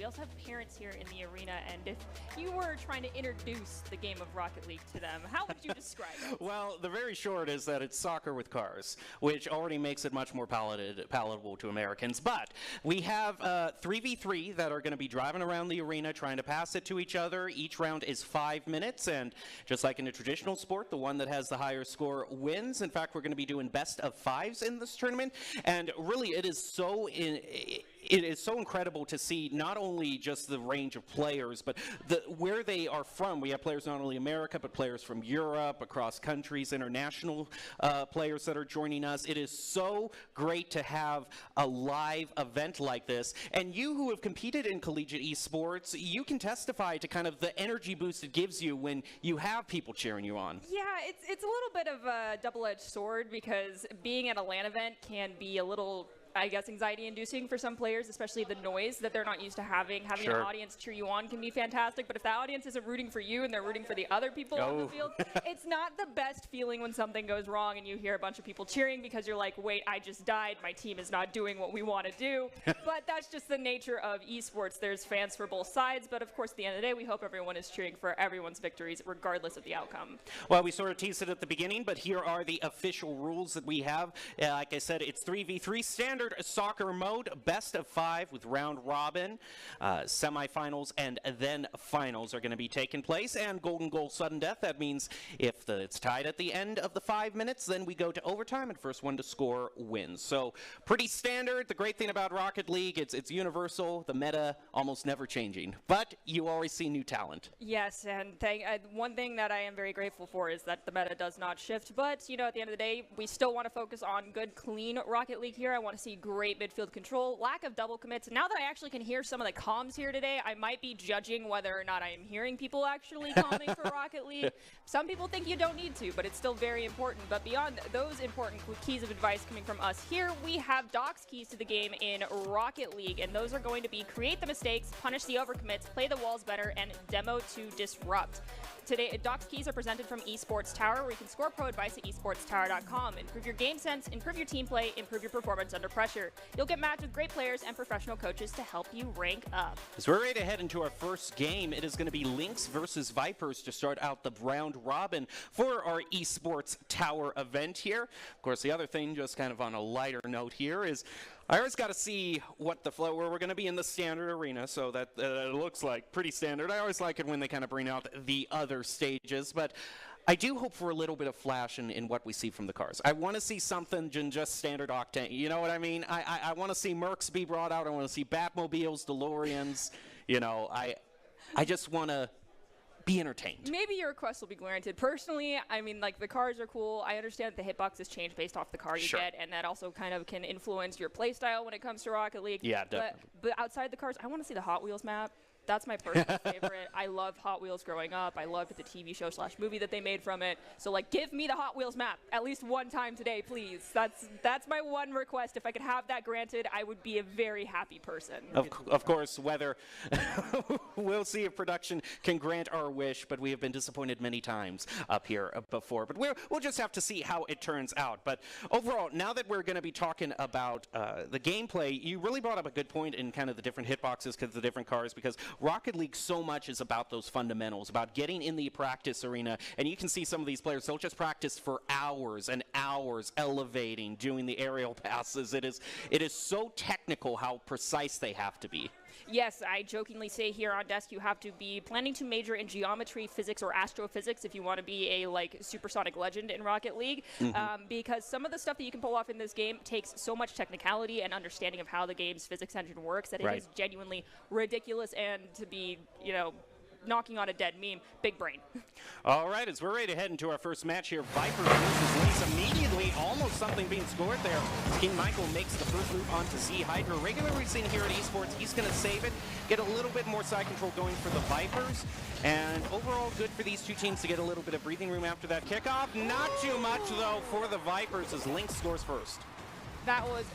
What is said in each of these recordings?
we also have parents here in the arena, and if you were trying to introduce the game of Rocket League to them, how would you describe it? Well, the very short is that it's soccer with cars, which already makes it much more palatable to Americans. But we have 3v3 that are going to be driving around the arena trying to pass it to each other. Each round is 5 minutes, and just like in a traditional sport, the one that has the higher score wins. In fact, we're going to be doing best of fives in this tournament, and really it is so incredible to see not only just the range of players, but where they are from. We have players not only America, but players from Europe, across countries, international players that are joining us. It is so great to have a live event like this. And you who have competed in collegiate esports, you can testify to kind of the energy boost it gives you when you have people cheering you on. Yeah, it's a little bit of a double-edged sword, because being at a LAN event can be a little, I guess, anxiety-inducing for some players, especially the noise that they're not used to having. Having Sure. an audience cheer you on can be fantastic, but if that audience isn't rooting for you and they're rooting for the other people on the field, it's not the best feeling when something goes wrong and you hear a bunch of people cheering because you're like, wait, I just died, my team is not doing what we want to do. But that's just the nature of esports. There's fans for both sides, but of course, at the end of the day, we hope everyone is cheering for everyone's victories, regardless of the outcome. Well, we sort of teased it at the beginning, but here are the official rules that we have. Like I said, it's 3v3 standard soccer mode, best of 5 with round robin, semifinals, and then finals are going to be taking place. And golden goal sudden death, that means if it's tied at the end of the 5 minutes, then we go to overtime, and first one to score wins. So pretty standard. The great thing about Rocket League, it's universal, the meta almost never changing, but you always see new talent. Yes, and one thing that I am very grateful for is that the meta does not shift, but you know, at the end of the day, we still want to focus on good, clean Rocket League here. I want to see great midfield control, lack of double commits. Now that I actually can hear some of the comms here today, I might be judging whether or not I am hearing people actually calming for Rocket League. Some people think you don't need to, but it's still very important. But beyond those important keys of advice coming from us here, we have Doc's keys to the game in Rocket League, and those are going to be create the mistakes, punish the overcommits, play the walls better, and demo to disrupt. Today, Doc's keys are presented from Esports Tower, where you can score pro advice at esportstower.com. Improve your game sense, improve your team play, improve your performance under pressure. You'll get matched with great players and professional coaches to help you rank up. As we're ready to head into our first game, it is going to be Lynx versus Vipers to start out the round robin for our Esports Tower event here. Of course, the other thing, just kind of on a lighter note here, is I always got to see what the flow, where we're going to be in the standard arena, so that it looks like pretty standard. I always like it when they kind of bring out the other stages, but I do hope for a little bit of flash in what we see from the cars. I want to see something than just standard octane. You know what I mean? I want to see Mercs be brought out. I want to see Batmobiles, DeLoreans. You know, I just want to be entertained. Maybe your request will be granted. Personally, I mean, like, the cars are cool. I understand that the hitboxes change based off the car you get, and that also kind of can influence your playstyle when it comes to Rocket League. Yeah, definitely. But outside the cars, I want to see the Hot Wheels map. That's my personal favorite. I loved Hot Wheels growing up. I loved the TV show / movie that they made from it. So, like, give me the Hot Wheels map at least one time today, please. That's my one request. If I could have that granted, I would be a very happy person. Of course, whether we'll see if production can grant our wish, but we have been disappointed many times up here before. But we'll just have to see how it turns out. But overall, now that we're going to be talking about the gameplay, you really brought up a good point in kind of the different hitboxes because the different cars, because Rocket League so much is about those fundamentals, about getting in the practice arena, and you can see some of these players, they'll just practice for hours and hours, elevating, doing the aerial passes. It is so technical how precise they have to be. Yes, I jokingly say here on desk you have to be planning to major in geometry, physics, or astrophysics if you want to be a, like, supersonic legend in Rocket League, because some of the stuff that you can pull off in this game takes so much technicality and understanding of how the game's physics engine works that it is genuinely ridiculous, and to be, you know, knocking on a dead meme, big brain. All right, as we're ready to head into our first match here, Viper versus Lynx immediately, almost something being scored there. King Michael makes the first move onto Z Hydra. Regularly seen here at Esports, he's going to save it, get a little bit more side control going for the Vipers, and overall good for these two teams to get a little bit of breathing room after that kickoff. Not too much, though, for the Vipers as Lynx scores first. That was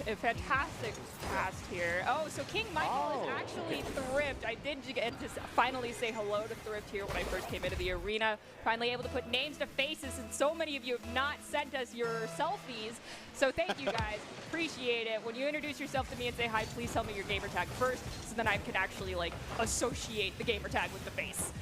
a fantastic pass here. Oh, so King Michael is actually Thrift. I did get to finally say hello to Thrift here when I first came into the arena. Finally able to put names to faces, and so many of you have not sent us your selfies. So thank you guys. Appreciate it. When you introduce yourself to me and say hi, please tell me your gamer tag first, so then I can actually like associate the gamer tag with the face.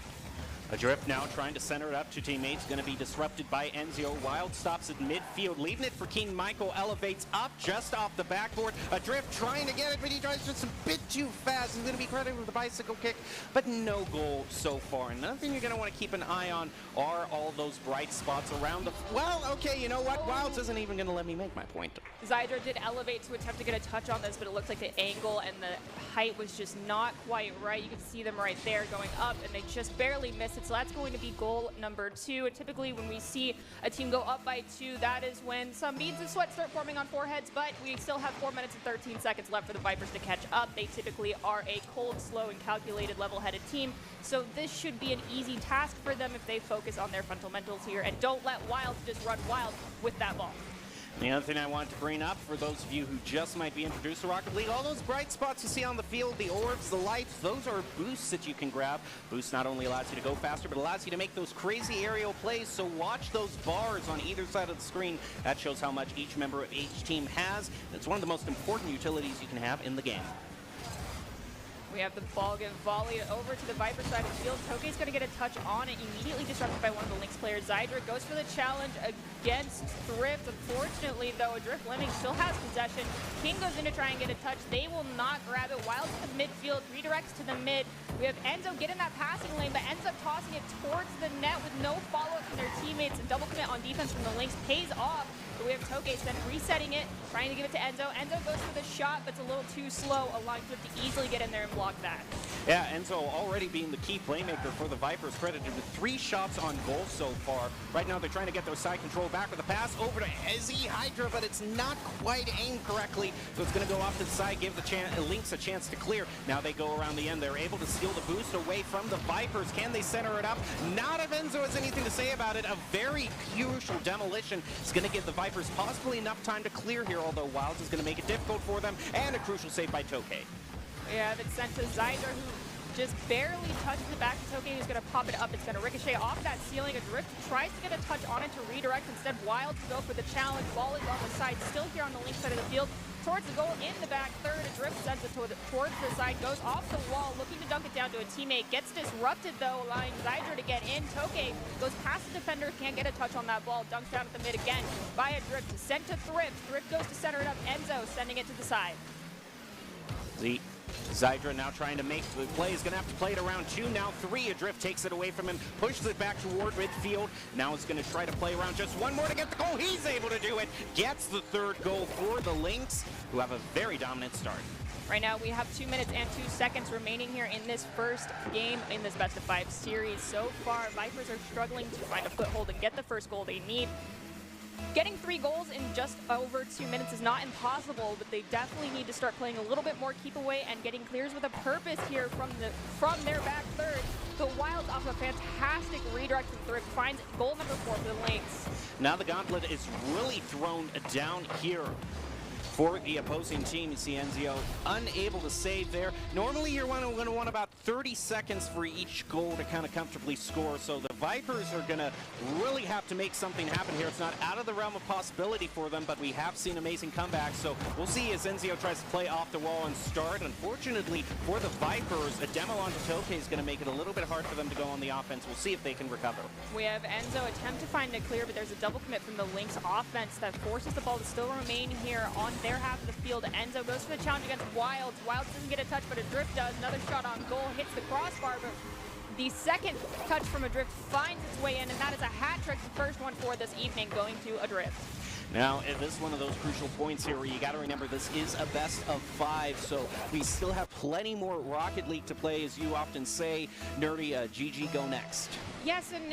Adrift now trying to center it up to teammates, going to be disrupted by Enzio. Wild stops at midfield, leaving it for King Michael, elevates up just off the backboard. Adrift trying to get it, but he tries just a bit too fast. He's going to be credited with the bicycle kick, but no goal so far. Another thing you're going to want to keep an eye on are all those bright spots around the... Well, okay, you know what? Wilds isn't even going to let me make my point. Zydra did elevate to attempt to get a touch on this, but it looked like the angle and the height was just not quite right. You can see them right there going up, and they just barely missed it. So that's going to be goal number 2. And typically when we see a team go up by 2, that is when some beads of sweat start forming on foreheads, but we still have 4 minutes and 13 seconds left for the Vipers to catch up. They typically are a cold, slow, and calculated, level-headed team, so this should be an easy task for them if they focus on their fundamentals here and don't let Wilds just run wild with that ball. The other thing I wanted to bring up for those of you who just might be introduced to Rocket League, all those bright spots you see on the field, the orbs, the lights, those are boosts that you can grab. Boost not only allows you to go faster, but allows you to make those crazy aerial plays, so watch those bars on either side of the screen. That shows how much each member of each team has. It's one of the most important utilities you can have in the game. We have the ball get volleyed over to the Viper side of the field. Tokei's going to get a touch on it, immediately disrupted by one of the Lynx players. Zydra goes for the challenge against Thrift. Unfortunately, though, Adrift Lemming still has possession. King goes in to try and get a touch. They will not grab it. Wild to the midfield, redirects to the mid. We have Enzo get in that passing lane, but ends up tossing it towards the net with no follow-up from their teammates. A double commit on defense from the Lynx pays off. But we have Tokei then resetting it, trying to give it to Enzo. Enzo goes for the shot, but it's a little too slow, allowing him to easily get in there and block that. Yeah, Enzo already being the key playmaker for the Vipers, credited with 3 shots on goal so far. Right now they're trying to get their side control back with a pass over to Ezzy Hydra, but it's not quite aimed correctly, so it's going to go off to the side, give the Lynx a chance to clear. Now they go around the end. They're able to steal the boost away from the Vipers. Can they center it up? Not if Enzo has anything to say about it. A very crucial demolition is going to give the Vipers possibly enough time to clear here, although Wilds is going to make it difficult for them, and a crucial save by Tokei. Yeah, that's sent to Zydra, who just barely touches it back to Tokei, who's going to pop it up. It's going to ricochet off that ceiling. Adrift tries to get a touch on it to redirect. Instead, Wild to go for the challenge. Ball is on the side, still here on the Lynx side of the field. Towards the goal in the back third. Adrift sends it towards the side, goes off the wall, looking to dunk it down to a teammate. Gets disrupted, though, allowing Zydra to get in. Tokei goes past the defender, can't get a touch on that ball. Dunks down at the mid again by Adrift. Sent to Thrift. Thrift goes to center it up. Enzo sending it to the side. Zydra now trying to make the play. He's going to have to play it around 2, now 3. Adrift takes it away from him, pushes it back toward midfield. Now he's going to try to play around just one more to get the goal. He's able to do it. Gets the 3rd goal for the Lynx, who have a very dominant start. Right now we have 2 minutes and 2 seconds remaining here in this first game in this best of 5 series. So far, Vipers are struggling to find a foothold and get the first goal they need. Getting 3 goals in just over 2 minutes is not impossible, but they definitely need to start playing a little bit more keep away and getting clears with a purpose here from their back third. The Wild, off a fantastic redirect from Thrift, finds goal number 4 for the Lynx. Now the gauntlet is really thrown down here for the opposing team. You see Enzio unable to save there. Normally you're going to want about 30 seconds for each goal to kind of comfortably score, so the Vipers are going to really have to make something happen here. It's not out of the realm of possibility for them, but we have seen amazing comebacks, so we'll see as Enzio tries to play off the wall and start. Unfortunately for the Vipers, a demo onto Tokei is going to make it a little bit hard for them to go on the offense. We'll see if they can recover. We have Enzo attempt to find a clear, but there's a double commit from the Lynx offense that forces the ball to still remain here on their half of the field. Enzo goes for the challenge against Wilds. Wilds doesn't get a touch, but Adrift does. Another shot on goal, hits the crossbar, but the second touch from Adrift finds its way in, and that is a hat trick, the first one for this evening, going to Adrift. Now, this is one of those crucial points here where you got to remember this is a best of 5, so we still have plenty more Rocket League to play, as you often say. Nerdy, GG, go next. Yes, and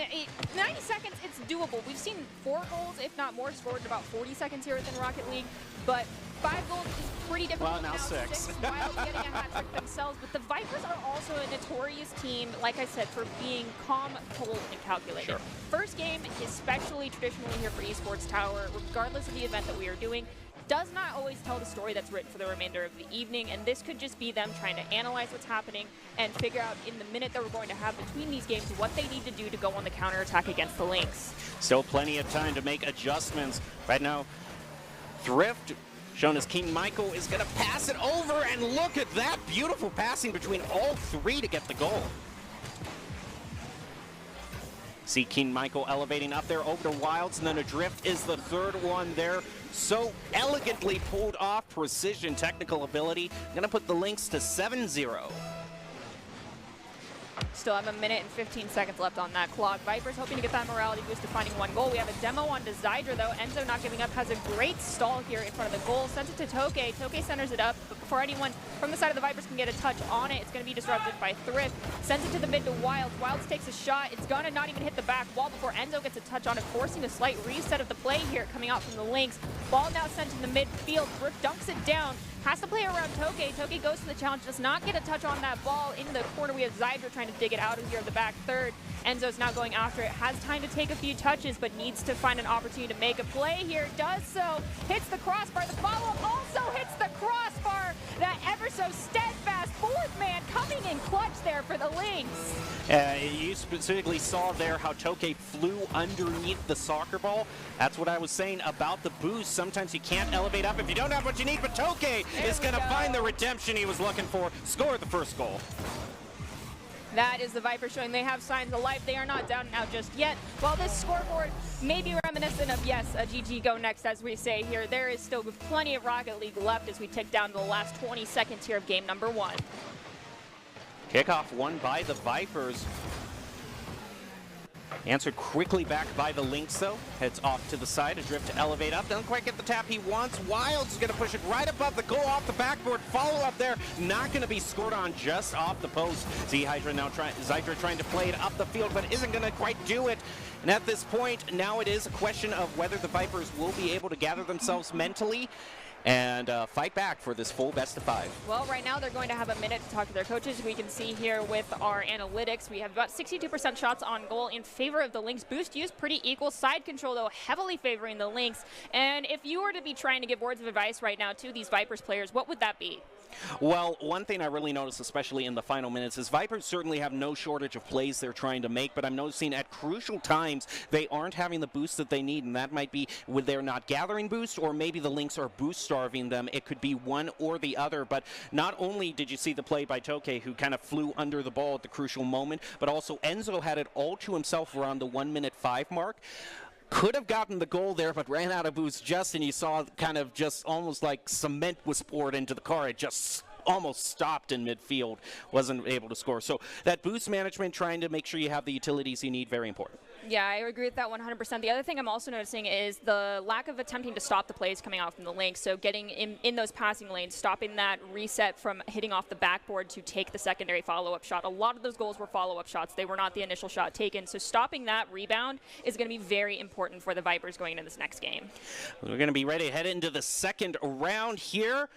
90 seconds, it's doable. We've seen 4 goals, if not more, scored in about 40 seconds here within Rocket League, but 5 goals is pretty difficult. Well, now 6. Wild getting a hat trick themselves, but the Vipers are also a notorious team, like I said, for being calm, cold, and calculated. Sure. First game, especially traditionally here for Esports Tower, regardless of the event that we are doing, does not always tell the story that's written for the remainder of the evening, and this could just be them trying to analyze what's happening and figure out in the minute that we're going to have between these games what they need to do to go on the counterattack against the Lynx. Still plenty of time to make adjustments. Right now, Thrift, shown as King Michael, is going to pass it over, and look at that beautiful passing between all three to get the goal. See King Michael elevating up there over to Wilds, and then Adrift is the third one there. So elegantly pulled off, precision, technical ability. Gonna put the Lynx to 7-0. Still have a minute and 15 seconds left on that clock. Vipers hoping to get that morality boost to finding one goal. We have a demo on to Zydra though. Enzo not giving up, has a great stall here in front of the goal. Sends it to Toke. Toke centers it up, but before anyone from the side of the Vipers can get a touch on it, it's going to be disrupted by Thrift. Sends it to the mid to Wilds. Wilds takes a shot. It's going to not even hit the back wall before Enzo gets a touch on it, forcing a slight reset of the play here coming out from the Lynx. Ball now sent in the midfield. Thrift dunks it down. Has to play around Toke. Toke goes for the challenge, does not get a touch on that ball. Into the corner, we have Zydra trying to dig it out of here of the back third. Enzo's now going after it. Has time to take a few touches, but needs to find an opportunity to make a play here. Does so. Hits the crossbar. The follow-up also hits the crossbar. That ever so steadfast fourth man coming in clutch there for the Lynx. You specifically saw there how Toke flew underneath the soccer ball. That's what I was saying about the boost. Sometimes you can't elevate up if you don't have what you need, but Toke is going to find the redemption he was looking for. Score the first goal. That is the Vipers showing they have signs of life. They are not down and out just yet. While this scoreboard may be reminiscent of, yes, a GG go next, as we say here, there is still plenty of Rocket League left as we tick down to the last 20 seconds here of game number 1. Kickoff won by the Vipers. Answered quickly back by the Lynx, though. Heads off to the side, Adrift to elevate up. Doesn't quite get the tap he wants. Wilds is going to push it right above the goal, off the backboard. Follow up there, not going to be scored on, just off the post. Zydra now Zydra trying to play it up the field, but isn't going to quite do it. And at this point, now it is a question of whether the Vipers will be able to gather themselves mentally and fight back for this full best of 5. Well, right now they're going to have a minute to talk to their coaches. We can see here with our analytics, we have about 62% shots on goal in favor of the Lynx. Boost use pretty equal. Side control, though, heavily favoring the Lynx. And if you were to be trying to give words of advice right now to these Vipers players, what would that be? Well, one thing I really noticed, especially in the final minutes, is Vipers certainly have no shortage of plays they're trying to make, but I'm noticing at crucial times they aren't having the boost that they need, and that might be when they're not gathering boost, or maybe the Lynx are boost starving them. It could be one or the other, but not only did you see the play by Toke, who kind of flew under the ball at the crucial moment, but also Enzo had it all to himself around the 1:05 mark. Could have gotten the goal there, but ran out of boost just, and you saw kind of just almost like cement was poured into the car. It just almost stopped in midfield, wasn't able to score. So that boost management, trying to make sure you have the utilities you need, very important. Yeah, I agree with that 100%. The other thing I'm also noticing is the lack of attempting to stop the plays coming out from the Lynx. So getting in those passing lanes, stopping that reset from hitting off the backboard to take the secondary follow-up shot. A lot of those goals were follow-up shots. They were not the initial shot taken. So stopping that rebound is going to be very important for the Vipers going into this next game. We're going to be ready to head into the second round here.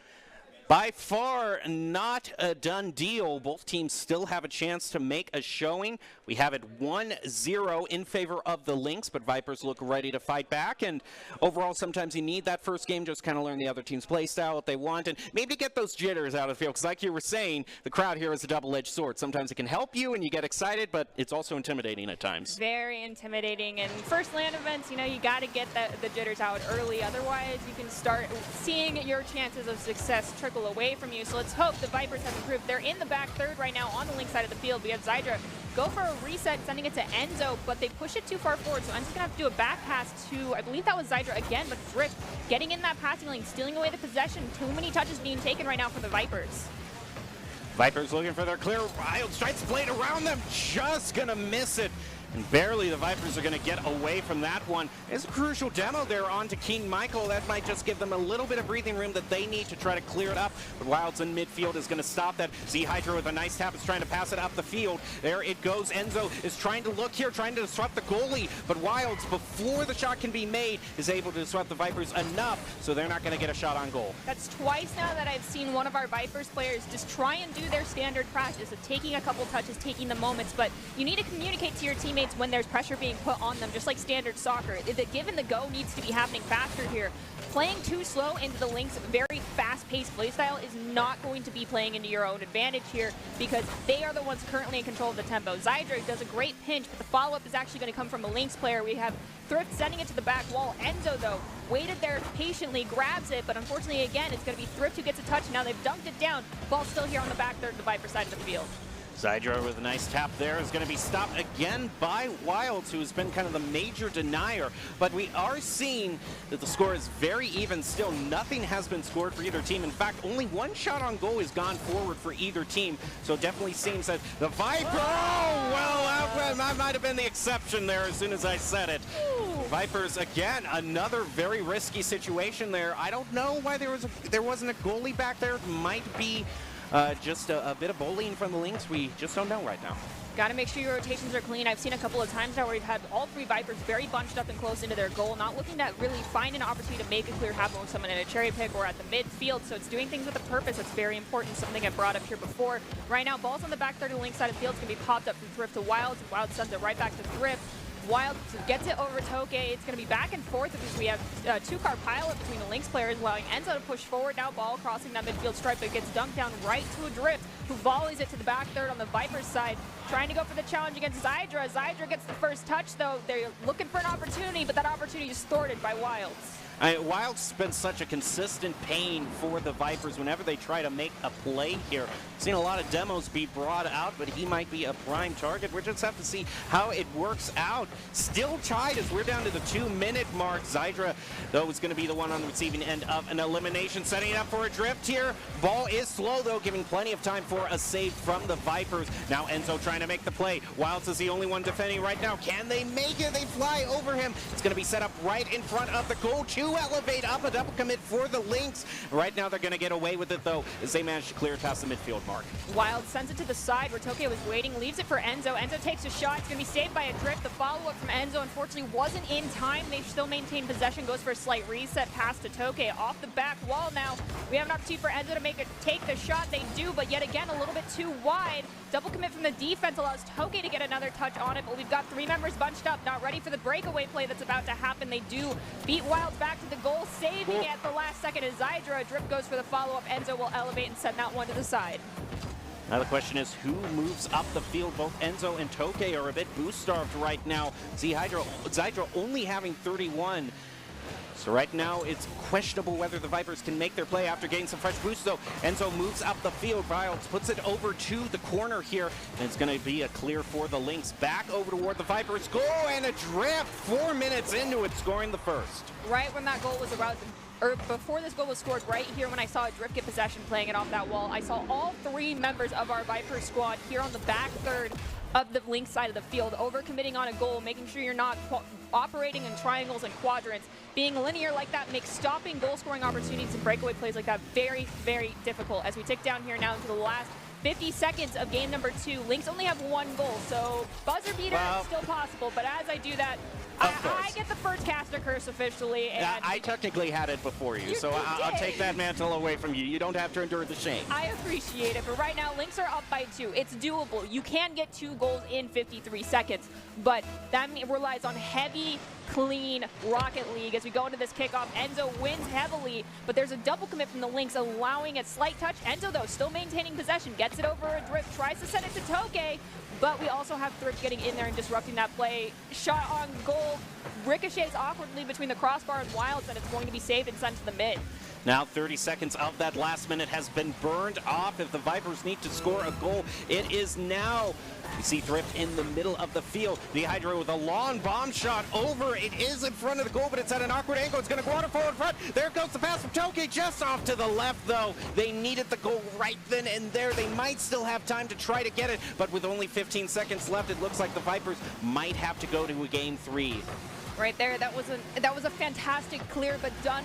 By far not a done deal. Both teams still have a chance to make a showing. We have it 1-0 in favor of the Lynx, but Vipers look ready to fight back. And overall, sometimes you need that first game just kind of learn the other team's play style, what they want, and maybe get those jitters out of the field. Because like you were saying, the crowd here is a double-edged sword. Sometimes it can help you and you get excited, but it's also intimidating at times. Very intimidating. And first LAN events, you know, you got to get the jitters out early. Otherwise, you can start seeing your chances of success trickle away from you. So let's hope the Vipers have improved. They're in the back third right now on the Lynx side of the field. We have Zydra go for a reset, sending it to Enzo, but they push it too far forward. So Enzo's going to have to do a back pass to, I believe that was Zydra again, but Drift getting in that passing lane, stealing away the possession. Too many touches being taken right now for the Vipers. Vipers looking for their clear. Wilds tries to play it around them, just going to miss it. And barely the Vipers are going to get away from that one. It's a crucial demo there on to King Michael. That might just give them a little bit of breathing room that they need to try to clear it up. But Wilds in midfield is going to stop that. Zydra with a nice tap is trying to pass it up the field. There it goes. Enzo is trying to look here, trying to disrupt the goalie. But Wilds, before the shot can be made, is able to disrupt the Vipers enough, so they're not going to get a shot on goal. That's twice now that I've seen one of our Vipers players just try and do their standard practice of taking a couple touches, taking the moments. But you need to communicate to your teammates teammates when there's pressure being put on them, just like standard soccer. The give and the go needs to be happening faster here. Playing too slow into the Lynx' very fast-paced playstyle is not going to be playing into your own advantage here because they are the ones currently in control of the tempo. Zydra does a great pinch, but the follow-up is actually going to come from a Lynx player. We have Thrift sending it to the back wall. Enzo, though, waited there patiently, grabs it, but unfortunately, again, it's going to be Thrift who gets a touch. Now they've dunked it down. Ball's still here on the back third of the Viper side of the field. Zydra with a nice tap there is going to be stopped again by Wilds, who has been kind of the major denier. But we are seeing that the score is very even still. Nothing has been scored for either team. In fact, only one shot on goal has gone forward for either team. So it definitely seems that the Viper, oh, well, that might have been the exception there as soon as I said it. Vipers, again, another very risky situation there. I don't know why there wasn't a goalie back there. It might be just a bit of bullying from the Lynx. We just don't know right now. Got to make sure your rotations are clean. I've seen a couple of times now where we've had all three Vipers very bunched up and close into their goal, not looking to really find an opportunity to make a clear happen with someone in a cherry pick or at the midfield. So it's doing things with a purpose. That's very important, something I brought up here before. Right now, ball's on the back third of the Lynx side of the field. It's going to be popped up from Thrift to Wilds, and Wilds sends it right back to Thrift. Wild gets it over Toke. It's going to be back and forth because we have a two-car pileup between the Lynx players, allowing Enzo to push forward. Now ball crossing that midfield stripe, but it gets dunked down right to a Drift, who volleys it to the back third on the Vipers side, trying to go for the challenge against Zydra. Zydra gets the first touch, though. They're looking for an opportunity, but that opportunity is thwarted by Wilds. Wild's been such a consistent pain for the Vipers whenever they try to make a play here. Seen a lot of demos be brought out, but he might be a prime target. We'll just have to see how it works out. Still tied as we're down to the 2-minute mark. Zydra, though, is going to be the one on the receiving end of an elimination, setting it up for a drift here. Ball is slow, though, giving plenty of time for a save from the Vipers. Now Enzo trying to make the play. Wilds is the only one defending right now. Can they make it? They fly over him. It's going to be set up right in front of the goal. Elevate up, a double commit for the Lynx. Right now they're going to get away with it, though, as they manage to clear past the midfield mark. Wild sends it to the side where Toke was waiting, leaves it for Enzo. Enzo takes a shot. It's going to be saved by a Drift. The follow-up from Enzo, unfortunately, wasn't in time. They still maintain possession. Goes for a slight reset pass to Toke. Off the back wall now. We have an opportunity for Enzo to take the shot. They do, but yet again, a little bit too wide. Double commit from the defense allows Toke to get another touch on it, but we've got three members bunched up, not ready for the breakaway play that's about to happen. They do beat Wild back to the goal, saving it at the last second as Zydra. Drift goes for the follow-up. Enzo will elevate and send that one to the side. Now the question is, who moves up the field? Both Enzo and Toke are a bit boost-starved right now. Zydra only having 31. So right now, it's questionable whether the Vipers can make their play after getting some fresh boosts, though. Enzo moves up the field. Wilds puts it over to the corner here, and it's going to be a clear for the Lynx. Back over toward the Vipers. Goal and a drift. 4 minutes into it, scoring the first. Right when that goal was about, or before this goal was scored, right here when I saw a Drift get possession playing it off that wall, I saw all three members of our Viper squad here on the back third of the Lynx side of the field, overcommitting on a goal, making sure you're not operating in triangles and quadrants. Being linear like that makes stopping goal-scoring opportunities and breakaway plays like that very, very difficult. As we tick down here now into the last 50 seconds of game number 2, Lynx only have one goal, so buzzer beater is still possible, but as I do that, I get the first caster curse officially. And I technically had it before you, so I'll take that mantle away from you. You don't have to endure the shame. I appreciate it, but right now, Lynx are up by 2. It's doable. You can get 2 goals in 53 seconds, but that relies on heavy, clean Rocket League. As we go into this kickoff, Enzo wins heavily, but there's a double commit from the Lynx, allowing a slight touch. Enzo, though, still maintaining possession, gets it over a Drift, tries to send it to Toke, but we also have Thrift getting in there and disrupting that play. Shot on goal, ricochets awkwardly between the crossbar and Wilds, and it's going to be saved and sent to the mid. Now 30 seconds of that last minute has been burned off. If the Vipers need to score a goal, it is now. You see Thrift in the middle of the field. Dehydro with a long bomb shot over. It is in front of the goal, but it's at an awkward angle. It's going to go waterfall in front. There goes the pass from Toke, just off to the left, though. They needed the goal right then and there. They might still have time to try to get it, but with only 15 seconds left, it looks like the Vipers might have to go to a game 3. Right there, that was a fantastic clear, but done.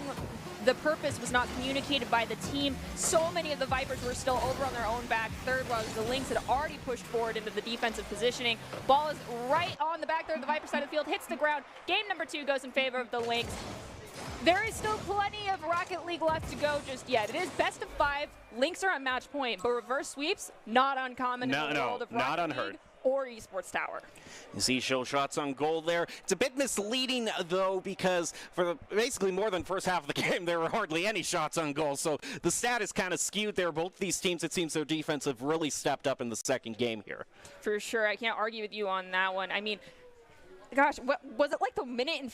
The purpose was not communicated by the team. So many of the Vipers were still over on their own back third, while the Lynx had already pushed forward into the defensive positioning. Ball is right on the back third of the Viper side of the field, hits the ground. Game number 2 goes in favor of the Lynx. There is still plenty of Rocket League left to go just yet. It is best of 5. Lynx are at match point, but reverse sweeps, not uncommon in the world of Rocket not unheard. League. or Esports Tower. You see show shots on goal there. It's a bit misleading, though, because for basically more than first half of the game, there were hardly any shots on goal. So the stat is kind of skewed there. Both these teams, it seems their defense have really stepped up in the second game here. For sure. I can't argue with you on that one. I mean, gosh, what, was it like the 1:05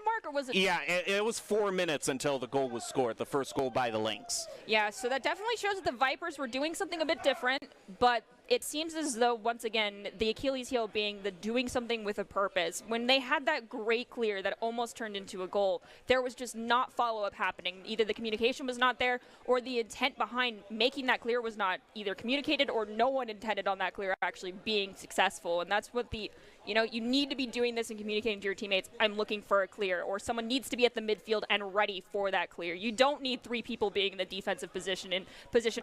mark, or was it? Yeah, it was 4 minutes until the goal was scored, the first goal by the Lynx. Yeah, so that definitely shows that the Vipers were doing something a bit different, but it seems as though, once again, the Achilles heel being the doing something with a purpose. When they had that great clear that almost turned into a goal, there was just not follow-up happening. Either the communication was not there, or the intent behind making that clear was not either communicated, or no one intended on that clear actually being successful. And that's what the, you need to be doing this and communicating to your teammates, I'm looking for a clear, or someone needs to be at the midfield and ready for that clear. You don't need 3 people being in the defensive position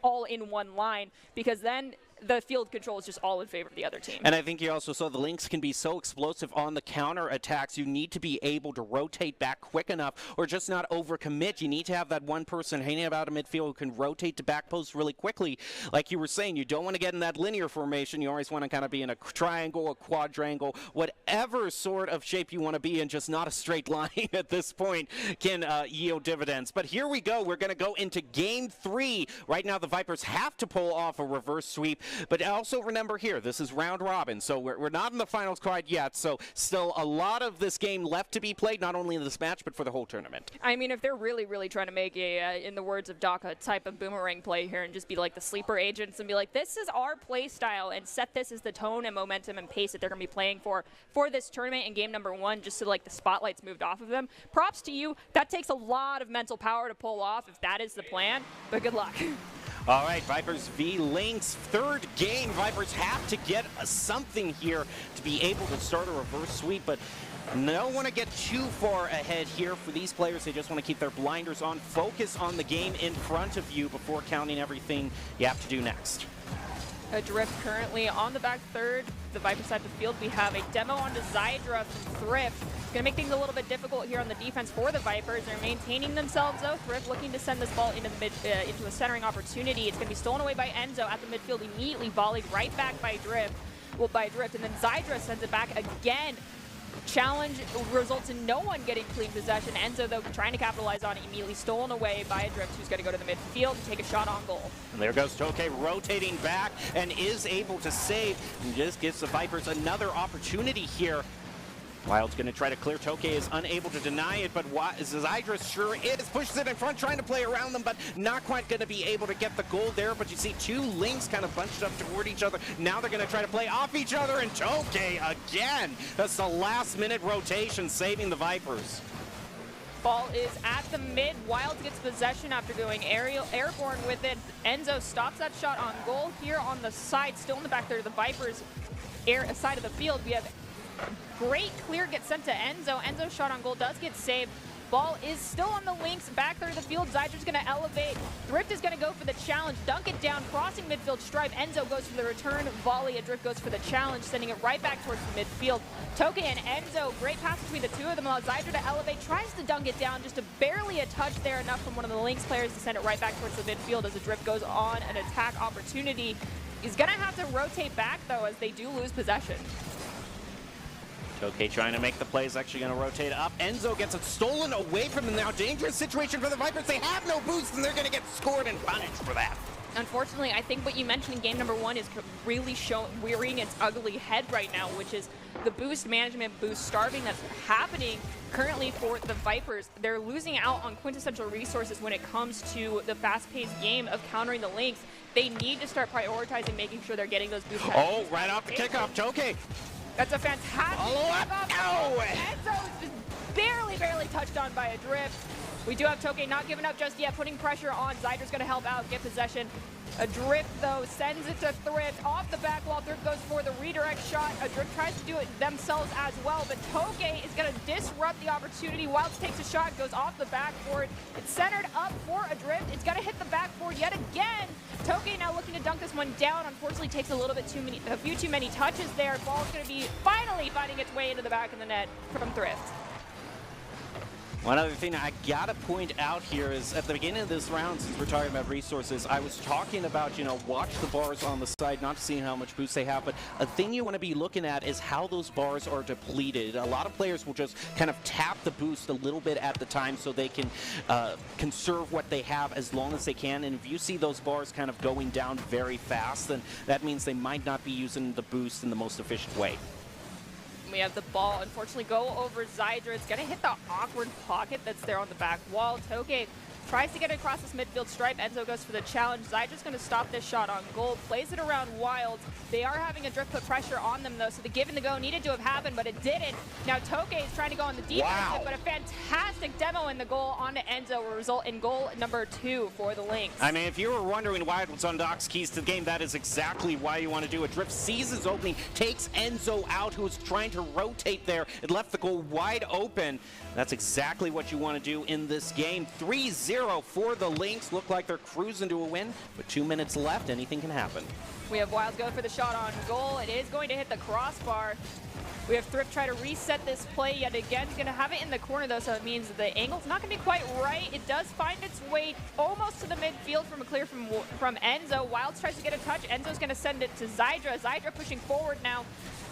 all in one line, because then the field control is just all in favor of the other team. And I think you also saw the Lynx can be so explosive on the counter attacks. You need to be able to rotate back quick enough, or just not overcommit. You need to have that one person hanging about a midfield who can rotate to back post really quickly. Like you were saying, you don't want to get in that linear formation. You always want to kind of be in a triangle, a quadrangle, whatever sort of shape you want to be in, just not a straight line at this point can yield dividends. But here we go. We're going to go into game 3. Right now the Vipers have to pull off a reverse sweep. But also remember here, this is round robin, so we're not in the finals quite yet, so still a lot of this game left to be played, not only in this match, but for the whole tournament. I mean, if they're really, really trying to make a, in the words of Doc, a type of boomerang play here and just be like the sleeper agents and be like, this is our play style, and set this as the tone and momentum and pace that they're going to be playing for this tournament in game number 1, just so like the spotlight's moved off of them. Props to you. That takes a lot of mental power to pull off if that is the plan, but good luck. All right, Vipers v Lynx, third game. Vipers have to get something here to be able to start a reverse sweep, but don't want to get too far ahead here for these players. They just want to keep their blinders on, focus on the game in front of you before counting everything you have to do next. Adrift currently on the back third. The Viper side of the field, we have a demo onto Zydra from Thrift. It's going to make things a little bit difficult here on the defense for the Vipers. They're maintaining themselves, though. Thrift looking to send this ball into the into a centering opportunity. It's going to be stolen away by Enzo at the midfield, immediately volleyed right back by Drift. And then Zydra sends it back again. Challenge results in no one getting clean possession. Enzo, though, trying to capitalize on it, immediately stolen away by Adrift, who's going to go to the midfield and take a shot on goal. And there goes Toke rotating back and is able to save, and just gives the Vipers another opportunity here. Wild's going to try to clear. Toke is unable to deny it, but Zydra sure is. Pushes it in front, trying to play around them, but not quite going to be able to get the goal there. But you see 2 Lynx kind of bunched up toward each other. Now they're going to try to play off each other, and Toke again. That's the last-minute rotation, saving the Vipers. Ball is at the mid. Wild gets possession after going airborne with it. Enzo stops that shot on goal. Here on the side, still in the back there, the Vipers side of the field, we have great clear gets sent to Enzo. Enzo's shot on goal does get saved. Ball is still on the Lynx, back there of the field. Zydra's going to elevate. Thrift is going to go for the challenge, dunk it down, crossing midfield stripe. Enzo goes for the return volley. Adrift goes for the challenge, sending it right back towards the midfield. Toke and Enzo, great pass between the two of them. Allows Zydra to elevate, tries to dunk it down, just barely a touch there, enough from one of the Lynx players to send it right back towards the midfield as Adrift goes on an attack opportunity. He's going to have to rotate back, though, as they do lose possession. Toke trying to make the plays, actually going to rotate up. Enzo gets it stolen away from them now. Dangerous situation for the Vipers. They have no boost, and they're going to get scored and punished for that. Unfortunately, I think what you mentioned in game number 1 is really rearing its ugly head right now, which is the boost management, boost starving that's happening currently for the Vipers. They're losing out on quintessential resources when it comes to the fast-paced game of countering the Lynx. They need to start prioritizing making sure they're getting those boosts. Oh, right off the kickoff, Toke. That's a fantastic kickoff. Oh, Enzo is just barely touched on by Adrift. We do have Toke not giving up just yet, putting pressure on. Zydra's going to help out, get possession. Adrift, though, sends it to Thrift off the back wall. Thrift goes for the redirect shot. Adrift tries to do it themselves as well, but Toke is going to disrupt the opportunity. Wilds takes a shot, goes off the backboard. It's centered up for Adrift. It's going to hit the backboard yet again. Toke now looking to dunk this one down. Unfortunately, takes a few too many touches there. Ball's going to be finally finding its way into the back of the net from Thrift. One other thing I gotta point out here is at the beginning of this round, since we're talking about resources, I was talking about, watch the bars on the side, not seeing how much boost they have, but a thing you want to be looking at is how those bars are depleted. A lot of players will just kind of tap the boost a little bit at the time so they can conserve what they have as long as they can, and if you see those bars kind of going down very fast, then that means they might not be using the boost in the most efficient way. We have the ball, unfortunately, go over Zydra. It's going to hit the awkward pocket that's there on the back wall. Toge tries to get across this midfield stripe. Enzo goes for the challenge. Zydra's going to stop this shot on goal. Plays it around Wild. They are having a drift put pressure on them, though, so the give and the go needed to have happened, but it didn't. Now Toge is trying to go on the defensive, but a fantastic demo in the goal onto Enzo will result in goal number 2 for the Lynx. I mean, if you were wondering why it was on Doc's keys to the game, that is exactly why you want to do it. Drift sees his opening, takes Enzo out, who was trying to rotate there. It left the goal wide open. That's exactly what you want to do in this game. 3-0 for the Lynx. Look like they're cruising to a win. With 2 minutes left, anything can happen. We have Wild go for the shot on goal. It is going to hit the crossbar. We have Thrift try to reset this play yet again. He's going to have it in the corner, though, so it means that the angle's not going to be quite right. It does find its way almost to the midfield from a clear from Enzo. Wild tries to get a touch. Enzo's going to send it to Zydra. Zydra pushing forward now.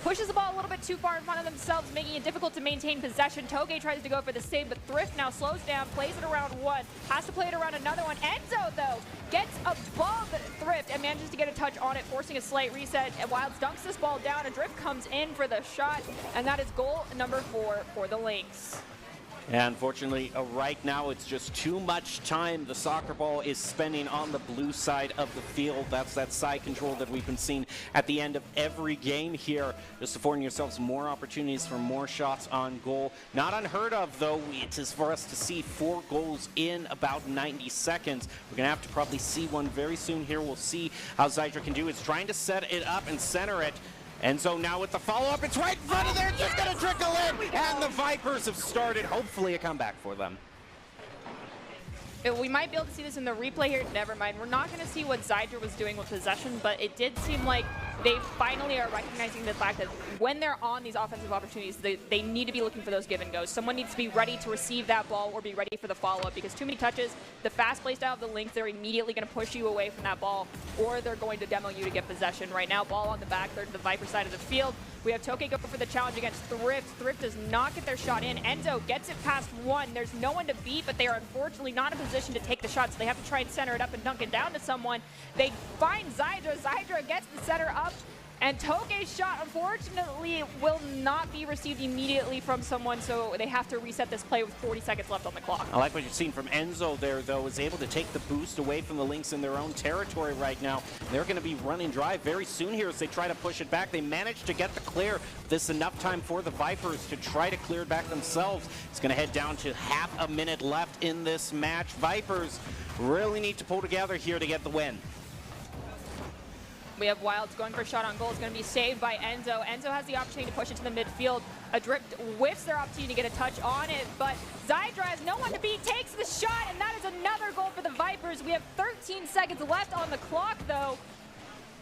Pushes the ball a little bit too far in front of themselves, making it difficult to maintain possession. Toge tries to go for the save, but Thrift now slows down, plays it around one, has to play it around another one. Enzo, though, gets above Thrift and manages to get a touch on it, forcing a slight reset. And Wild dunks this ball down, and Drift comes in for the shot, and that is goal number 4 for the Lynx. And unfortunately, right now, it's just too much time the soccer ball is spending on the blue side of the field. That's that side control that we've been seeing at the end of every game here, just affording yourselves more opportunities for more shots on goal. Not unheard of, though. It is for us to see 4 goals in about 90 seconds. We're going to have to probably see one very soon here. We'll see how Zydra can do. It's trying to set it up and center it. And so now with the follow-up, it's right in front of there, it's just gonna trickle in, and the Vipers have started, hopefully a comeback for them. We might be able to see this in the replay here. Never mind. We're not going to see what Zydra was doing with possession, but it did seem like they finally are recognizing the fact that when they're on these offensive opportunities, they need to be looking for those give and goes. Someone needs to be ready to receive that ball or be ready for the follow-up, because too many touches, the fast play style of the Lynx, they're immediately going to push you away from that ball, or they're going to demo you to get possession. Right now, ball on the back third to the Viper side of the field. We have Toke go for the challenge against Thrift. Thrift does not get their shot in. Enzo gets it past one. There's no one to beat, but they are unfortunately not in a position to take the shot, so they have to try and center it up and dunk it down to someone. They find Zydra. Zydra gets the center up, and Toge's shot, unfortunately, will not be received immediately from someone, so they have to reset this play with 40 seconds left on the clock. I like what you've seen from Enzo there, though, is able to take the boost away from the Lynx in their own territory right now. They're going to be running dry very soon here as they try to push it back. They managed to get the clear. This enough time for the Vipers to try to clear it back themselves. It's going to head down to half a minute left in this match. Vipers really need to pull together here to get the win. We have Wilds going for a shot on goal. It's going to be saved by Enzo. Enzo has the opportunity to push it to the midfield. Adrift whiffs their opportunity to get a touch on it, but Zydra has no one to beat, takes the shot, and that is another goal for the Vipers. We have 13 seconds left on the clock, though.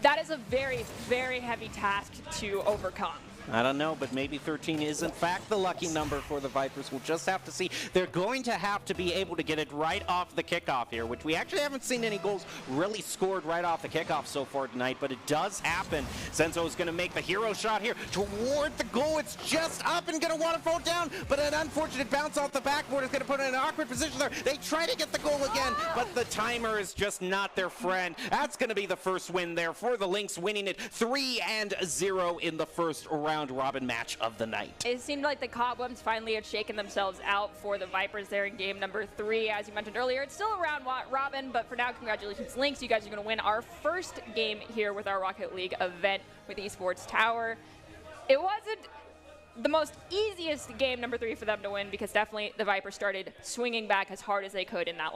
That is a very, very heavy task to overcome. I don't know, but maybe 13 is in fact the lucky number for the Vipers. We'll just have to see. They're going to have to be able to get it right off the kickoff here, which we actually haven't seen any goals really scored right off the kickoff so far tonight, but it does happen. Senzo is going to make the hero shot here toward the goal. It's just up and going to want to fall down, but an unfortunate bounce off the backboard is going to put it in an awkward position there. They try to get the goal again, but the timer is just not their friend. That's going to be the first win there for the Lynx, winning it 3-0 in the first round robin match of the night. It seemed like the cobwebs finally had shaken themselves out for the Vipers there in game number 3. As you mentioned earlier, it's still a round robin, but for now, congratulations, Lynx. You guys are going to win our first game here with our Rocket League event with Esports Tower. It wasn't the most easiest game number 3 for them to win, because definitely the Vipers started swinging back as hard as they could in that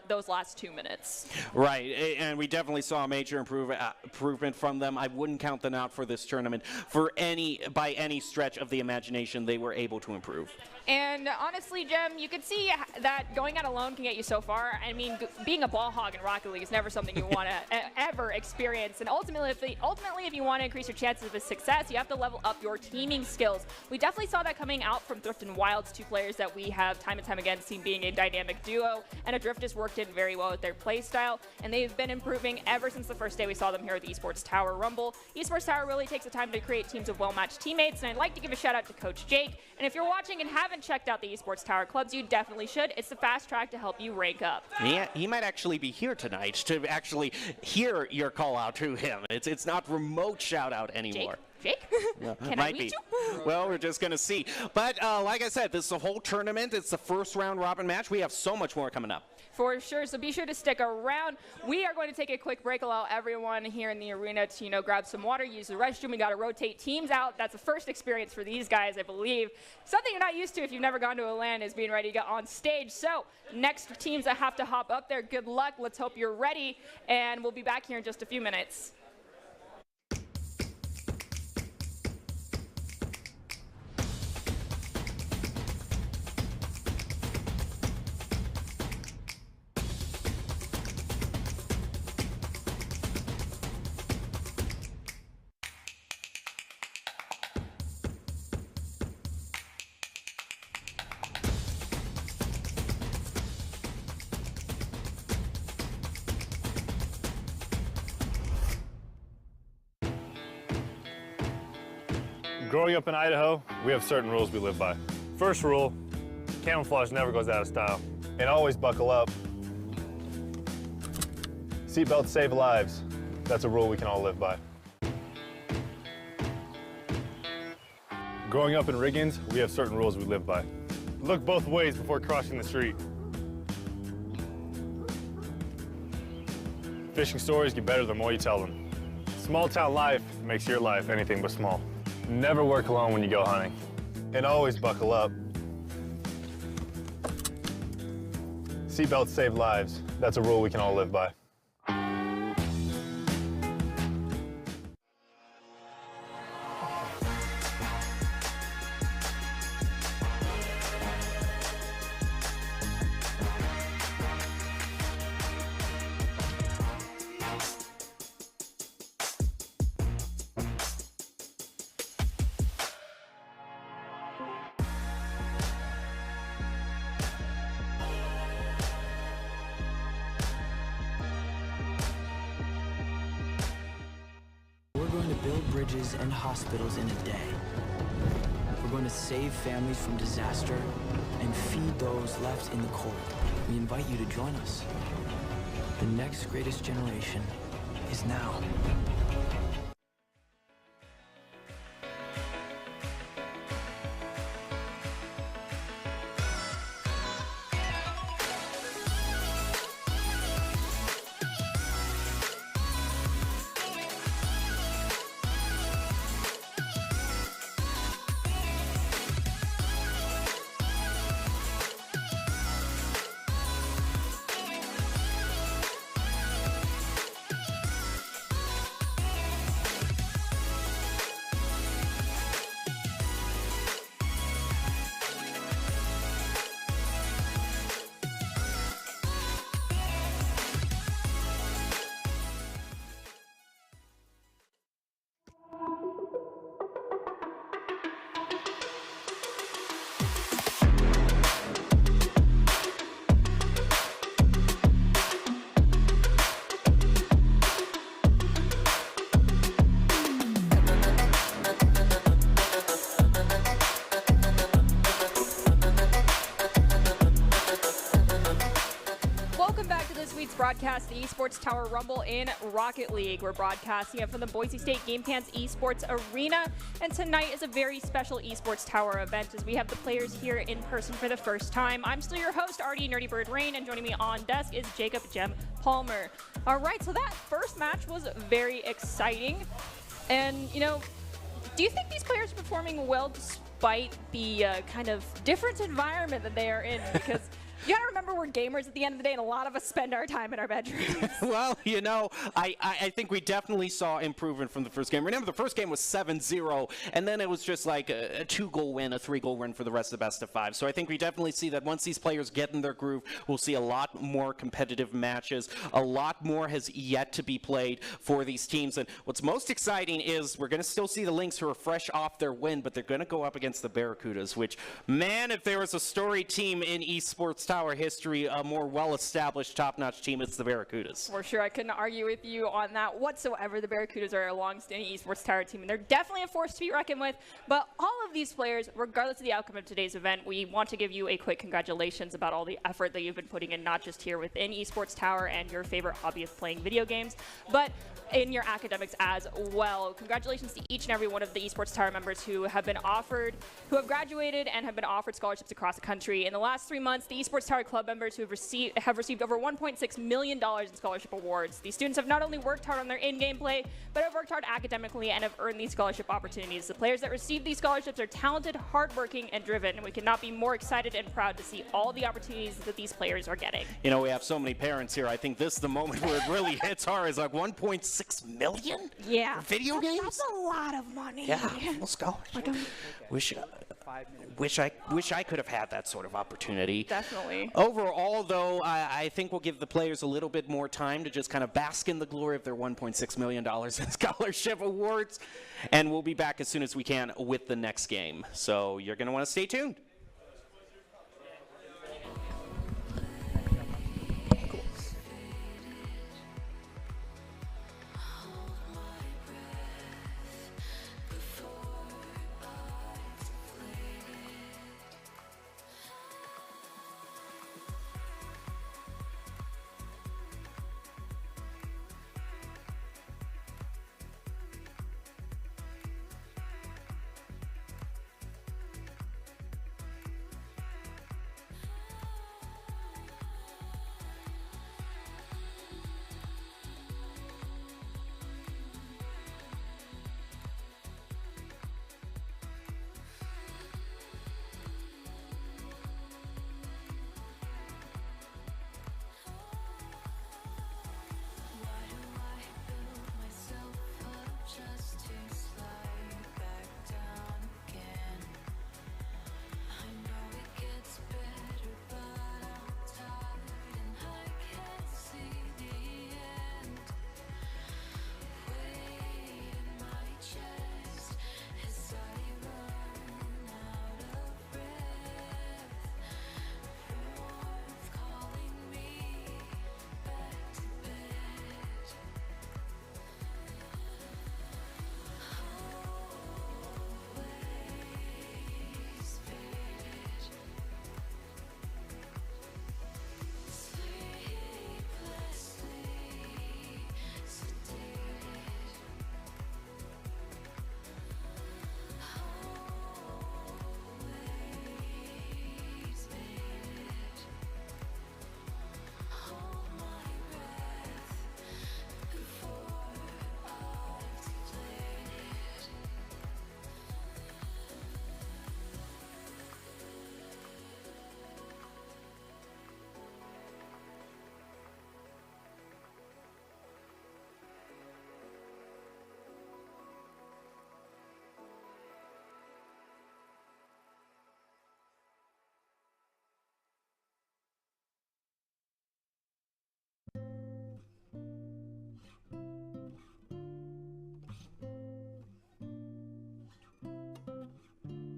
those last 2 minutes. Right, and we definitely saw a major improvement from them. I wouldn't count them out for this tournament by any stretch of the imagination. They were able to improve. And honestly, Jem, you could see that going out alone can get you so far. I mean, being a ball hog in Rocket League is never something you want to ever experience. And ultimately, if you want to increase your chances of success, you have to level up your teaming skills. We definitely saw that coming out from Thrift and Wilds, two players that we have time and time again seen being a dynamic duo, and Adrift has worked in very well with their play style, and they've been improving ever since the first day we saw them here at the Esports Tower Rumble. Esports Tower really takes the time to create teams of well-matched teammates, and I'd like to give a shout out to Coach Jake. And if you're watching and haven't checked out the Esports Tower clubs, you definitely should. It's the fast track to help you rank up. Yeah, he might actually be here tonight to actually hear your call out to him. It's not remote shout out anymore. Jake? Can I meet you? Well, we're just going to see. But like I said, this is a whole tournament. It's the first round robin match. We have so much more coming up. For sure, so be sure to stick around. We are going to take a quick break, allow everyone here in the arena to, grab some water, use the restroom. We got to rotate teams out. That's the first experience for these guys, I believe. Something you're not used to if you've never gone to a LAN is being ready to get on stage. So next teams that have to hop up there, good luck. Let's hope you're ready, and we'll be back here in just a few minutes. Growing up in Idaho, we have certain rules we live by. First rule, camouflage never goes out of style. And always buckle up. Seatbelts save lives. That's a rule we can all live by. Growing up in Riggins, we have certain rules we live by. Look both ways before crossing the street. Fishing stories get better the more you tell them. Small town life makes your life anything but small. Never work alone when you go hunting. And always buckle up. Seatbelts save lives. That's a rule we can all live by. Build bridges and hospitals in a day. We're going to save families from disaster and feed those left in the cold. We invite you to join us. The next greatest generation is now. Broadcast the Esports Tower Rumble in Rocket League. We're broadcasting it from the Boise State GameCans Esports Arena, and tonight is a very special Esports Tower event as we have the players here in person for the first time. I'm still your host, Artie Nerdy Bird Rain, and joining me on desk is Jacob Jem Palmer. All right, so that first match was very exciting, and do you think these players are performing well despite the kind of different environment that they are in? Because You gotta remember we're gamers at the end of the day, and a lot of us spend our time in our bedrooms. Well, you know, I think we definitely saw improvement from the first game. Remember, the first game was 7-0, and then it was just like a 2-goal win, a 3-goal win for the rest of the best of 5. So I think we definitely see that once these players get in their groove, we'll see a lot more competitive matches. A lot more has yet to be played for these teams. And what's most exciting is we're going to still see the Lynx who are fresh off their win, but they're going to go up against the Barracudas, which, man, if there was a story team in Esports Tower history, a more well-established, top-notch team, it's the Barracudas. For sure, I couldn't argue with you on that whatsoever. The Barracudas are a long-standing Esports Tower team, and they're definitely a force to be reckoned with. But all of these players, regardless of the outcome of today's event, we want to give you a quick congratulations about all the effort that you've been putting in, not just here within Esports Tower and your favorite hobby of playing video games, but in your academics as well. Congratulations to each and every one of the Esports Tower members who have graduated and have been offered scholarships across the country. In the last 3 months, the Esports Tower Club members who have received over $1.6 million in scholarship awards. These students have not only worked hard on their in-game play, but have worked hard academically and have earned these scholarship opportunities. The players that receive these scholarships are talented, hardworking, and driven, and we cannot be more excited and proud to see all the opportunities that these players are getting. You know, we have so many parents here. I think this is the moment where it really hits hard. Is like 1.6 million? Yeah. For video games? That's a lot of money. Yeah, full scholarship. Wish I could have had that sort of opportunity. Definitely. Overall, though, I think we'll give the players a little bit more time to just kind of bask in the glory of their $1.6 million in scholarship awards, and we'll be back as soon as we can with the next game. So you're going to want to stay tuned.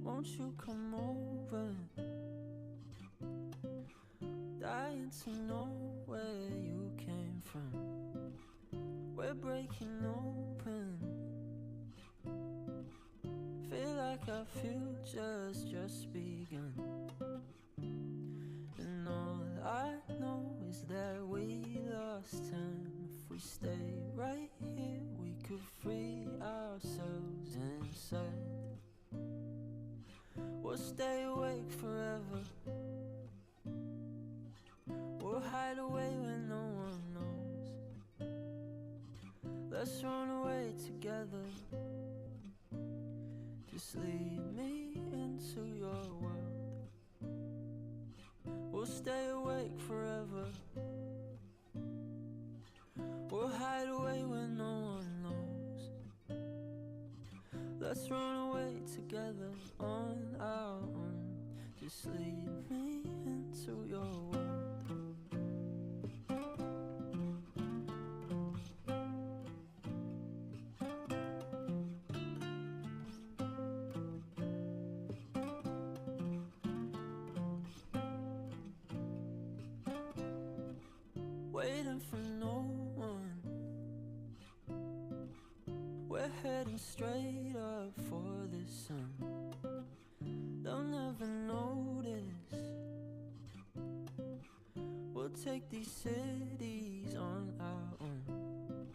Won't you come over? Dying to know where you came from. We're breaking open. Feel like our future's just begun. And all I know is that we lost time. If we stay right here, we could free ourselves inside. We'll stay awake forever. We'll hide away when no one knows. Let's run away together. Just lead me into your world. We'll We'll stay awake forever. We'll hide away when no one knows. Let's run away together on our own. Just lead me into your world. Waiting for no one. We're heading straight up for the sun. They'll never notice. We'll take these cities on our own.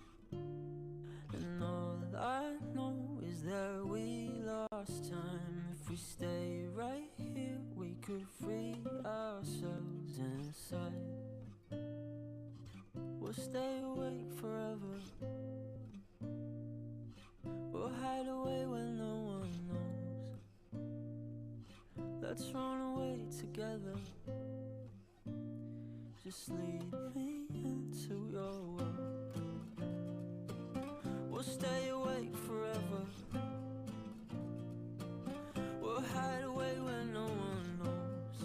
And all I know is that we lost time. If we stay right here, we could free ourselves inside. We'll stay awake forever. We'll hide away when no one knows. Let's run away together. Just lead me into your world. We'll stay awake forever. We'll hide away when no one knows.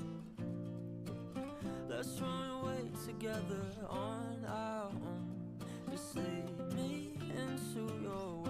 Let's run away together on our own. Just lead me into your world.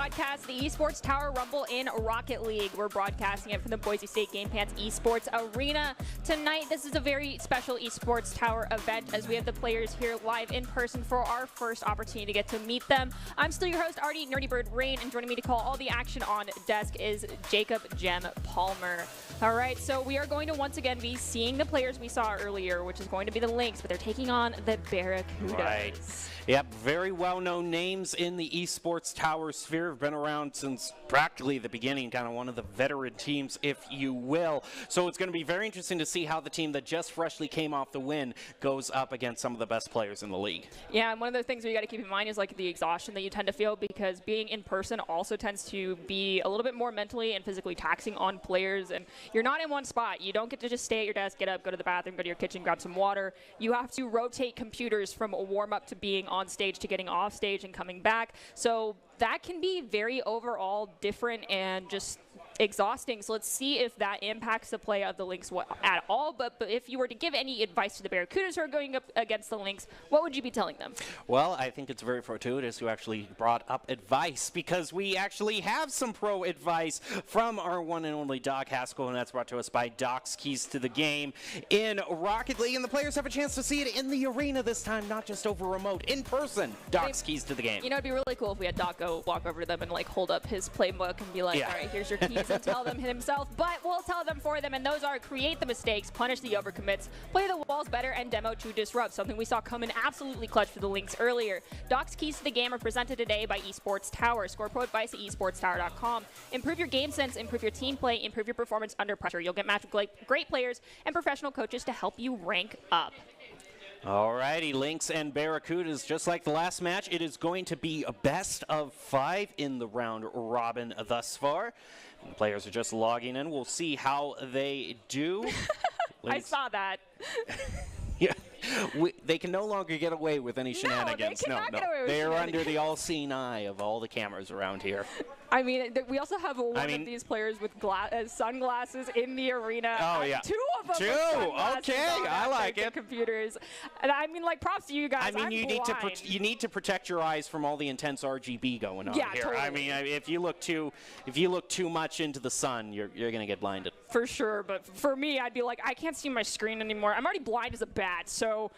broadcast the Esports Tower Rumble in Rocket League. We're broadcasting it from the Boise State Game Pants Esports Arena. Tonight, this is a very special Esports Tower event as we have the players here live in person for our first opportunity to get to meet them. I'm still your host, Artie Nerdy Bird Rain, and joining me to call all the action on desk is Jacob Gem Palmer. All right, so we are going to once again be seeing the players we saw earlier, which is going to be the Lynx, but they're taking on the Barracudas. Right. Yep, very well-known names in the Esports Tower sphere. Have been around since practically the beginning, kind of one of the veteran teams, if you will. So it's going to be very interesting to see how the team that just freshly came off the win goes up against some of the best players in the league. Yeah, and one of the things we got to keep in mind is like the exhaustion that you tend to feel, because being in person also tends to be a little bit more mentally and physically taxing on players, and you're not in one spot. You don't get to just stay at your desk, get up, go to the bathroom, go to your kitchen, grab some water. You have to rotate computers from a warm-up to being on stage to getting off stage and coming back. So that can be very overall different and just exhausting. So let's see if that impacts the play of the Lynx at all. But if you were to give any advice to the Barracudas who are going up against the Lynx, what would you be telling them? Well, I think it's very fortuitous you actually brought up advice, because we actually have some pro advice from our one and only Doc Haskell, and that's brought to us by Doc's Keys to the Game in Rocket League. And the players have a chance to see it in the arena this time, not just over remote, in person. Doc's Keys to the Game. You know, it'd be really cool if we had Doc go walk over to them and like hold up his playbook and be like, all right, here's your keys, and tell them himself. But we'll tell them for them, and those are: create the mistakes, punish the overcommits, play the walls better, and demo to disrupt, something we saw come in absolutely clutch for the Lynx earlier. Doc's Keys to the Game are presented today by Esports Tower. Score pro advice at esportstower.com. Improve your game sense, improve your team play, improve your performance under pressure. You'll get matched with great players and professional coaches to help you rank up. Alrighty, Lynx and Barracudas, just like the last match, it is going to be a best of 5 in the round robin thus far. The players are just logging in. We'll see how they do. I saw that. Yeah. They can no longer get away with any shenanigans. No, they they are under the all-seeing eye of all the cameras around here. I mean, we also have one of these players with sunglasses in the arena. Oh, yeah. 2 of them. Okay, I like it. Computers. And I mean, like, props to you guys. I mean, you need to protect your eyes from all the intense RGB going on here. Totally. I mean, if you look too much into the sun, you're going to get blinded. For sure, but for me, I'd be like, I can't see my screen anymore. I'm already blind as a bat, so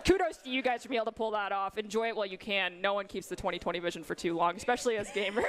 kudos to you guys for being able to pull that off. Enjoy it while you can. No one keeps the 20/20 vision for too long, especially as gamers.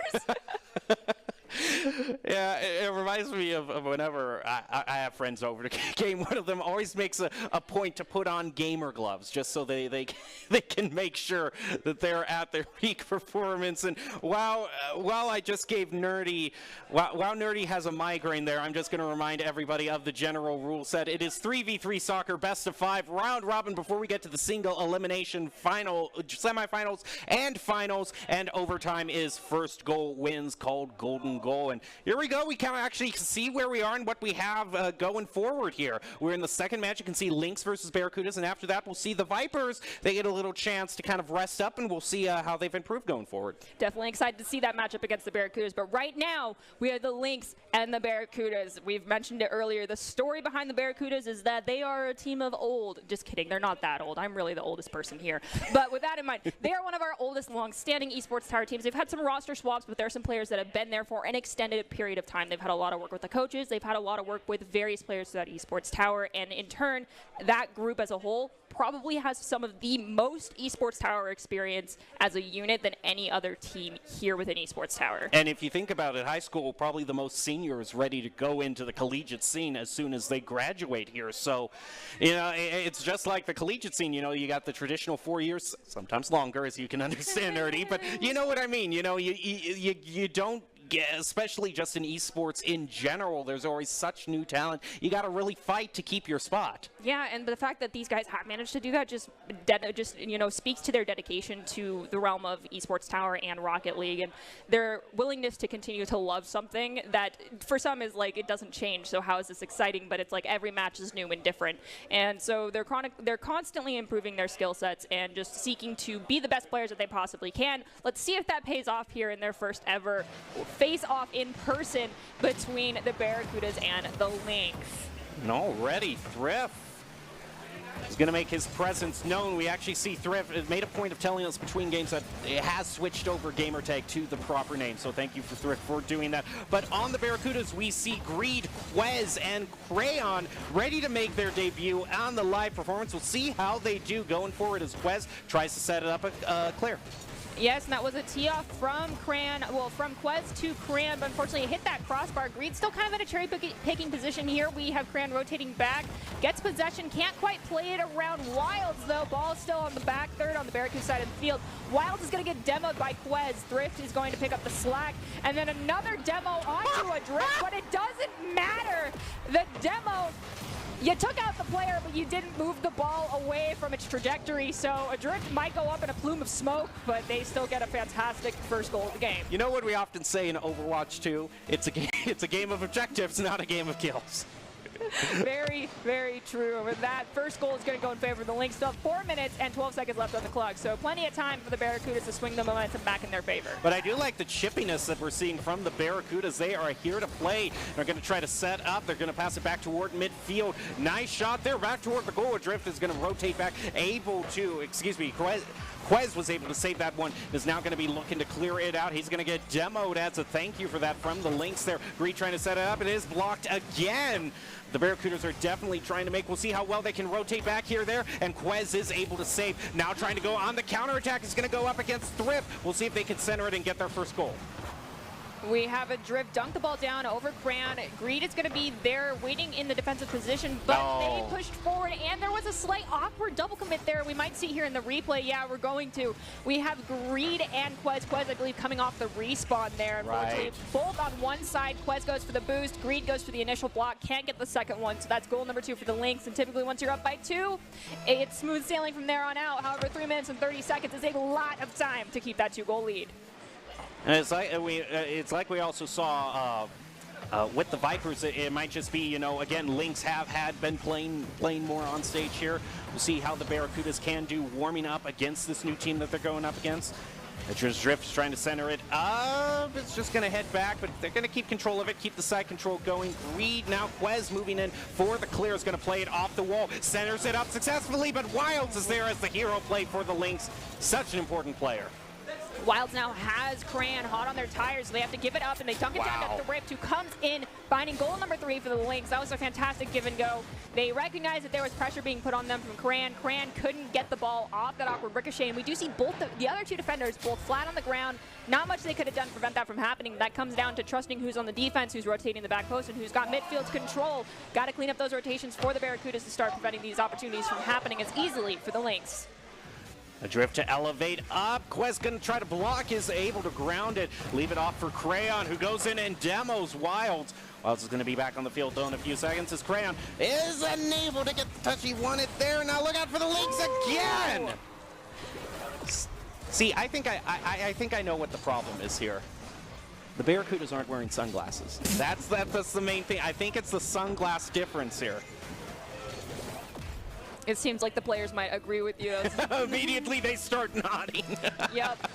Yeah, it reminds me of whenever I have friends over to game. One of them always makes a point to put on gamer gloves just so they can make sure that they're at their peak performance. And while I just gave Nerdy, while Nerdy has a migraine there, I'm just going to remind everybody of the general rule set. It is 3v3 soccer, best of 5, round robin before we get to the single elimination final, semifinals and finals, and overtime is first goal wins, called golden goal. And here we go. We can actually see where we are and what we have going forward here. We're in the second match. You can see Lynx versus Barracudas, and after that, we'll see the Vipers. They get a little chance to kind of rest up, and we'll see how they've improved going forward. Definitely excited to see that matchup against the Barracudas, but right now, we have the Lynx and the Barracudas. We've mentioned it earlier. The story behind the Barracudas is that they are a team of old. Just kidding. They're not that old. I'm really the oldest person here. But with that in mind, they are one of our oldest, long-standing Esports Tower teams. They've had some roster swaps, but there are some players that have been there for an extended period of time. They've had a lot of work with the coaches. They've had a lot of work with various players throughout Esports Tower, and in turn, that group as a whole probably has some of the most Esports Tower experience as a unit than any other team here within Esports Tower. And if you think about it, high school, probably the most seniors ready to go into the collegiate scene as soon as they graduate here. So, you know, it's just like the collegiate scene. You know, you got the traditional 4 years, sometimes longer, as you can understand, Nerdy, but you know what I mean. You know, you don't, especially just in esports in general, there's always such new talent. You got to really fight to keep your spot. Yeah, and the fact that these guys have managed to do that just you know, speaks to their dedication to the realm of Esports Tower and Rocket League, and their willingness to continue to love something that for some is like, it doesn't change, so how is this exciting? But it's like every match is new and different, and so they're constantly improving their skill sets and just seeking to be the best players that they possibly can. Let's see if that pays off here in their first ever face-off in person between the Barracudas and the Lynx. And already Thrift is going to make his presence known. We actually see Thrift has made a point of telling us between games that it has switched over gamertag to the proper name. So thank you for Thrift for doing that. But on the Barracudas, we see Greed, Quez, and Crayon ready to make their debut on the live performance. We'll see how they do going forward as Quez tries to set it up clear. Yes, and that was a tee-off from from Quez to Cran, but unfortunately it hit that crossbar. Greed still kind of in a cherry-picking position here. We have Cran rotating back, gets possession, can't quite play it around Wilds, though. Ball is still on the back third on the Barracuda side of the field. Wilds is going to get demoed by Quez. Thrift is going to pick up the slack, and then another demo onto a drift, but it doesn't matter. The demo, you took out the player, but you didn't move the ball away from its trajectory, so Adrift might go up in a plume of smoke, but they still get a fantastic first goal of the game. You know what we often say in Overwatch 2? It's a game of objectives, not a game of kills. Very, very true. With that, first goal is going to go in favor of the Lynx. Still have 4 minutes and 12 seconds left on the clock, so plenty of time for the Barracudas to swing the momentum back in their favor. But I do like the chippiness that we're seeing from the Barracudas. They are here to play. They're going to try to set up. They're going to pass it back toward midfield. Nice shot there, back toward the goal. Adrift is going to rotate back, Quez was able to save that one, is now going to be looking to clear it out. He's going to get demoed as a thank you for that from the Lynx there. Greed trying to set it up. It is blocked again. The Barracudas are definitely trying to make. We'll see how well they can rotate back here, there, and Quez is able to save. Now trying to go on the counterattack. Is going to go up against Thrift. We'll see if they can center it and get their first goal. We have Adrift dunk the ball down over Cran. Greed is going to be there waiting in the defensive position, but they pushed forward, and there was a slight awkward double commit there. We might see here in the replay. Yeah, we're going to. We have Greed and Quez. Quez, I believe, coming off the respawn there. Unfortunately, both on one side. Quez goes for the boost. Greed goes for the initial block. Can't get the second one, so that's goal number 2 for the Lynx. And typically, once you're up by 2, it's smooth sailing from there on out. However, 3 minutes and 30 seconds is a lot of time to keep that 2-goal lead. And it's like we also saw with the Vipers. It might just be, you know, again, Lynx have been playing more on stage here. We'll see how the Barracudas can do warming up against this new team that they're going up against. Drift's trying to center it up. It's just going to head back, but they're going to keep control of it, keep the side control going. Greed now, Quez moving in for the clear, is going to play it off the wall. Centers it up successfully, but Wilds is there as the hero play for the Lynx. Such an important player. Wilds now has Cran hot on their tires. They have to give it up, and they dunk it down to Thrift, who comes in, finding goal number 3 for the Lynx. That was a fantastic give and go. They recognized that there was pressure being put on them from Cran. Cran couldn't get the ball off that awkward ricochet, and we do see both the other 2 defenders both flat on the ground. Not much they could have done to prevent that from happening. That comes down to trusting who's on the defense, who's rotating the back post, and who's got midfield control. Got to clean up those rotations for the Barracudas to start preventing these opportunities from happening as easily for the Lynx. Adrift to elevate up. Quez going to try to block, is able to ground it. Leave it off for Crayon, who goes in and demos Wilds. Wilds is going to be back on the field, though, in a few seconds, as Crayon is unable to get the touch he wanted there. Now look out for the Lynx again! See, I think I know what the problem is here. The Barracudas aren't wearing sunglasses. That's the main thing. I think it's the sunglass difference here. It seems like the players might agree with you. Immediately they start nodding. Yep.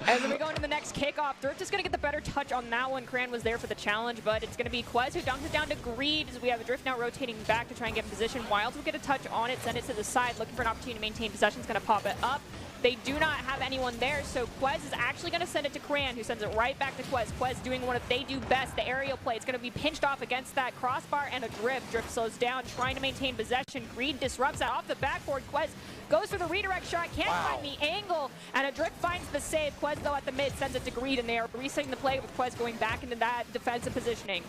As we go into the next kickoff, Thrift is going to get the better touch on that one. Cran was there for the challenge, but it's going to be Quez who dunks it down to Greed, as we have Adrift now rotating back to try and get in position. Wilds will get a touch on it, send it to the side, looking for an opportunity to maintain possession. Is going to pop it up. They do not have anyone there, so Quez is actually going to send it to Cran, who sends it right back to Quez. Quez doing what they do best, the aerial play. It's going to be pinched off against that crossbar and Adrift. Drift slows down, trying to maintain possession. Greed disrupts that off the backboard. Quez goes for the redirect shot, can't find the angle, and Adrift finds the save. Quez, though, at the mid, sends it to Greed, and they are resetting the play with Quez going back into that defensive positioning.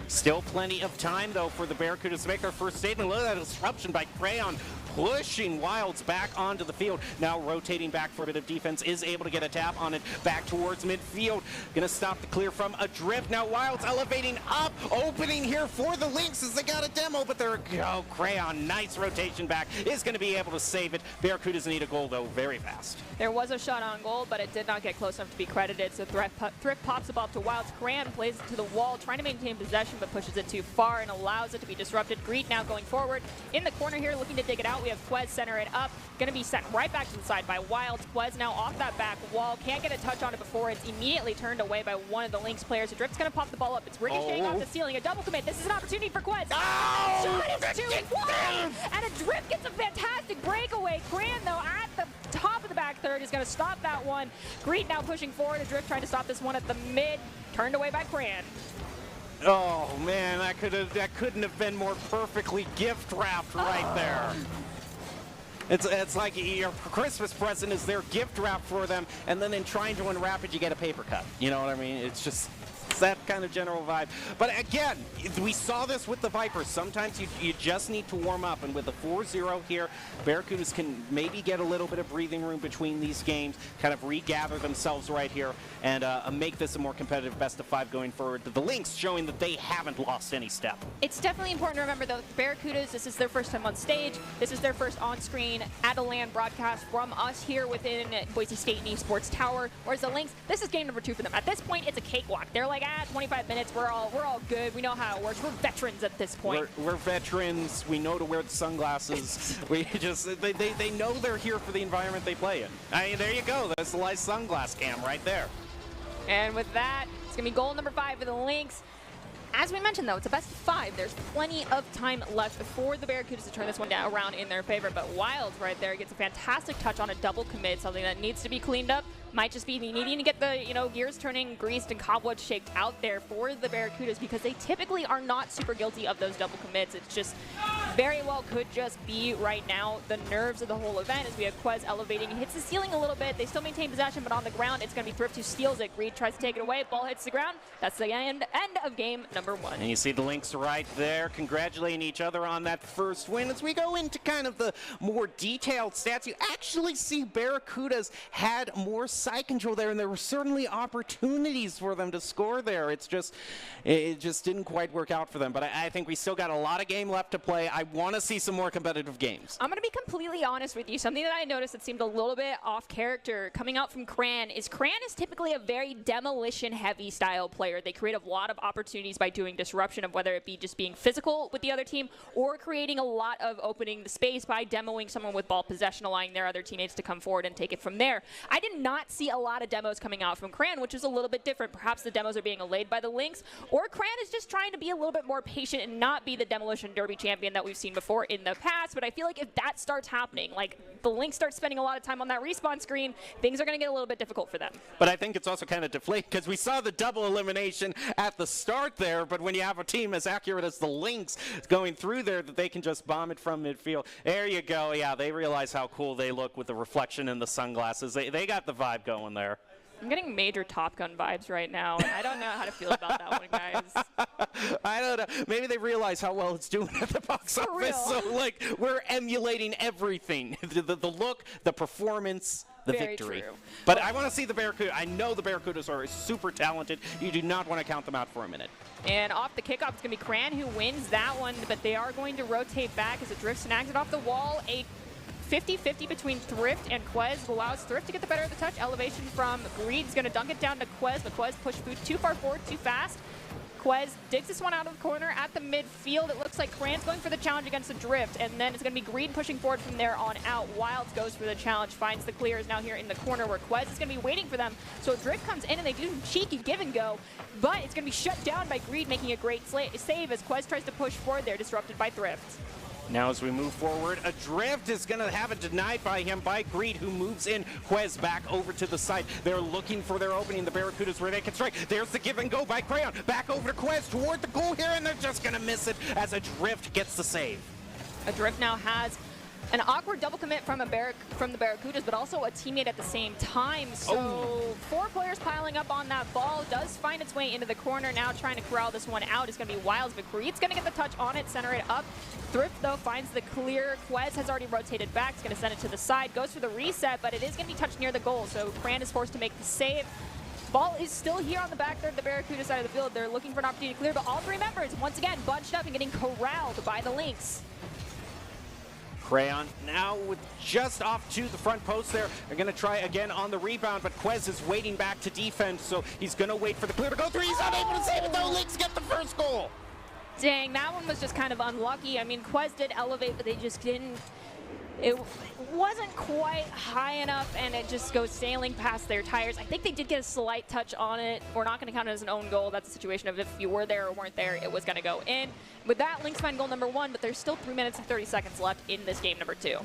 Still plenty of time, though, for the Barracudas to make their first statement. Look at that disruption by Crayon, pushing Wilds back onto the field. Now rotating back for a bit of defense, is able to get a tap on it back towards midfield. Gonna stop the clear from Adrift. Now Wilds elevating up, opening here for the Lynx as they got a demo, but there we go. Crayon, nice rotation back, is gonna be able to save it. Barracudas need a goal, though, very fast. There was a shot on goal, but it did not get close enough to be credited, so Thrift pops the ball up to Wilds. Cran plays it to the wall, trying to maintain possession, but pushes it too far and allows it to be disrupted. Greed now going forward in the corner here, looking to dig it out. We have Quez center it up, going to be sent right back to the side by Wilds. Wild. Quez now off that back wall. Can't get a touch on it before it's immediately turned away by one of the Lynx players. Drift's going to pop the ball up. It's ricocheting off the ceiling. A double commit. This is an opportunity for Quez. Oh! Shot is too wide! And a Drift gets a fantastic breakaway. Cran, though, at the top of the back third is going to stop that one. Greed now pushing forward. A Drift trying to stop this one at the mid. Turned away by Cran. Oh man, that couldn't have been more perfectly gift wrapped right there. It's like your Christmas present is their gift wrap for them, and then in trying to unwrap it, you get a paper cut. You know what I mean? It's that kind of general vibe. But again, we saw this with the Vipers. Sometimes you just need to warm up, and with the 4-0 here, Barracudas can maybe get a little bit of breathing room between these games, kind of regather themselves right here, and make this a more competitive best-of-5 going forward. The Lynx showing that they haven't lost any step. It's definitely important to remember, though, Barracudas, this is their first time on stage. This is their first on-screen at-a-LAN broadcast from us here within Boise State and Esports Tower. Whereas the Lynx, this is game number 2 for them. At this point, it's a cakewalk. They're like, 25 minutes, we're all good. We know how it works. We're veterans at this point. We're veterans. We know to wear the sunglasses. They know they're here for the environment they play in. I mean, there you go. That's the live sunglass cam right there. And with that, it's going to be goal number 5 for the Lynx. As we mentioned, though, it's a best of 5. There's plenty of time left for the Barracudas to turn this one down around in their favor. But Wild right there gets a fantastic touch on a double commit, something that needs to be cleaned up. Might just be needing to get the gears turning, greased, and cobwebs shaked out there for the Barracudas, because they typically are not super guilty of those double commits. It's just very well could just be right now the nerves of the whole event, as we have Quez elevating. He hits the ceiling a little bit. They still maintain possession, but on the ground, it's going to be Thrift who steals it. Greed tries to take it away. Ball hits the ground. That's the end of game number 1. And you see the Lynx right there congratulating each other on that first win. As we go into kind of the more detailed stats, you actually see Barracudas had more side control there, and there were certainly opportunities for them to score there. It just didn't quite work out for them. But I think we still got a lot of game left to play. I want to see some more competitive games. I'm going to be completely honest with you. Something that I noticed that seemed a little bit off character coming out from Cran is typically a very demolition-heavy style player. They create a lot of opportunities by doing disruption, of whether it be just being physical with the other team or creating a lot of opening the space by demoing someone with ball possession, allowing their other teammates to come forward and take it from there. I did not see a lot of demos coming out from Cran, which is a little bit different. Perhaps the demos are being allayed by the Lynx, or Cran is just trying to be a little bit more patient and not be the demolition derby champion that we've seen before in the past. But I feel like if that starts happening, like the Lynx starts spending a lot of time on that respawn screen, things are going to get a little bit difficult for them. But I think it's also kind of deflating, because we saw the double elimination at the start there, but when you have a team as accurate as the Lynx going through there, that they can just bomb it from midfield. There you go. Yeah, they realize how cool they look with the reflection in the sunglasses. They got the vibe going there. I'm getting major Top Gun vibes right now. I don't know how to feel about that one, guys. I don't know. Maybe they realize how well it's doing at the box office. So, like, we're emulating everything. The look, the performance, the Very victory. true. But I want to see the Barracudas. I know the Barracudas are super talented. You do not want to count them out for a minute. And off the kickoff, it's going to be Cran who wins that one, but they are going to rotate back as a Drift snags it off the wall. A 50-50 between Thrift and Quez allows Thrift to get the better of the touch. Elevation from Greed is going to dunk it down to Quez, but Quez pushed food too far forward, too fast. Quez digs this one out of the corner at the midfield. It looks like Cran's going for the challenge against the Drift, and then it's going to be Greed pushing forward from there on out. Wilds goes for the challenge, finds the clear, is now here in the corner where Quez is going to be waiting for them. So Drift comes in and they do cheeky give and go, but it's going to be shut down by Greed, making a great save as Quez tries to push forward there, disrupted by Thrift. Now as we move forward, a Drift is going to have it denied by him by Greed, who moves in Quez back over to the side. They're looking for their opening, the Barracudas, where they can strike. There's the give and go by Crayon. Back over to Quez toward the goal here, and they're just going to miss it as a Drift gets the save. A Drift now has an awkward double commit from the Barracudas, but also a teammate at the same time. So 4 players piling up on that ball. Does find its way into the corner now, trying to corral this one out. It's going to be Wilds, but Greed's going to get the touch on it, center it up. Thrift, though, finds the clear. Quez has already rotated back. It's going to send it to the side. Goes for the reset, but it is going to be touched near the goal. So Cran is forced to make the save. Ball is still here on the back third, the Barracuda side of the field. They're looking for an opportunity to clear, but all 3 members, once again, bunched up and getting corralled by the Lynx. Crayon now with just off to the front post there. They're going to try again on the rebound, but Quez is waiting back to defend, so he's going to wait for the clear to go through. He's unable to save it, though. Lynx get the first goal. Dang, that one was just kind of unlucky. I mean, Quez did elevate, but they just didn't It wasn't quite high enough, and it just goes sailing past their tires. I think they did get a slight touch on it. We're not going to count it as an own goal. That's a situation of if you were there or weren't there, it was going to go in. With that, Lynx find goal number 1, but there's still 3 minutes and 30 seconds left in this game number 2.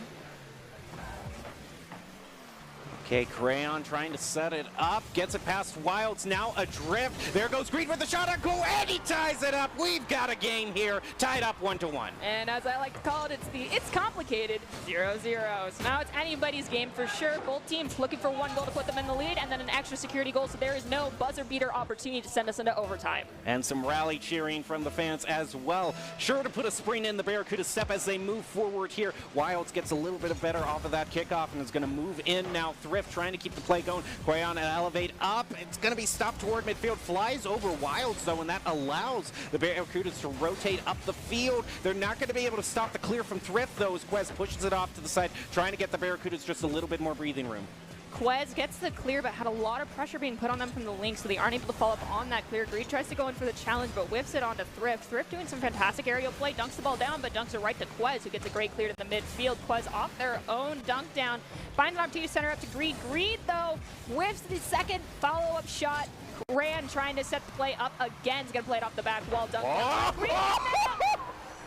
Okay, Crayon trying to set it up, gets it past Wilds, now adrift. There goes Greed with the shot on goal, and he ties it up. We've got a game here, tied up 1-1. And as I like to call it, it's complicated 0-0. So now it's anybody's game for sure. Both teams looking for 1 goal to put them in the lead, and then an extra security goal, so there is no buzzer beater opportunity to send us into overtime. And some rally cheering from the fans as well. Sure to put a spring in the Barracuda step as they move forward here. Wilds gets a little bit better off of that kickoff and is going to move in now. Thrift trying to keep the play going. Crayon and elevate up. It's going to be stopped toward midfield. Flies over Wilds, though, and that allows the Barracudas to rotate up the field. They're not going to be able to stop the clear from Thrift, though, as Quez pushes it off to the side, trying to get the Barracudas just a little bit more breathing room. Quez gets the clear, but had a lot of pressure being put on them from the Lynx, so they aren't able to follow up on that clear. Greed tries to go in for the challenge, but whiffs it onto Thrift. Thrift doing some fantastic aerial play, dunks the ball down, but dunks it right to Quez, who gets a great clear to the midfield. Quez off their own dunk down, finds an opportunity to center up to Greed. Greed, though, whiffs the second follow-up shot. Ran trying to set the play up again. He's going to play it off the back wall, dunk down.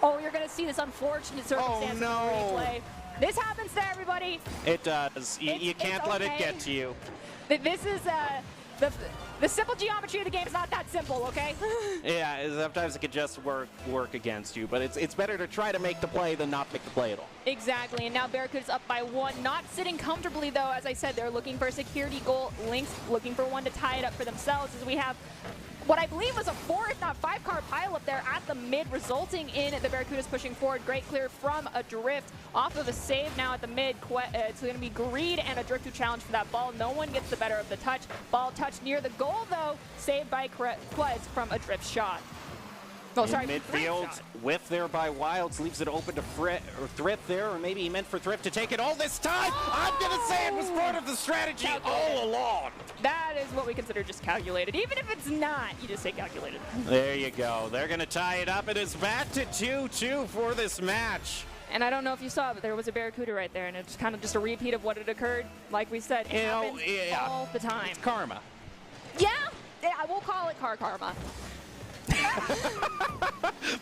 Oh, you're going to see this unfortunate circumstance in the replay. This happens to everybody. It does. You can't let it get to you. This is the simple geometry of the game is not that simple, okay? Yeah, sometimes it can just work against you, but it's better to try to make the play than not make the play at all. Exactly, and now Barracuda's up by 1. Not sitting comfortably, though. As I said, they're looking for a security goal. Lynx looking for 1 to tie it up for themselves, as we have what I believe was a 4, if not 5 car pile up there at the mid, resulting in the Barracudas pushing forward. Great clear from Adrift off of a save now at the mid. It's going to be Greed and Adrift who challenge for that ball. No one gets the better of the touch. Ball touched near the goal, though, saved by Quez from Adrift's shot. Oh, sorry, midfield, whiff there by Wilds, leaves it open to Thrift there, or maybe he meant for Thrift to take it all this time. Oh! I'm going to say it was part of the strategy all along. That is what we consider just calculated. Even if it's not, you just say calculated. There you go. They're going to tie it up. It is back to 2-2 for this match. And I don't know if you saw, but there was a Barracuda right there, and it's kind of just a repeat of what had occurred. Like we said, it happens all the time. It's karma. Yeah, I will call it car karma.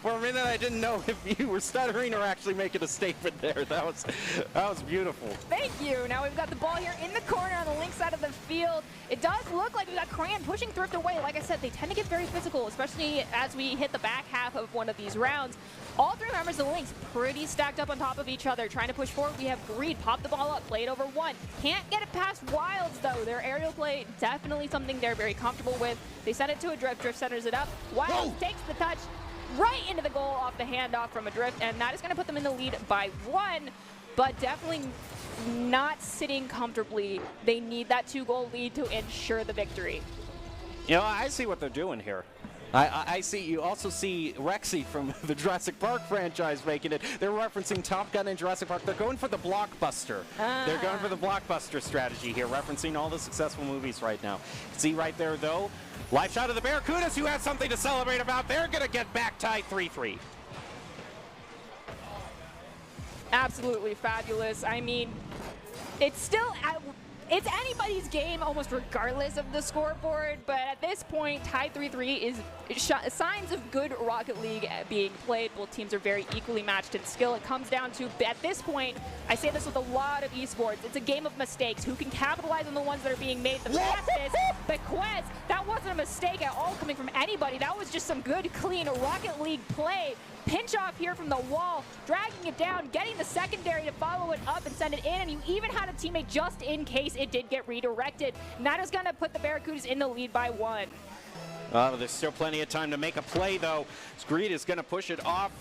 For a minute, I didn't know if you were stuttering or actually making a statement there. That was beautiful. Thank you. Now we've got the ball here in the corner on the Lynx side of the field. It does look like we've got Crayon pushing Thrift away. Like I said, they tend to get very physical, especially as we hit the back half of one of these rounds. All 3 members of the Lynx pretty stacked up on top of each other, trying to push forward. We have Greed pop the ball up, play it over 1. Can't get it past Wilds, though. Their aerial play, definitely something they're very comfortable with. They send it to Adrift. Drift centers it up. Wilds takes the touch right into the goal off the handoff from Adrift, and that is going to put them in the lead by 1, but definitely not sitting comfortably. They need that 2-goal lead to ensure the victory. You know, I see what they're doing here. I see. You also see Rexy from the Jurassic Park franchise making it. They're referencing Top Gun and Jurassic Park. They're going for the blockbuster. They're going for the blockbuster strategy here, referencing all the successful movies right now. See right there, though, live shot of the Barracudas, who has something to celebrate about. They're going to get back tied 3-3. Absolutely fabulous. I mean, it's still it's anybody's game almost regardless of the scoreboard, but at this point, tied 3-3 is signs of good Rocket League being played. Both teams are very equally matched in skill. It comes down to, at this point, I say this with a lot of esports, it's a game of mistakes. Who can capitalize on the ones that are being made the fastest? But Quez, that wasn't a mistake at all coming from anybody. That was just some good, clean Rocket League play. Pinch off here from the wall, dragging it down, getting the secondary to follow it up and send it in, and you even had a teammate just in case it did get redirected. And that is going to put the Barracudas in the lead by 1. There's still plenty of time to make a play, though. Greed is going to push it off.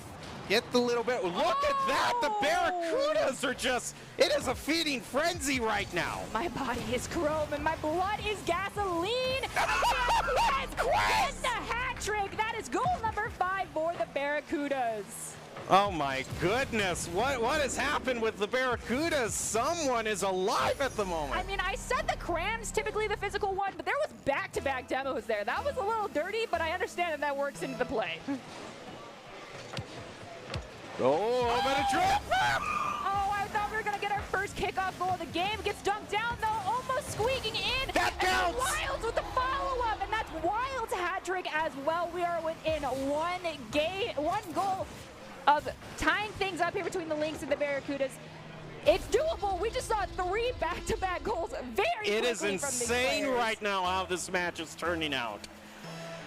Get the little bit. Look at that. The Barracudas are just, it is a feeding frenzy right now. My body is chrome and my blood is gasoline. Quez! Gets the hat trick. That is goal number 5 for the Barracudas. Oh my goodness, what has happened with the Barracudas? Someone is alive at the moment. I mean, I said the Cram's typically the physical one, but there was back-to-back demos there. That was a little dirty, but I understand that works into the play. Oh, but a trip! Oh, I thought we were going to first kickoff goal of the game. Gets dunked down, though, almost squeaking in. That counts! And Wilds with the follow-up, and that's Wilds' hat trick as well. We are within one goal of tying things up here between the Lynx and the Barracudas. It's doable. We just saw 3 back-to-back goals very quickly. It is insane right now how this match is turning out.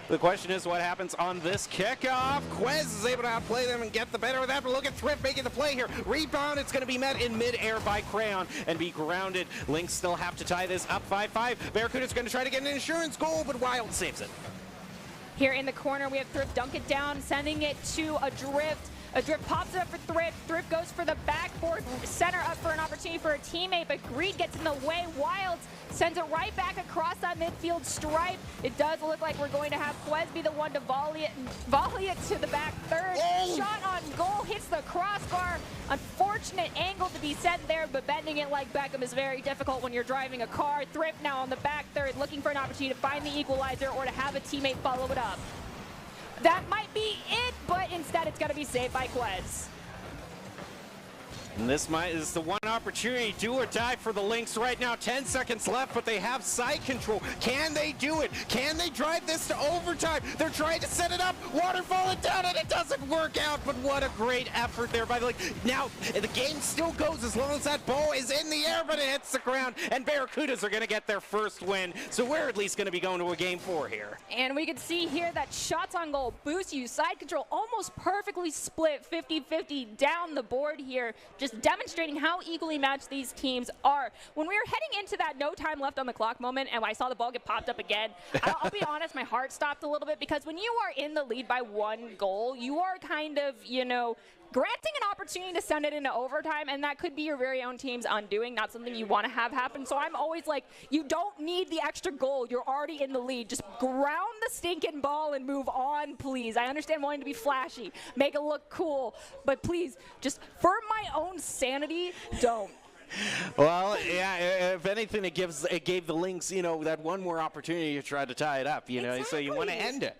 The question is what happens on this kickoff. Quez is able to outplay them and get the better of that, but look at Thrift making the play here. Rebound, it's going to be met in midair by Crayon and be grounded. Lynx still have to tie this up 5-5. Barracuda's going to try to get an insurance goal, but Wild saves it. Here in the corner, we have Thrift dunk it down, sending it to Adrift. Adrift pops it up for Thrift. Thrift goes for the backboard, center up for an opportunity for a teammate, but Greed gets in the way. Wilds sends it right back across that midfield stripe. It does look like we're going to have Quez be the one to volley it to the back third. Oh. Shot on goal, hits the crossbar. Unfortunate angle to be sent there, but bending it like Beckham is very difficult when you're driving a car. Thrift now on the back third, looking for an opportunity to find the equalizer or to have a teammate follow it up. That might be it, but instead it's going to be saved by Quez. And this is the one opportunity, do or die for the Lynx right now. 10 seconds left, but they have side control. Can they do it? Can they drive this to overtime? They're trying to set it up. Waterfall it down, and it doesn't work out, but what a great effort there by the Lynx. Now, the game still goes as long as that ball is in the air, but it hits the ground, and Barracudas are going to get their first win. So we're at least going to be going to a game 4 here. And we can see here that shots on goal boost you. Side control almost perfectly split 50-50 down the board here. Just demonstrating how equally matched these teams are. When we were heading into that no time left on the clock moment and I saw the ball get popped up again, I'll be honest, my heart stopped a little bit, because when you are in the lead by 1 goal, you are kind of, granting an opportunity to send it into overtime, and that could be your very own team's undoing, not something you want to have happen. So I'm always like, you don't need the extra goal. You're already in the lead. Just ground the stinking ball and move on, please. I understand wanting to be flashy, make it look cool, but please, just for my own sanity, don't. Well, yeah, if anything, it gave the Lynx, that one more opportunity to try to tie it up, Exactly. So you want to end it.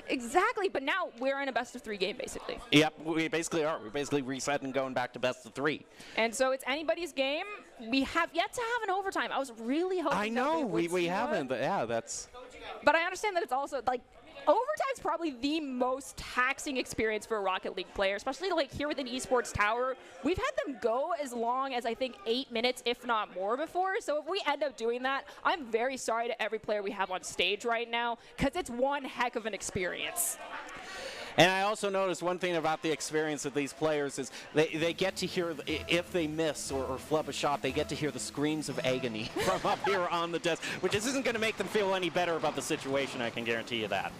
Exactly, but now we're in a best-of-3 game, basically. Yep, we basically are. We're basically resetting and going back to best-of-3. And so it's anybody's game. We have yet to have an overtime. I was really hoping I know, we haven't, but yeah, that's... But I understand that it's also, overtime's probably the most taxing experience for a Rocket League player, especially here within Esports Tower. We've had them go as long as, I think, 8 minutes, if not more, before. So if we end up doing that, I'm very sorry to every player we have on stage right now, because it's one heck of an experience. And I also noticed one thing about the experience of these players is they get to hear, if they miss or flub a shot, they get to hear the screams of agony from up here on the desk, which isn't going to make them feel any better about the situation, I can guarantee you that.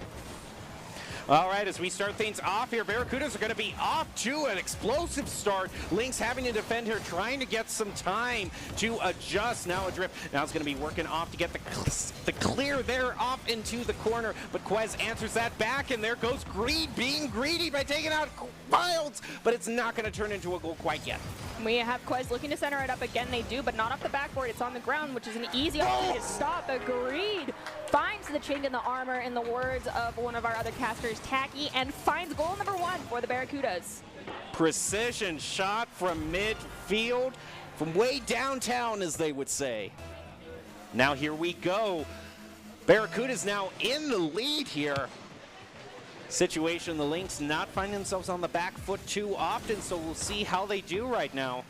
All right, as we start things off here, Barracudas are going to be off to an explosive start. Lynx having to defend here, trying to get some time to adjust. Now Adrift now is going to be working off to get the clear there off into the corner, but Quez answers that back, and there goes Greed being greedy by taking out Wilds, but it's not going to turn into a goal quite yet. We have Quez looking to center it up again. They do, but not off the backboard. It's on the ground, which is an easy opportunity to stop. Greed finds the chink in the armor, in the words of one of our other casters, Tacky, and finds goal number 1 for the Barracudas. Precision shot from midfield, from way downtown, as they would say. Now here we go. Barracudas now in the lead here. Situation, the Lynx not finding themselves on the back foot too often, so we'll see how they do right now.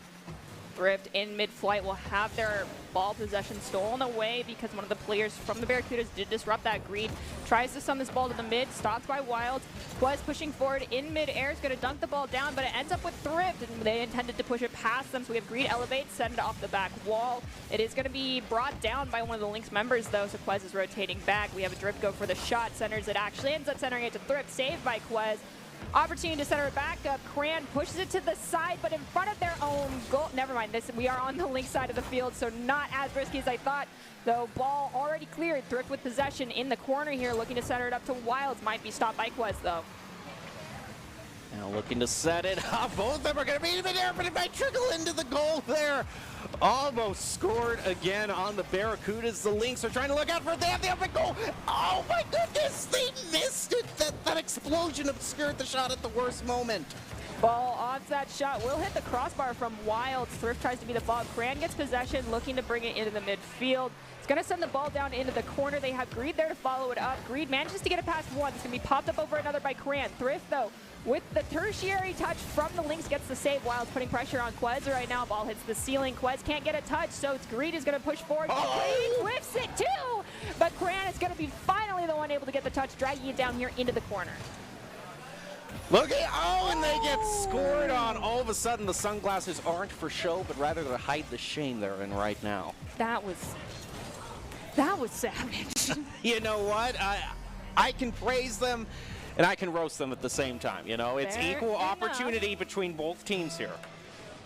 Thrift in mid-flight will have their ball possession stolen away because one of the players from the Barracudas did disrupt that. Greed tries to send this ball to the mid, stopped by Wilds. Quez pushing forward in mid-air, is going to dunk the ball down, but it ends up with Thrift, and they intended to push it past them, so we have Greed elevate, send it off the back wall. It is going to be brought down by one of the Lynx members, though, so Quez is rotating back. We have Adrift go for the shot, centers it, actually ends up centering it to Thrift, saved by Quez. Opportunity to center it back up. Cran pushes it to the side, but in front of their own goal. Never mind this. We are on the Lynx side of the field, so not as risky as I thought. Though ball already cleared. Thrift with possession in the corner here, looking to center it up to Wilds. Might be stopped by Quez, though. Now looking to set it up. Both of them are going to be in there, but it might trickle into the goal there. Almost scored again on the Barracudas. The Lynx are trying to look out for it. They have the open goal. Oh my goodness, they missed it. That explosion obscured the shot at the worst moment. Ball off that shot will hit the crossbar from Wilds. Thrift tries to be the ball. Cran gets possession, looking to bring it into the midfield. It's going to send the ball down into the corner. They have Greed there to follow it up. Greed manages to get it past one. It's going to be popped up over another by Cran. Thrift, though, with the tertiary touch from the Lynx, gets the save. Wilds putting pressure on Quez right now. Ball hits the ceiling. Quez can't get a touch, so it's Greed is going to push forward. Greed whiffs it too, but Cran is going to be finally the one able to get the touch, dragging it down here into the corner. Look at, and they get scored on. All of a sudden, the sunglasses aren't for show, but rather to hide the shame they're in right now. That was savage. You know what? I can praise them, and I can roast them at the same time. You know, it's Fair equal enough. opportunity between both teams here.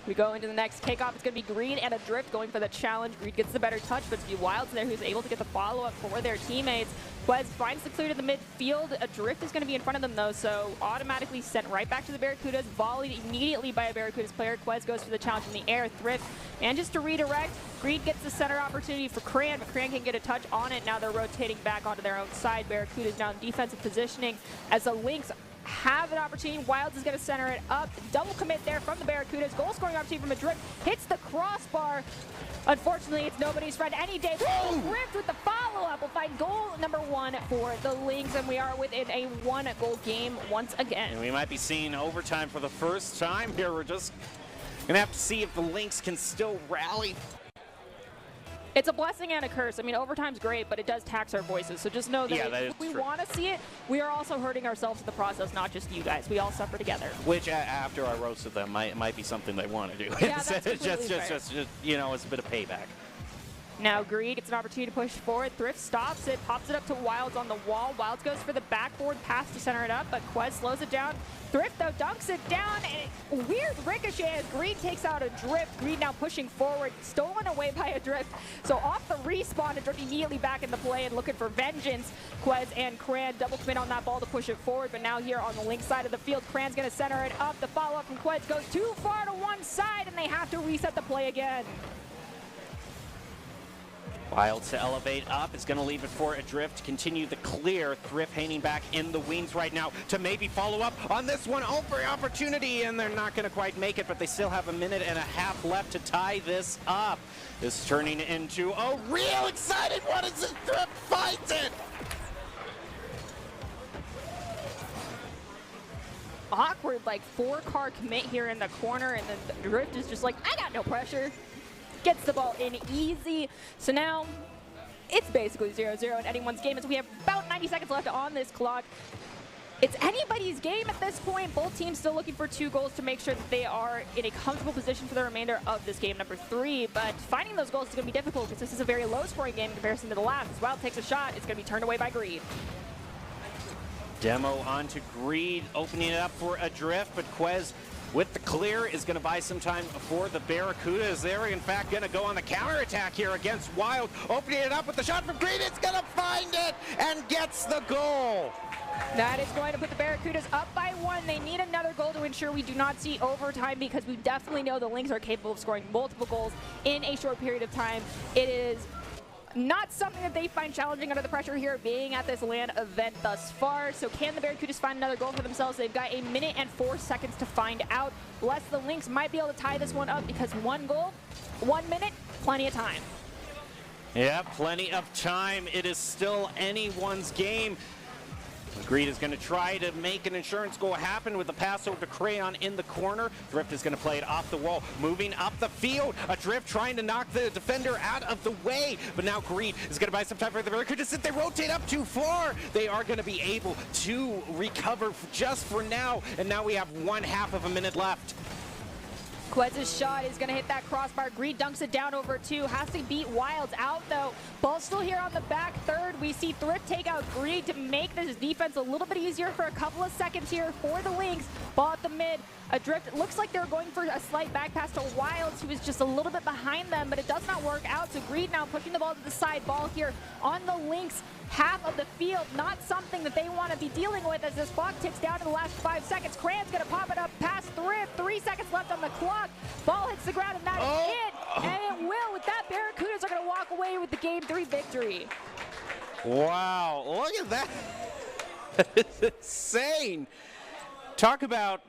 We go into the next kickoff. It's going to be Greed and a Drift going for the challenge. Greed gets the better touch, but it's going to be Wilds there who's able to get the follow-up for their teammates. Quez finds the clear to the midfield. A Drift is going to be in front of them, though, so automatically sent right back to the Barracudas. Volleyed immediately by a Barracudas player. Quez goes for the challenge in the air. Thrift manages to redirect. Greed gets the center opportunity for Cran, but Cran can get a touch on it. Now they're rotating back onto their own side. Barracudas now in defensive positioning as the Lynx have an opportunity. Wilds is going to center it up. Double commit there from the Barracudas. Goal scoring opportunity from a Drift. Hits the crossbar. Unfortunately, it's nobody's friend any day. Drift with the follow-up will find goal number 1 for the Lynx, and we are within a 1-goal game once again. And we might be seeing overtime for the first time here. We're just going to have to see if the Lynx can still rally. It's a blessing and a curse. I mean, overtime's great, but it does tax our voices. So just know that if we want to see it, we are also hurting ourselves in the process, not just you guys. We all suffer together. Which, after I roasted them, might be something they want to do. Yeah, that's completely fair. just, you know, it's a bit of payback. Now Greed gets an opportunity to push forward. Thrift stops it, pops it up to Wilds on the wall. Wilds goes for the backboard pass to center it up, but Quez slows it down. Thrift, though, dunks it down. And weird ricochet as Greed takes out a Drift. Greed now pushing forward, stolen away by a Drift. So off the respawn, a Drift immediately back into play and looking for vengeance. Quez and Cran double commit on that ball to push it forward, but now here on the Lynx side of the field, Cran's going to center it up. The follow-up from Quez goes too far to one side, and they have to reset the play again. Wilds to elevate up. It's going to leave it for a Drift to continue the clear. Thrift hanging back in the wings right now to maybe follow up on this one. Oh, for opportunity, and they're not going to quite make it, but they still have a minute and a half left to tie this up. This is turning into a real exciting one as this Drift fights it. Awkward, like 4-car commit here in the corner, and then the Drift is just like, I got no pressure. Gets the ball in easy. So now it's basically 0-0 in anyone's game as we have about 90 seconds left on this clock. It's anybody's game at this point. Both teams still looking for 2 goals to make sure that they are in a comfortable position for the remainder of this game number 3. But finding those goals is going to be difficult because this is a very low-scoring game in comparison to the last. As Wild takes a shot, it's going to be turned away by Greed. Demo onto Greed, opening it up for a Drift, but Quez with the clear is going to buy some time for the Barracudas. They're in fact going to go on the counterattack here against Wild. Opening it up with the shot from Greed. It's going to find it and gets the goal. That is going to put the Barracudas up by 1. They need another goal to ensure we do not see overtime because we definitely know the Lynx are capable of scoring multiple goals in a short period of time. It is not something that they find challenging under the pressure here being at this LAN event thus far. So can the Barracudas find another goal for themselves? They've got 1 minute and 4 seconds to find out. Less the Lynx might be able to tie this one up because 1 goal, 1 minute, plenty of time. Yeah, plenty of time. It is still anyone's game. Greed is going to try to make an insurance goal happen with the pass over to Crayon in the corner. Drift is going to play it off the wall, moving up the field. A Drift trying to knock the defender out of the way, but now Greed is going to buy some time for the Barracudas. If they rotate up too far, they are going to be able to recover just for now, and now we have 1/2 of a minute left. Quez's shot is going to hit that crossbar. Greed dunks it down over 2. Has to beat Wilds out, though. Ball still here on the back third. We see Thrift take out Greed to make this defense a little bit easier for a couple of seconds here for the Lynx. Ball at the mid. A Drift. It looks like they're going for a slight back pass to Wilds, who is just a little bit behind them, but it does not work out. So Greed now pushing the ball to the side. Ball here on the Lynx half of the field. Not something that they want to be dealing with as this clock ticks down to the last 5 seconds. Cran's going to pop it up past Thrift. 3 seconds left on the clock. Ball hits the ground, and that is it. And it will. With that, Barracudas are going to walk away with the Game 3 victory. Wow, look at that. That is insane. Talk about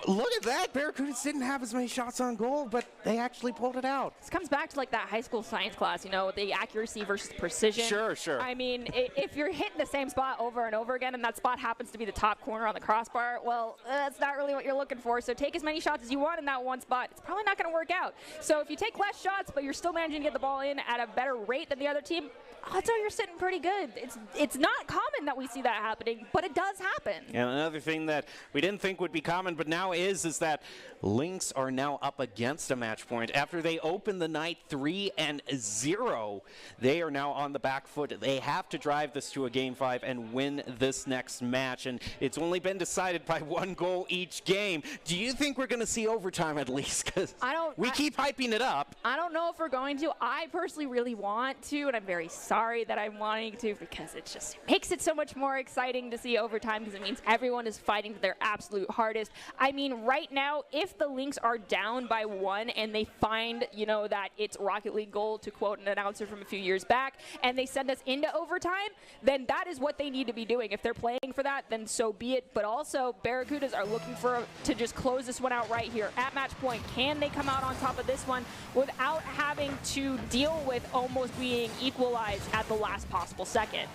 look at that. Barracudas didn't have as many shots on goal, but they actually pulled it out. This comes back to like that high school science class, you know, the accuracy versus precision. Sure. I mean, if you're hitting the same spot over and over again and that spot happens to be the top corner on the crossbar, well, that's not really what you're looking for. So take as many shots as you want in that one spot. It's probably not going to work out. So if you take less shots, but you're still managing to get the ball in at a better rate than the other team, odds are you're sitting pretty good. It's not common that we see that happening, but it does happen. And another thing that we didn't think would be common, but now is that Lynx are now up against a match point. After they opened the night 3-0, they are now on the back foot. They have to drive this to a Game 5 and win this next match, and it's only been decided by 1 goal each game. Do you think we're going to see overtime at least? Because we keep hyping it up. I don't know if we're going to. I personally really want to, and I'm very sorry that I'm wanting to, because it just makes it so much more exciting to see overtime, because it means everyone is fighting to their absolute hardest. I mean, right now, if the Lynx are down by 1 and they find, you know, that it's Rocket League gold, to quote an announcer from a few years back, and they send us into overtime, then that is what they need to be doing. If they're playing for that, then so be it. But also, Barracudas are looking to just close this one out right here at match point. Can they come out on top of this one without having to deal with almost being equalized at the last possible second?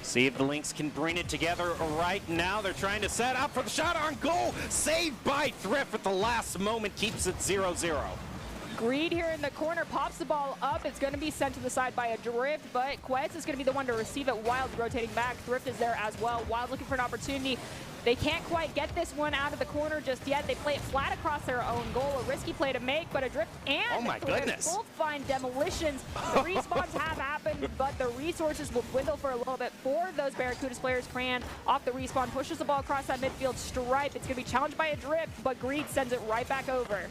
See if the Lynx can bring it together right now. They're trying to set up for the shot on goal. Saved by Thrift at the last moment, keeps it 0-0. Greed here in the corner pops the ball up. It's going to be sent to the side by a Drift, but Quetz is going to be the one to receive it. Wild's rotating back. Thrift is there as well. Wild looking for an opportunity. They can't quite get this one out of the corner just yet. They play it flat across their own goal. A risky play to make, but a Drift and Thrift both find demolitions. The respawns have happened, but the resources will dwindle for a little bit for those Barracudas players. Cran off the respawn, pushes the ball across that midfield stripe. It's going to be challenged by a Drift, but Greed sends it right back over.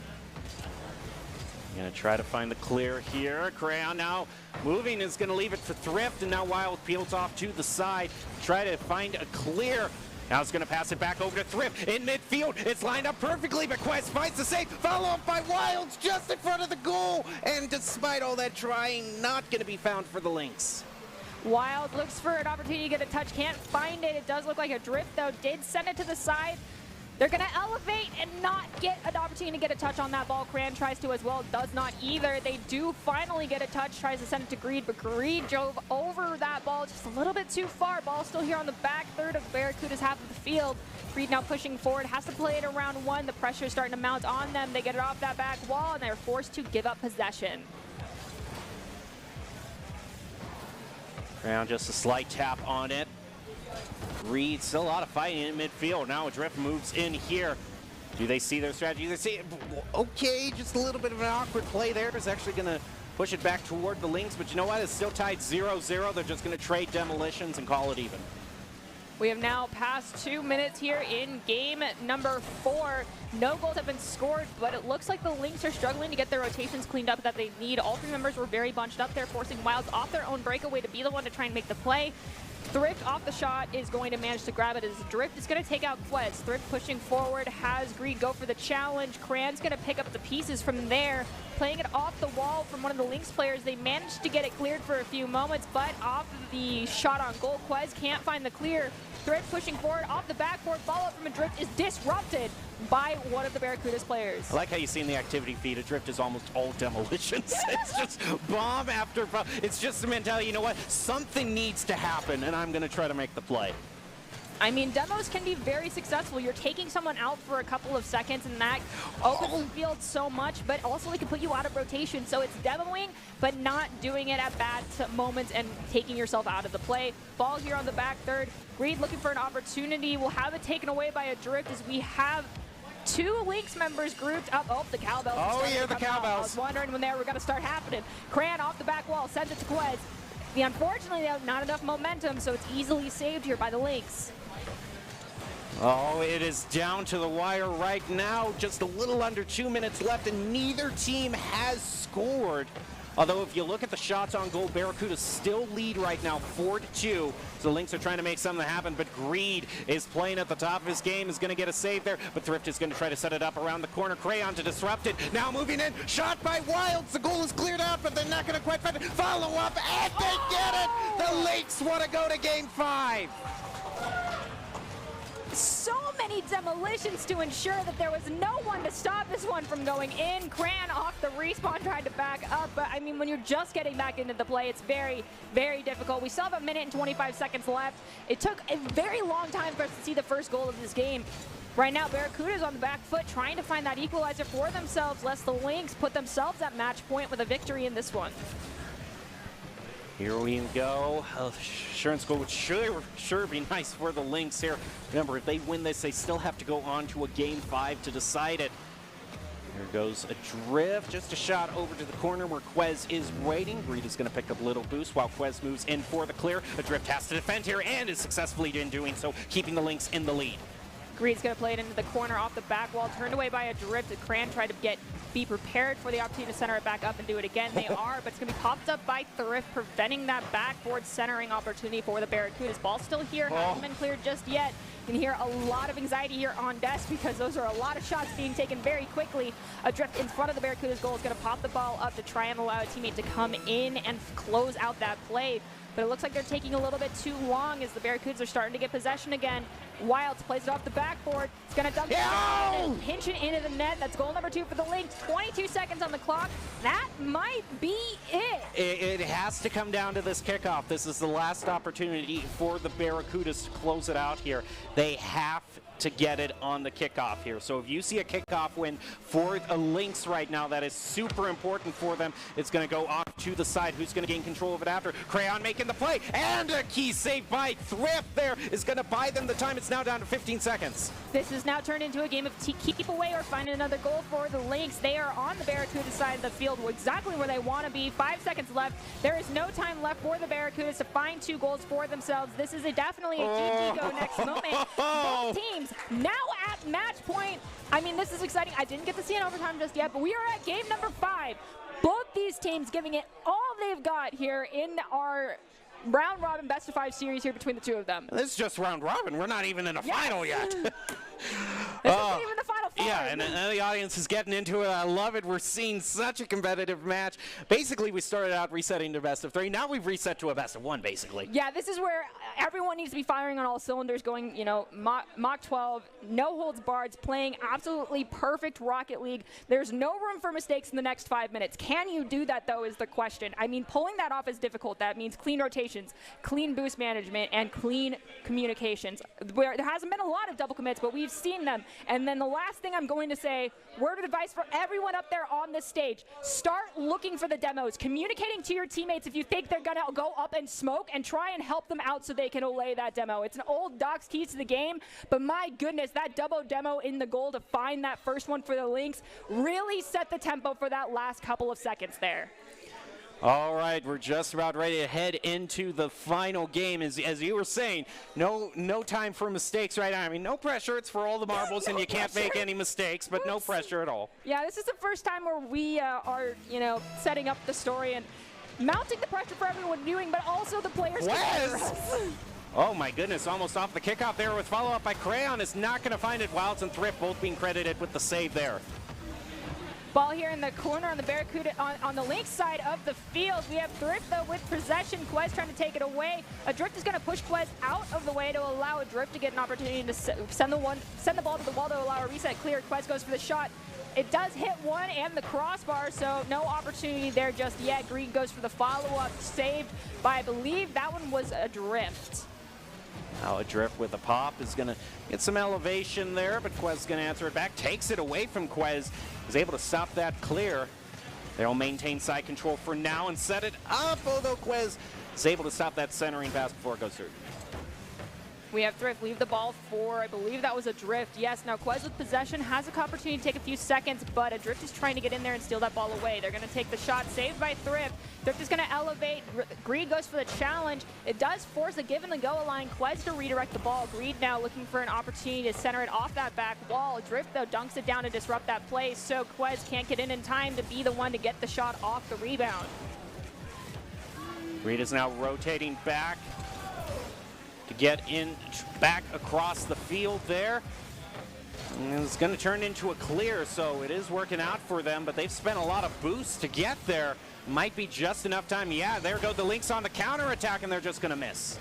Gonna try to find the clear here. Crayon now moving, is gonna leave it for Thrift, and now Wild peels off to the side. Try to find a clear. Now it's gonna pass it back over to Thrift in midfield. It's lined up perfectly, but Quest finds the save. Follow up by Wilds just in front of the goal. And despite all that trying, not gonna be found for the Lynx. Wild looks for an opportunity to get a touch, can't find it. It does look like a Drift though, did send it to the side. They're going to elevate and not get an opportunity to get a touch on that ball. Cran tries to as well, does not either. They do finally get a touch, tries to send it to Greed, but Greed drove over that ball just a little bit too far. Ball still here on the back third of Barracuda's half of the field. Greed now pushing forward, has to play it around 1. The pressure is starting to mount on them. They get it off that back wall, and they're forced to give up possession. Crayon just a slight tap on it. Greed, still a lot of fighting in midfield. Now a Drift moves in here. Do they see their strategy? They see, okay, just a little bit of an awkward play there. Is actually going to push it back toward the Lynx, but you know what? It's still tied 0-0. They're just going to trade demolitions and call it even. We have now passed 2 minutes here in game number 4. No goals have been scored, but it looks like the Lynx are struggling to get their rotations cleaned up that they need. All 3 members were very bunched up there, forcing Wilds off their own breakaway to be the one to try and make the play. Thrift off the shot is going to manage to grab it as Drift is going to take out Quez. Thrift pushing forward, has Greed go for the challenge. Cran's going to pick up the pieces from there, playing it off the wall from one of the Lynx players. They managed to get it cleared for a few moments, but off of the shot on goal, Quez can't find the clear. Thrift pushing forward off the backboard, follow-up from a Drift is disrupted by one of the Barracudas players. I like how you see in the activity feed, a Drift is almost all demolitions. It's just bomb after bomb. It's just the mentality, you know what, something needs to happen, and I'm going to try to make the play. I mean, demos can be very successful. You're taking someone out for a couple of seconds, and that opens the field so much, but also they can put you out of rotation. So it's demoing, but not doing it at bad moments and taking yourself out of the play. Ball here on the back third. Greed looking for an opportunity. We'll have it taken away by a Drift as we have 2 Lynx members grouped up. Oh, the cowbells. Oh, yeah, the cowbells. I was wondering when they were going to start happening. Cran off the back wall, sends it to Quez. Unfortunately, they have not enough momentum, so it's easily saved here by the Lynx. Oh, it is down to the wire right now. Just a little under 2 minutes left, and neither team has scored. Although, if you look at the shots on goal, Barracuda still lead right now, 4-2. So the Lynx are trying to make something happen, but Greed is playing at the top of his game, is going to get a save there, but Thrift is going to try to set it up around the corner. Crayon to disrupt it. Now moving in, shot by Wilds. The goal is cleared out, but they're not going to quite find it. Follow up, and they get it! The Lynx want to go to game 5. so many demolitions to ensure that there was no one to stop this one from going in. Cran off the respawn tried to back up, but I mean, when you're just getting back into the play, it's very, very difficult. We still have 1 minute and 25 seconds left. It took a very long time for us to see the first goal of this game. Right now, Barracuda's on the back foot trying to find that equalizer for themselves, lest the Lynx put themselves at match point with a victory in this one. Here we go. Insurance goal would sure be nice for the Lynx here. Remember, if they win this, they still have to go on to a Game 5 to decide it. Here goes a drift, just a shot over to the corner where Quez is waiting. Greed is going to pick up a little boost while Quez moves in for the clear. A drift has to defend here and is successfully in doing so, keeping the Lynx in the lead. Greed's going to play it into the corner off the back wall, turned away by a drift. Cran tried to be prepared for the opportunity to center it back up and do it again. They are, but it's going to be popped up by Thrift, preventing that backboard centering opportunity for the Barracudas. Ball still here, hasn't been cleared just yet. You can hear a lot of anxiety here on desk because those are a lot of shots being taken very quickly. A drift in front of the Barracudas goal is going to pop the ball up to try and allow a teammate to come in and close out that play. But it looks like they're taking a little bit too long as the Barracudas are starting to get possession again. Wilds plays it off the backboard. It's going to dunk it and pinch it into the net. That's goal number 2 for the Lynx. 22 seconds on the clock. That might be it. It has to come down to this kickoff. This is the last opportunity for the Barracudas to close it out here. They have to get it on the kickoff here. So if you see a kickoff win for a Lynx right now, that is super important for them. It's going to go off to the side. Who's going to gain control of it after? Crayon making the play, and a key save by Thrift there is going to buy them the time. It's now down to 15 seconds. This has now turned into a game of keep away or find another goal for the Lynx. They are on the Barracuda side of the field, exactly where they want to be. 5 seconds left. There is no time left for the Barracudas to find 2 goals for themselves. This is definitely a GG go next moment. Both teams now at match point. I mean, this is exciting. I didn't get to see an overtime just yet, but we are at game number 5. Both these teams giving it all they've got here in our round robin best of 5 series here between the two of them. This is just round robin. We're not even in a final yet. This isn't even the final four. Yeah, and the audience is getting into it. I love it. We're seeing such a competitive match. Basically, we started out resetting to best of 3. Now we've reset to a best of 1, basically. Yeah, this is where everyone needs to be firing on all cylinders, going, you know, Mach 12, no holds barred, playing absolutely perfect Rocket League. There's no room for mistakes in the next 5 minutes. Can you do that, though, is the question. I mean, pulling that off is difficult. That means clean rotations, clean boost management, and clean communications. There hasn't been a lot of double commits, but we've seen them. And then the last thing I'm going to say, word of advice for everyone up there on this stage, start looking for the demos, communicating to your teammates if you think they're going to go up and smoke, and try and help them out so they can allay that demo. It's an old Doc's keys to the game, but my goodness, that double demo in the goal to find that first one for the Lynx really set the tempo for that last couple of seconds there. All right, we're just about ready to head into the final game. As you were saying, no time for mistakes right now. I mean, no pressure. It's for all the marbles, and you can't make any mistakes, but no pressure at all. Yeah, this is the first time where we are, you know, setting up the story and mounting the pressure for everyone viewing, but also the players. Oh my goodness, almost off the kickoff there with follow-up by Crayon. Is not going to find it. Wilds and Thrift both being credited with the save there. Ball here in the corner on the Barracuda, on the Lynx side of the field. We have Thrift, though, with possession. Quez trying to take it away. A drift is going to push Quez out of the way to allow a drift to get an opportunity to send the ball to the wall to allow a reset clear. Quez goes for the shot. It does hit one and the crossbar, so no opportunity there just yet. Green goes for the follow-up, saved by, I believe that one was a drift. Now a drift with a pop is going to get some elevation there, but Quez is going to answer it back. Takes it away from Quez. Is able to stop that clear. They'll maintain side control for now and set it up, although Quez is able to stop that centering pass before it goes through. We have Thrift leave the ball for, I believe that was a drift. Yes, now Quez with possession has an opportunity to take a few seconds, but a drift is trying to get in there and steal that ball away. They're going to take the shot, saved by Thrift. Thrift is going to elevate. Greed goes for the challenge. It does force a give and the go line. Quez to redirect the ball. Greed now looking for an opportunity to center it off that back wall. Drift, though, dunks it down to disrupt that play, so Quez can't get in time to be the one to get the shot off the rebound. Greed is now rotating back to get in back across the field there. And it's going to turn into a clear, so it is working out for them, but they've spent a lot of boosts to get there. Might be just enough time. Yeah, there go the Lynx on the counter attack, and they're just going to miss.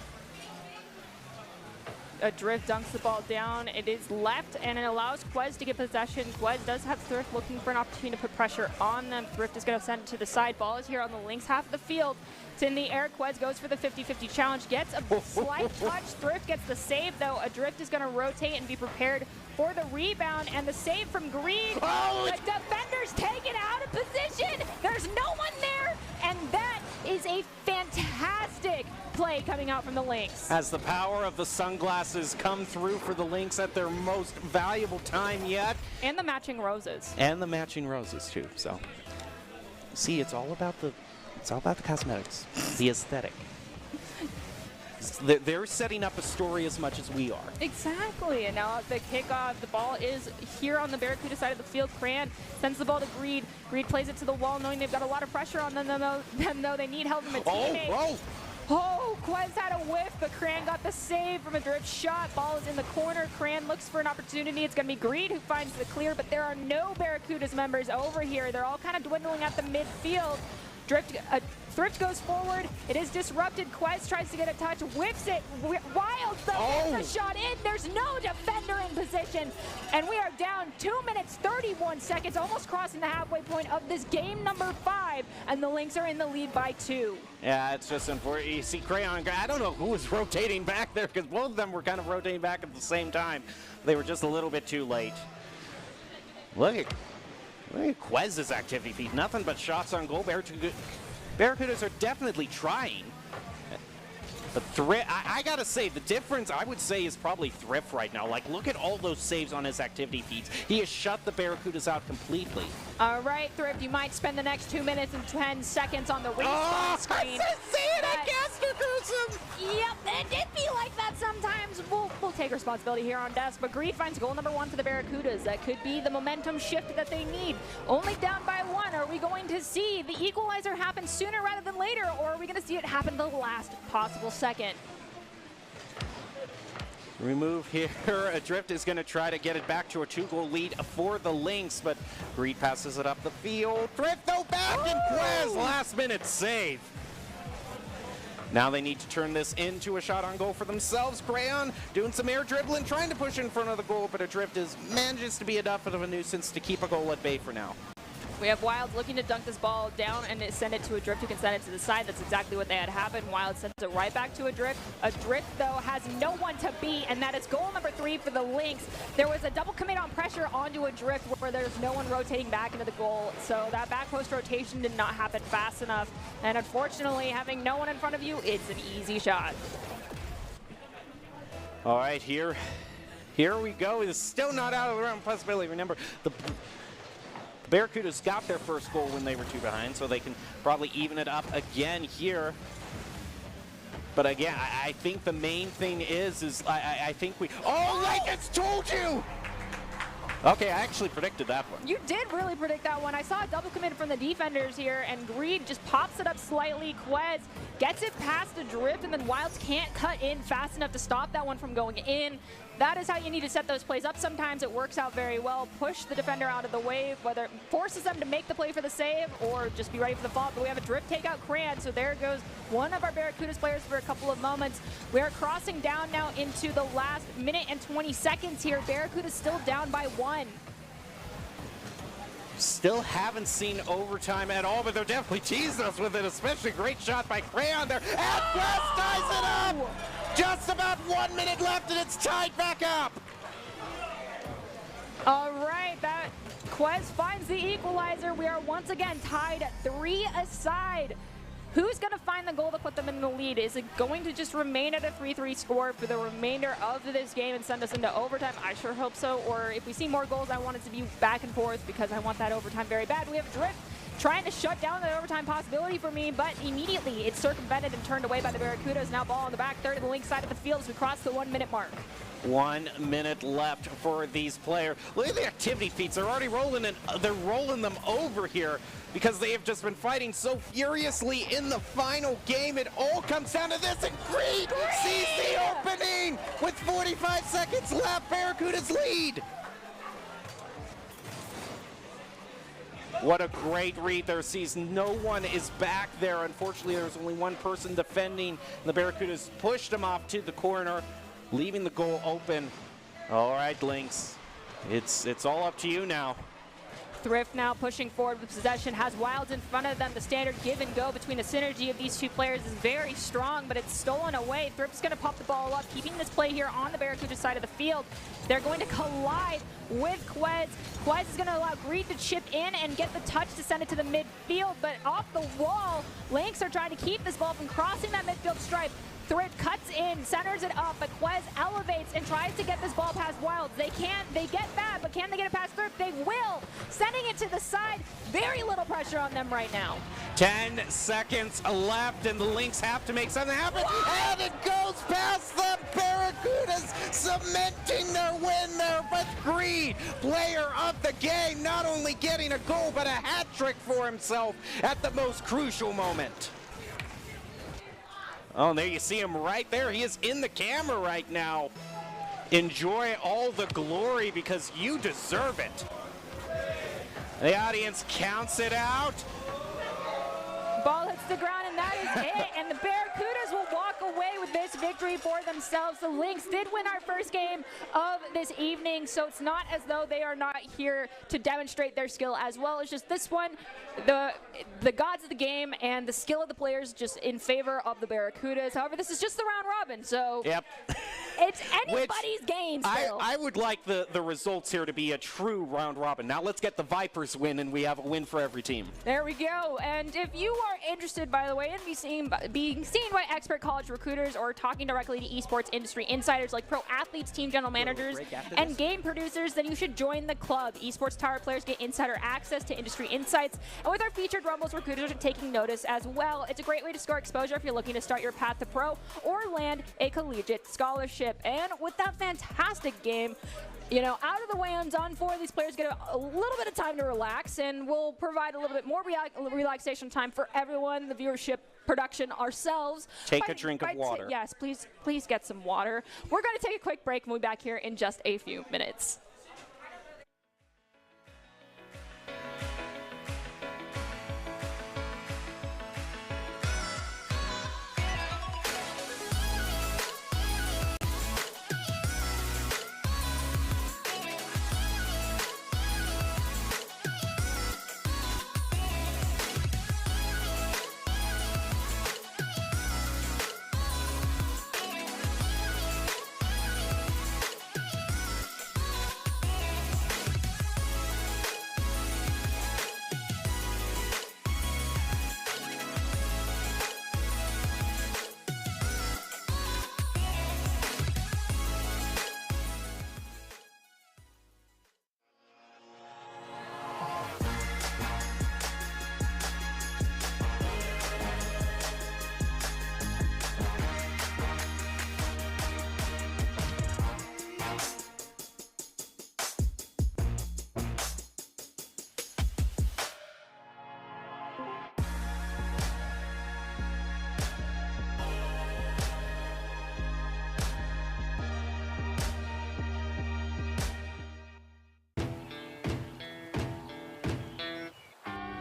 Drift dunks the ball down. It is left, and it allows Quez to get possession. Quez does have Thrift looking for an opportunity to put pressure on them. Thrift is going to send it to the side. Ball is here on the Lynx half of the field. It's in the air. Quez goes for the 50-50 challenge, gets a slight touch. Thrift gets the save, though. Adrift is going to rotate and be prepared for the rebound, and the save from Green. Oh, the defender's taken out of position. There's no one there, and that is a fantastic play coming out from the Lynx. As the power of the sunglasses come through for the Lynx at their most valuable time yet. And the matching roses. And the matching roses, too. So, see, it's all about the cosmetics, the aesthetic. They're setting up a story as much as we are. Exactly, and now at the kickoff, the ball is here on the Barracuda side of the field. Cran sends the ball to Greed. Greed plays it to the wall, knowing they've got a lot of pressure on them, though they need help from a teammate. Oh, Quez had a whiff, but Cran got the save from a drift shot. Ball is in the corner. Cran looks for an opportunity. It's going to be Greed who finds the clear, but there are no Barracudas members over here. They're all kind of dwindling at the midfield. Thrift goes forward. It is disrupted. Quez tries to get a touch, whiffs it. Wild though gets the shot in. There's no defender in position. And we are down 2 minutes, 31 seconds, almost crossing the halfway point of this game number 5. And the Lynx are in the lead by 2. Yeah, it's just unfortunate. You see Crayon, I don't know who was rotating back there because both of them were kind of rotating back at the same time. They were just a little bit too late. Look at Quez's activity feed. Nothing but shots on goal. Barracudas are definitely trying. But Thrift, I gotta say, the difference I would say is probably Thrift right now. Like, look at all those saves on his activity feeds. He has shut the Barracudas out completely. All right, Thrift, you might spend the next 2 minutes and 10 seconds on the respawn screen. Yep, it did be like that sometimes. We'll take responsibility here on desk, but Greed finds goal number 1 for the Barracudas. That could be the momentum shift that they need. Only down by 1. Are we going to see the equalizer happen sooner rather than later, or are we going to see it happen the last possible second? Remove here. Adrift is going to try to get it back to a 2-goal lead for the Lynx, but Greed passes it up the field. Thrift though back, and Quez last-minute save. Now they need to turn this into a shot on goal for themselves. Crayon doing some air dribbling, trying to push in front of the goal, but Adrift manages to be enough of a nuisance to keep a goal at bay for now. We have Wild looking to dunk this ball down and send it to Adrift, who can send it to the side. That's exactly what they had happen. Wild sends it right back to Adrift. Adrift, though, has no one to beat, and that is goal number 3 for the Lynx. There was a double commit on pressure onto Adrift where there's no one rotating back into the goal, so that back post rotation did not happen fast enough. And unfortunately, having no one in front of you, it's an easy shot. All right, here we go. It's still not out of the realm of possibility. Remember, the Barracudas got their first goal when they were 2 behind, so they can probably even it up again here. But again, I think the main thing is I think we... Oh, like it's told you! Okay, I actually predicted that one. You did really predict that one. I saw a double commit from the defenders here, and Greed just pops it up slightly. Quez gets it past Adrift, and then Wilds can't cut in fast enough to stop that one from going in. That is how you need to set those plays up. Sometimes it works out very well. Push the defender out of the way, whether it forces them to make the play for the save or just be ready for the fall. But we have a Drift takeout Cran, so there goes one of our Barracudas players for a couple of moments. We are crossing down now into the last minute and 20 seconds here. Barracuda's still down by 1. Still haven't seen overtime at all, but they're definitely teasing us with it, especially great shot by Crayon there. And Quez ties it up! Just about 1 minute left, and it's tied back up. All right, that Quez finds the equalizer. We are once again tied at 3 aside. Who's going to find the goal to put them in the lead? Is it going to just remain at a 3-3 score for the remainder of this game and send us into overtime? I sure hope so. Or if we see more goals, I want it to be back and forth because I want that overtime very bad. We have Drift trying to shut down the overtime possibility for me, but immediately it's circumvented and turned away by the Barracudas. Now ball on the back third of the Lynx side of the field as we cross the 1 minute mark. 1 minute left for these players. Look at the activity feats. They're already rolling and they're rolling them over here because they have just been fighting so furiously in the final game. It all comes down to this, and Greed sees the opening with 45 seconds left. Barracudas lead. What a great read there, sees no one is back there. Unfortunately, there's only one person defending. The Barracudas pushed him off to the corner. leaving the goal open. All right, Lynx, it's all up to you now. Thrift now pushing forward with possession, has Wilds in front of them. The standard give and go between the synergy of these two players is very strong, but it's stolen away. Thrift's going to pop the ball up, keeping this play here on the Barracuda side of the field. They're going to collide with Quez. Quez is going to allow Greed to chip in and get the touch to send it to the midfield, but off the wall, Lynx are trying to keep this ball from crossing that midfield stripe. Thrift cuts in, centers it up, but Quez elevates and tries to get this ball past Wilds. They get that, but can they get it past Thrift? They will, sending it to the side. Very little pressure on them right now. 10 seconds left, and the Lynx have to make something happen. And it goes past the Barracudas, cementing their win there. But Greed, player of the game, not only getting a goal, but a hat trick for himself at the most crucial moment. Oh, and there you see him right there. He is in the camera right now. Enjoy all the glory because you deserve it. The audience counts it out. Ball hits the ground, and that is it. And the Barracudas will walk away with this victory for themselves. The Lynx did win our first game of this evening, so it's not as though they are not here to demonstrate their skill as well. It's just this one, the gods of the game and the skill of the players just in favor of the Barracudas. However, this is just the round robin, so yep. It's anybody's game still. I would like the results here to be a true round robin. Now let's get the Vipers win, and we have a win for every team. There we go. And if you are interested, by the way, in being seen by expert college recruiters or talking directly to esports industry insiders like pro athletes, team general managers, and game producers, then you should join the club. Esports Tower players get insider access to industry insights, and with our featured Rumbles, recruiters are taking notice as well. It's a great way to score exposure if you're looking to start your path to pro or land a collegiate scholarship. And with that fantastic game, you know, out of the way and done for, these players get a little bit of time to relax, and we'll provide a little bit more relaxation time for everyone, the viewership, production, ourselves. Take a drink of water. Yes, please get some water. We're going to take a quick break and we'll be back here in just a few minutes.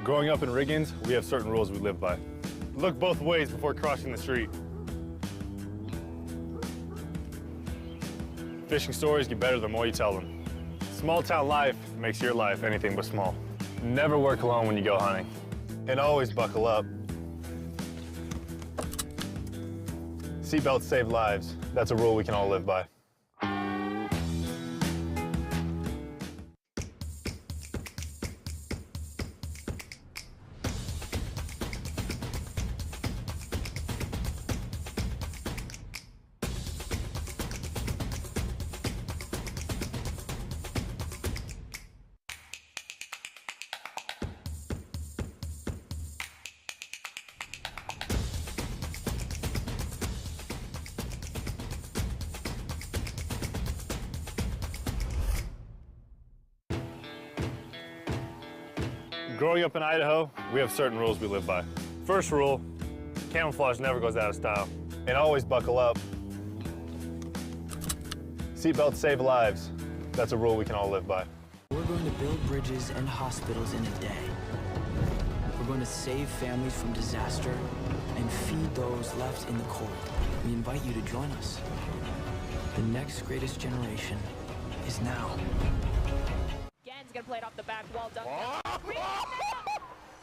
Growing up in Riggins, we have certain rules we live by. Look both ways before crossing the street. Fishing stories get better the more you tell them. Small town life makes your life anything but small. Never work alone when you go hunting. And always buckle up. Seatbelts save lives. That's a rule we can all live by. Growing up in Idaho, we have certain rules we live by. First rule, camouflage never goes out of style. And always buckle up. Seatbelts save lives. That's a rule we can all live by. We're going to build bridges and hospitals in a day. We're going to save families from disaster and feed those left in the cold. We invite you to join us. The The next greatest generation is now. Again, he's going to play it off the back wall.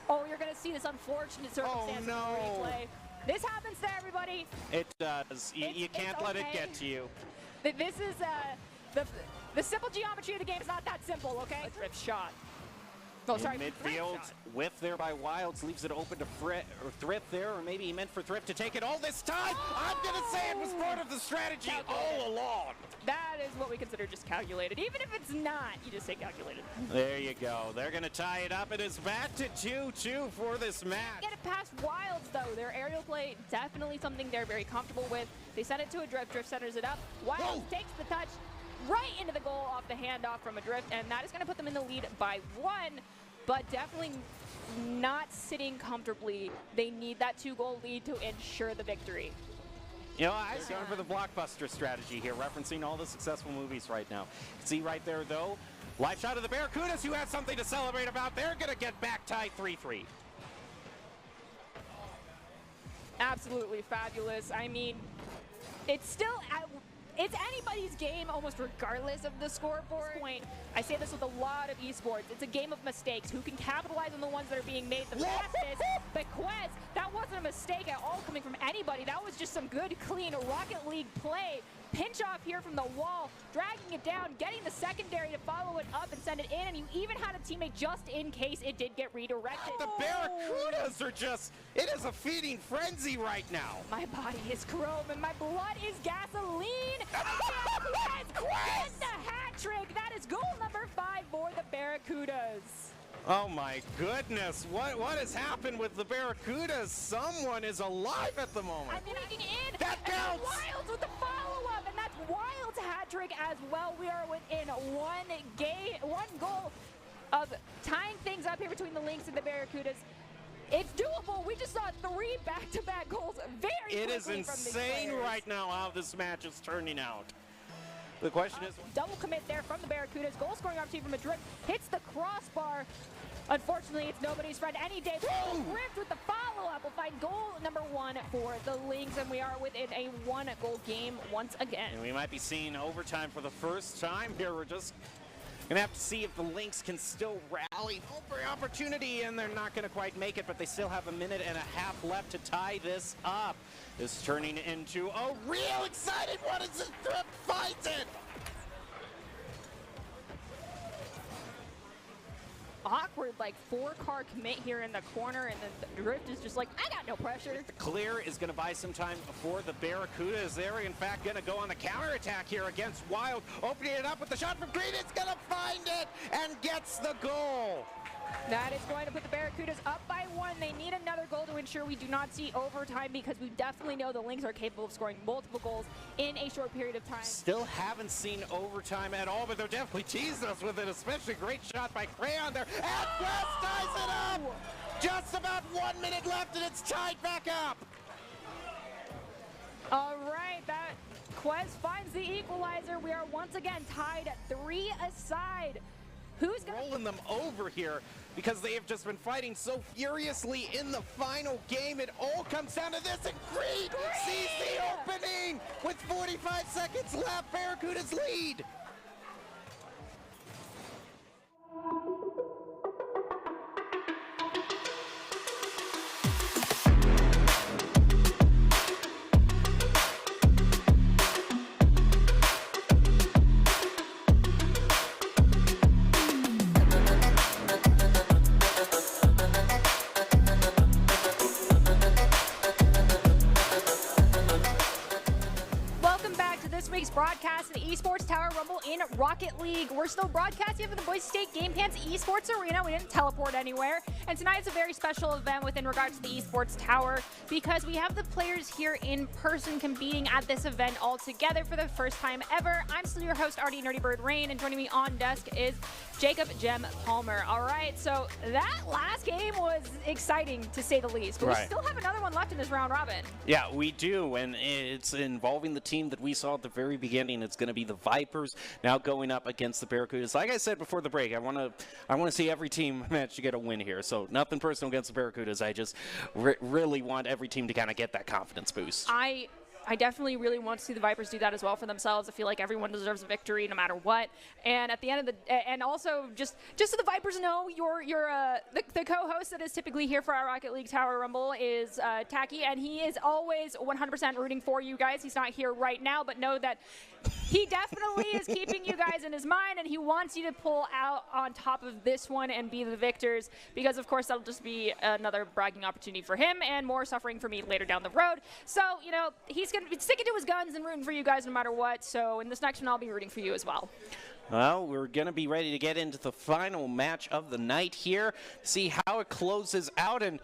Oh, you're going to see this unfortunate circumstance in the replay. This happens to everybody. It does. You can't let it get to you. This is the simple geometry of the game is not that simple, okay? A drift shot. Oh, sorry. Midfield, whiffed there by Wilds, leaves it open to Thrift there, or maybe he meant for Thrift to take it all this time. I'm going to say it was part of the strategy all along. That is what we consider just calculated. Even if it's not, you just say calculated. There you go. They're going to tie it up. It is back to 2-2 for this match. Get it past Wilds, though. Their aerial play, definitely something they're very comfortable with. They send it to a drift. Drift centers it up. Wilds takes the touch right into the goal off the handoff from a drift, and that is going to put them in the lead by 1, but definitely not sitting comfortably. They need that 2-goal lead to ensure the victory. You know, I'm going for the blockbuster strategy here, referencing all the successful movies right now. See right there, though, live shot of the Barracudas, who have something to celebrate about. They're going to get back tied 3-3. Absolutely fabulous. I mean, it's still... It's anybody's game almost regardless of the scoreboard. I say this with a lot of esports. It's a game of mistakes. Who can capitalize on the ones that are being made the fastest? But Quez, that wasn't a mistake at all coming from anybody. That was just some good, clean Rocket League play. Pinch off here from the wall, dragging it down, getting the secondary to follow it up and send it in, and you even had a teammate just in case it did get redirected. The Barracudas are just, it is a feeding frenzy right now. My body is chrome and my blood is gasoline. Quez the hat trick. That is goal number 5 for the Barracudas. Oh my goodness, what has happened with the Barracudas? Someone is alive at the moment. I'm making in. That counts. Wilds with the follow-up, and that's Wilds hat trick as well. We are within one goal of tying things up here between the Lynx and the Barracudas. It's doable. We just saw 3 back-to-back goals very quickly. It is insane right now how this match is turning out. The question is... Double commit there from the Barracudas. Goal scoring opportunity from Madrid. Hits the crossbar. Unfortunately, it's nobody's friend any day. Ripped with the follow-up. We'll find goal number 1 for the Lynx, and we are within a 1-goal game once again. And we might be seeing overtime for the first time here. We're just gonna have to see if the Lynx can still rally for opportunity, and they're not gonna quite make it, but they still have 1.5 minutes left to tie this up. This is turning into a real exciting one as the Thrift finds it. Awkward, like 4-car commit here in the corner, and then the Drift is just like, I got no pressure. The clear is going to buy some time for the Barracudas. They're in fact going to go on the counterattack here against Wild, opening it up with the shot from Green. It's going to find it and gets the goal. That is going to put the Barracudas up by 1. They need another goal to ensure we do not see overtime, because we definitely know the Lynx are capable of scoring multiple goals in a short period of time. Still haven't seen overtime at all, but they're definitely teasing us with an especially great shot by Crayon there. And Quest ties it up! Just about 1 minute left, and it's tied back up. All right, that Quez finds the equalizer. We are once again tied at 3 aside. Who's rolling them over here because they have just been fighting so furiously in the final game? It all comes down to this, and Green sees the opening with 45 seconds left. Barracudas lead. Broadcast the Esports Tower Rumble in Rocket League. We're still broadcasting from the Boise State Game Pants Esports Arena. We didn't teleport anywhere. And tonight is a very special event within regards to the Esports Tower, because we have the players here in person competing at this event all together for the first time ever. I'm still your host, Artie Nerdy Bird Rain, and joining me on desk is Jacob Jem Palmer. All right, so that last game was exciting to say the least, but we still have another one left in this round robin. Yeah, we do, and it's involving the team that we saw at the very beginning. It's going to be the Vipers now going up against the Barracudas. Like I said before the break, I want to see every team manage to get a win here. So nothing personal against the Barracudas. I just really want every team to kind of get that confidence boost. I I definitely really want to see the Vipers do that as well for themselves. I feel like everyone deserves a victory no matter what. And at the end of the and also just so the Vipers know, the co-host that is typically here for our Rocket League Tower Rumble is Tacky, and he is always 100% rooting for you guys. He's not here right now, but know that he definitely is keeping you guys in his mind, and he wants you to pull out on top of this one and be the victors, because of course that'll just be another bragging opportunity for him and more suffering for me later down the road. So, you know, he's going to be sticking to his guns and rooting for you guys no matter what. So in this next one, I'll be rooting for you as well. Well, we're going to be ready to get into the final match of the night here, see how it closes out, and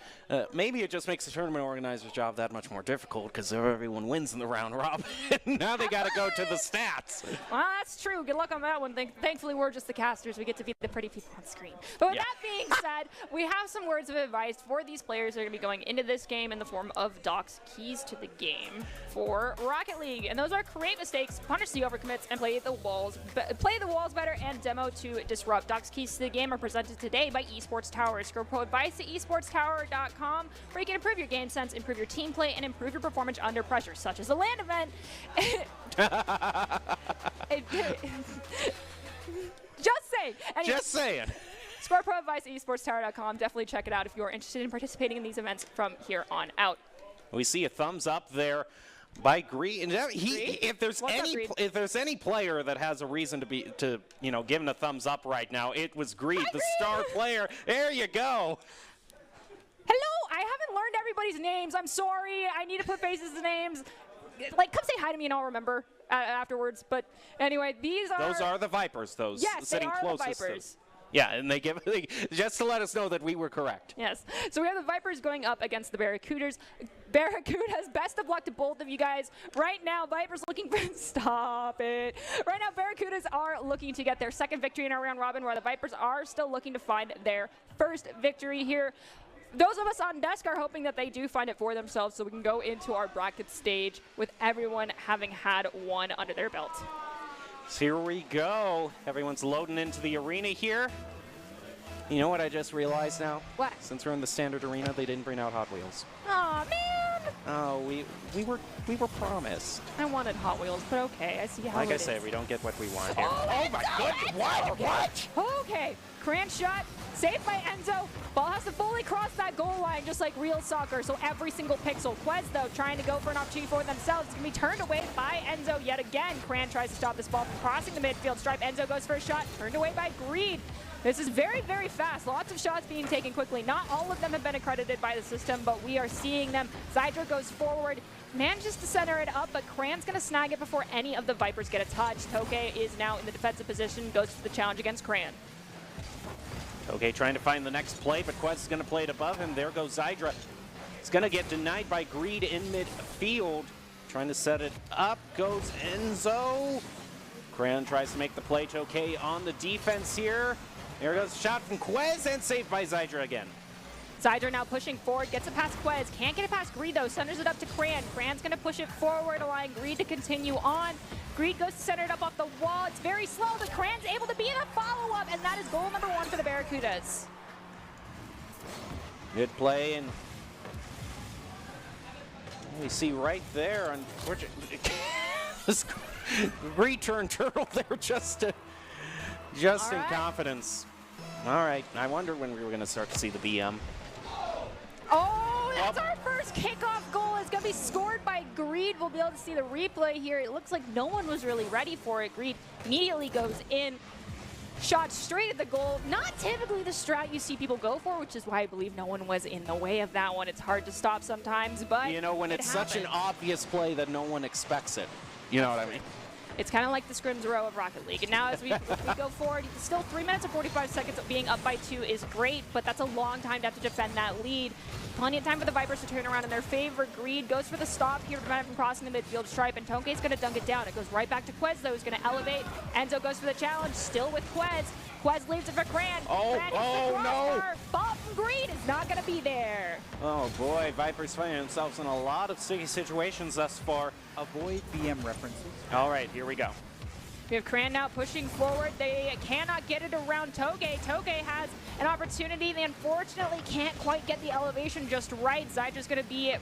maybe it just makes the tournament organizer's job that much more difficult because everyone wins in the round robin. Now they got to go to the stats. Well, that's true. Good luck on that one. Thankfully, we're just the casters. We get to be the pretty people on screen. But with that being said, we have some words of advice for these players that are going to be going into this game in the form of Doc's keys to the game for Rocket League. And those are: create mistakes, punish the overcommits, and play the walls better, and demo to disrupt. Doc's keys to the game are presented today by Esports Towers. Go pro advice to esportstower.com, where you can improve your game sense, improve your team play, and improve your performance under pressure, such as a LAN event. Just saying. Anyway, Just saying. Score pro advice at esportstower.com. Definitely check it out if you're interested in participating in these events from here on out. We see a thumbs up there by Greed. If there's any player that has a reason to give him a thumbs up right now, it was Greed, the star player. There you go. Hello, I haven't learned everybody's names. I'm sorry. I need to put faces to names. Like, come say hi to me and I'll remember afterwards. But anyway, those are the Vipers. Those yes, sitting they are closest the Vipers. Yeah, and they just to let us know that we were correct. Yes. So we have the Vipers going up against the Barracudas. Barracudas, best of luck to both of you guys. Right now, Vipers looking for stop it. Right now, Barracudas are looking to get their second victory in our round robin, where the Vipers are still looking to find their first victory here. Those of us on desk are hoping that they do find it for themselves, so we can go into our bracket stage with everyone having had one under their belt. So here we go. Everyone's loading into the arena here. You know what I just realized now? What? Since we're in the standard arena, they didn't bring out Hot Wheels. Aw, man! Oh, we were promised. I wanted Hot Wheels, but okay, I see how like it I say, is. we don't get what we want here. Oh my goodness! What? Okay, Cran shot, saved by Enzo. Ball has to fully cross that goal line just like real soccer, so every single pixel. Quez, though, trying to go for an opportunity for themselves. It's going to be turned away by Enzo yet again. Cran tries to stop this ball from crossing the midfield stripe. Enzo goes for a shot, turned away by Greed. This is very, very fast. Lots of shots being taken quickly. Not all of them have been accredited by the system, but we are seeing them. Zydra goes forward, manages to center it up, but Cran's going to snag it before any of the Vipers get a touch. Toke is now in the defensive position, goes for the challenge against Cran. Okay, trying to find the next play, but Quest is going to play it above him. There goes Zydra. It's going to get denied by Greed in midfield. Trying to set it up goes Enzo. Cran tries to make the play. Toke on the defense here. There goes a shot from Quez and saved by Zydra again. Zydra now pushing forward, gets it past Quez. Can't get it past Greed, though. Centers it up to Cran. Cran's going to push it forward, allowing Greed to continue on. Greed goes to center it up off the wall. It's very slow, but Cran's able to be in a follow-up, and that is goal number 1 for the Barracudas. Good play, and we see right there, unfortunately, this return turtle there just in confidence. All right, I wonder when we were going to start to see the BM. Oh, that's our first kickoff goal. It's going to be scored by Greed. We'll be able to see the replay here. It looks like no one was really ready for it. Greed immediately goes in, shot straight at the goal. Not typically the strat you see people go for, which is why I believe no one was in the way of that one. It's hard to stop sometimes, but you know, when it's such an obvious play that no one expects it. You know what I mean? It's kind of like the scrims row of Rocket League. And now as we go forward, still 3 minutes and 45 seconds of being up by 2 is great, but that's a long time to have to defend that lead. Plenty of time for the Vipers to turn around in their favor. Greed goes for the stop here to prevent it from crossing the midfield stripe, and Tonke's going to dunk it down. It goes right back to Quez, though, who's going to elevate. Enzo goes for the challenge, still with Quez. Quez leaves it for Cran. Cran no! Ball from Greed is not going to be there. Oh boy, Vipers finding themselves in a lot of sticky situations thus far. Avoid BM references. All right, here we go. We have Cran now pushing forward. They cannot get it around Toge. Toge has an an opportunity. They unfortunately can't quite get the elevation just right. Zydra's going to be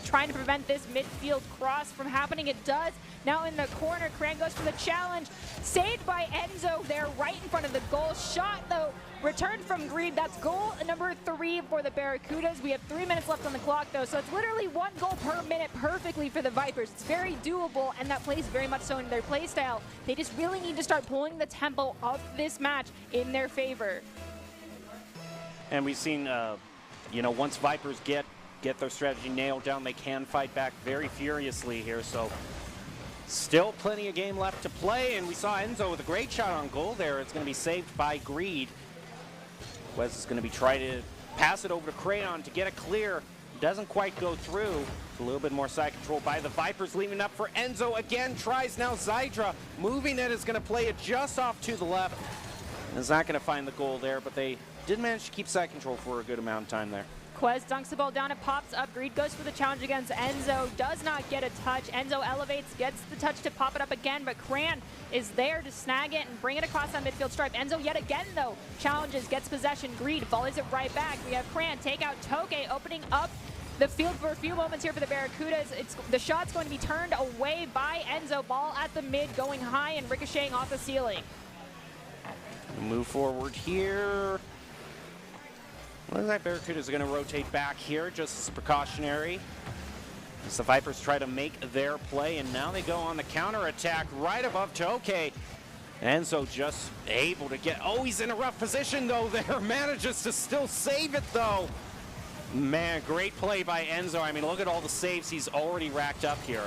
trying to prevent this midfield cross from happening. It does. Now in the corner, Cran goes for the challenge. Saved by Enzo there right in front of the goal. Shot, though, returned from Greed. That's goal number 3 for the Barracudas. We have 3 minutes left on the clock, though, so it's literally 1 goal per minute perfectly for the Vipers. It's very doable, and that plays very much so in their play style. They just really need to start pulling the tempo of this match in their favor. And we've seen, you know, once Vipers get their strategy nailed down, they can fight back very furiously here. So still plenty of game left to play, and we saw Enzo with a great shot on goal there. It's going to be saved by Greed. Wes is going to be trying to pass it over to Crayon to get it clear. Doesn't quite go through. A little bit more side control by the Vipers, leaving up for Enzo again. Tries now Zydra. Moving it is going to play it just off to the left. Is not going to find the goal there, but they did manage to keep side control for a good amount of time there. Quez dunks the ball down, it pops up. Greed goes for the challenge against Enzo, does not get a touch. Enzo elevates, gets the touch to pop it up again, but Cran is there to snag it and bring it across that midfield stripe. Enzo yet again, though, challenges, gets possession. Greed volleys it right back. We have Cran take out Toke, opening up the field for a few moments here for the Barracudas. The shot's going to be turned away by Enzo. Ball at the mid, going high and ricocheting off the ceiling. Move forward here. Looks like Barracudas are going to rotate back here just as precautionary. As the Vipers try to make their play, and now they go on the counter-attack right above Toke. Enzo just able to get, oh, he's in a rough position though there. Manages to still save it though. Man, great play by Enzo. I mean, look at all the saves he's already racked up here.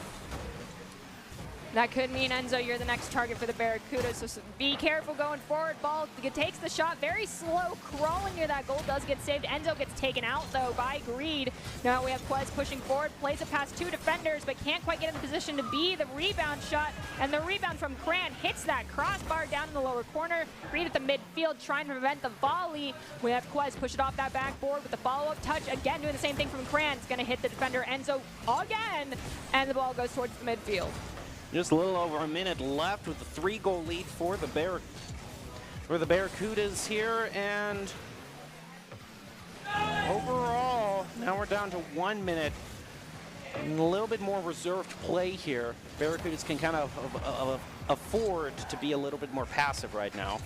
That could mean, Enzo, you're the next target for the Barracudas, so be careful going forward. Ball takes the shot, very slow, crawling near that goal, does get saved. Enzo gets taken out, though, by Greed. Now we have Quez pushing forward, plays it past 2 defenders, but can't quite get in the position to be the rebound shot, and the rebound from Cran hits that crossbar down in the lower corner. Greed at the midfield trying to prevent the volley. We have Quez push it off that backboard with the follow-up touch, again doing the same thing from Cran. It's going to hit the defender, Enzo, again, and the ball goes towards the midfield. Just a little over a minute left with the 3-goal lead for the Barracudas here, and overall, now we're down to 1 minute. And a little bit more reserved play here. Barracudas can kind of afford to be a little bit more passive right now.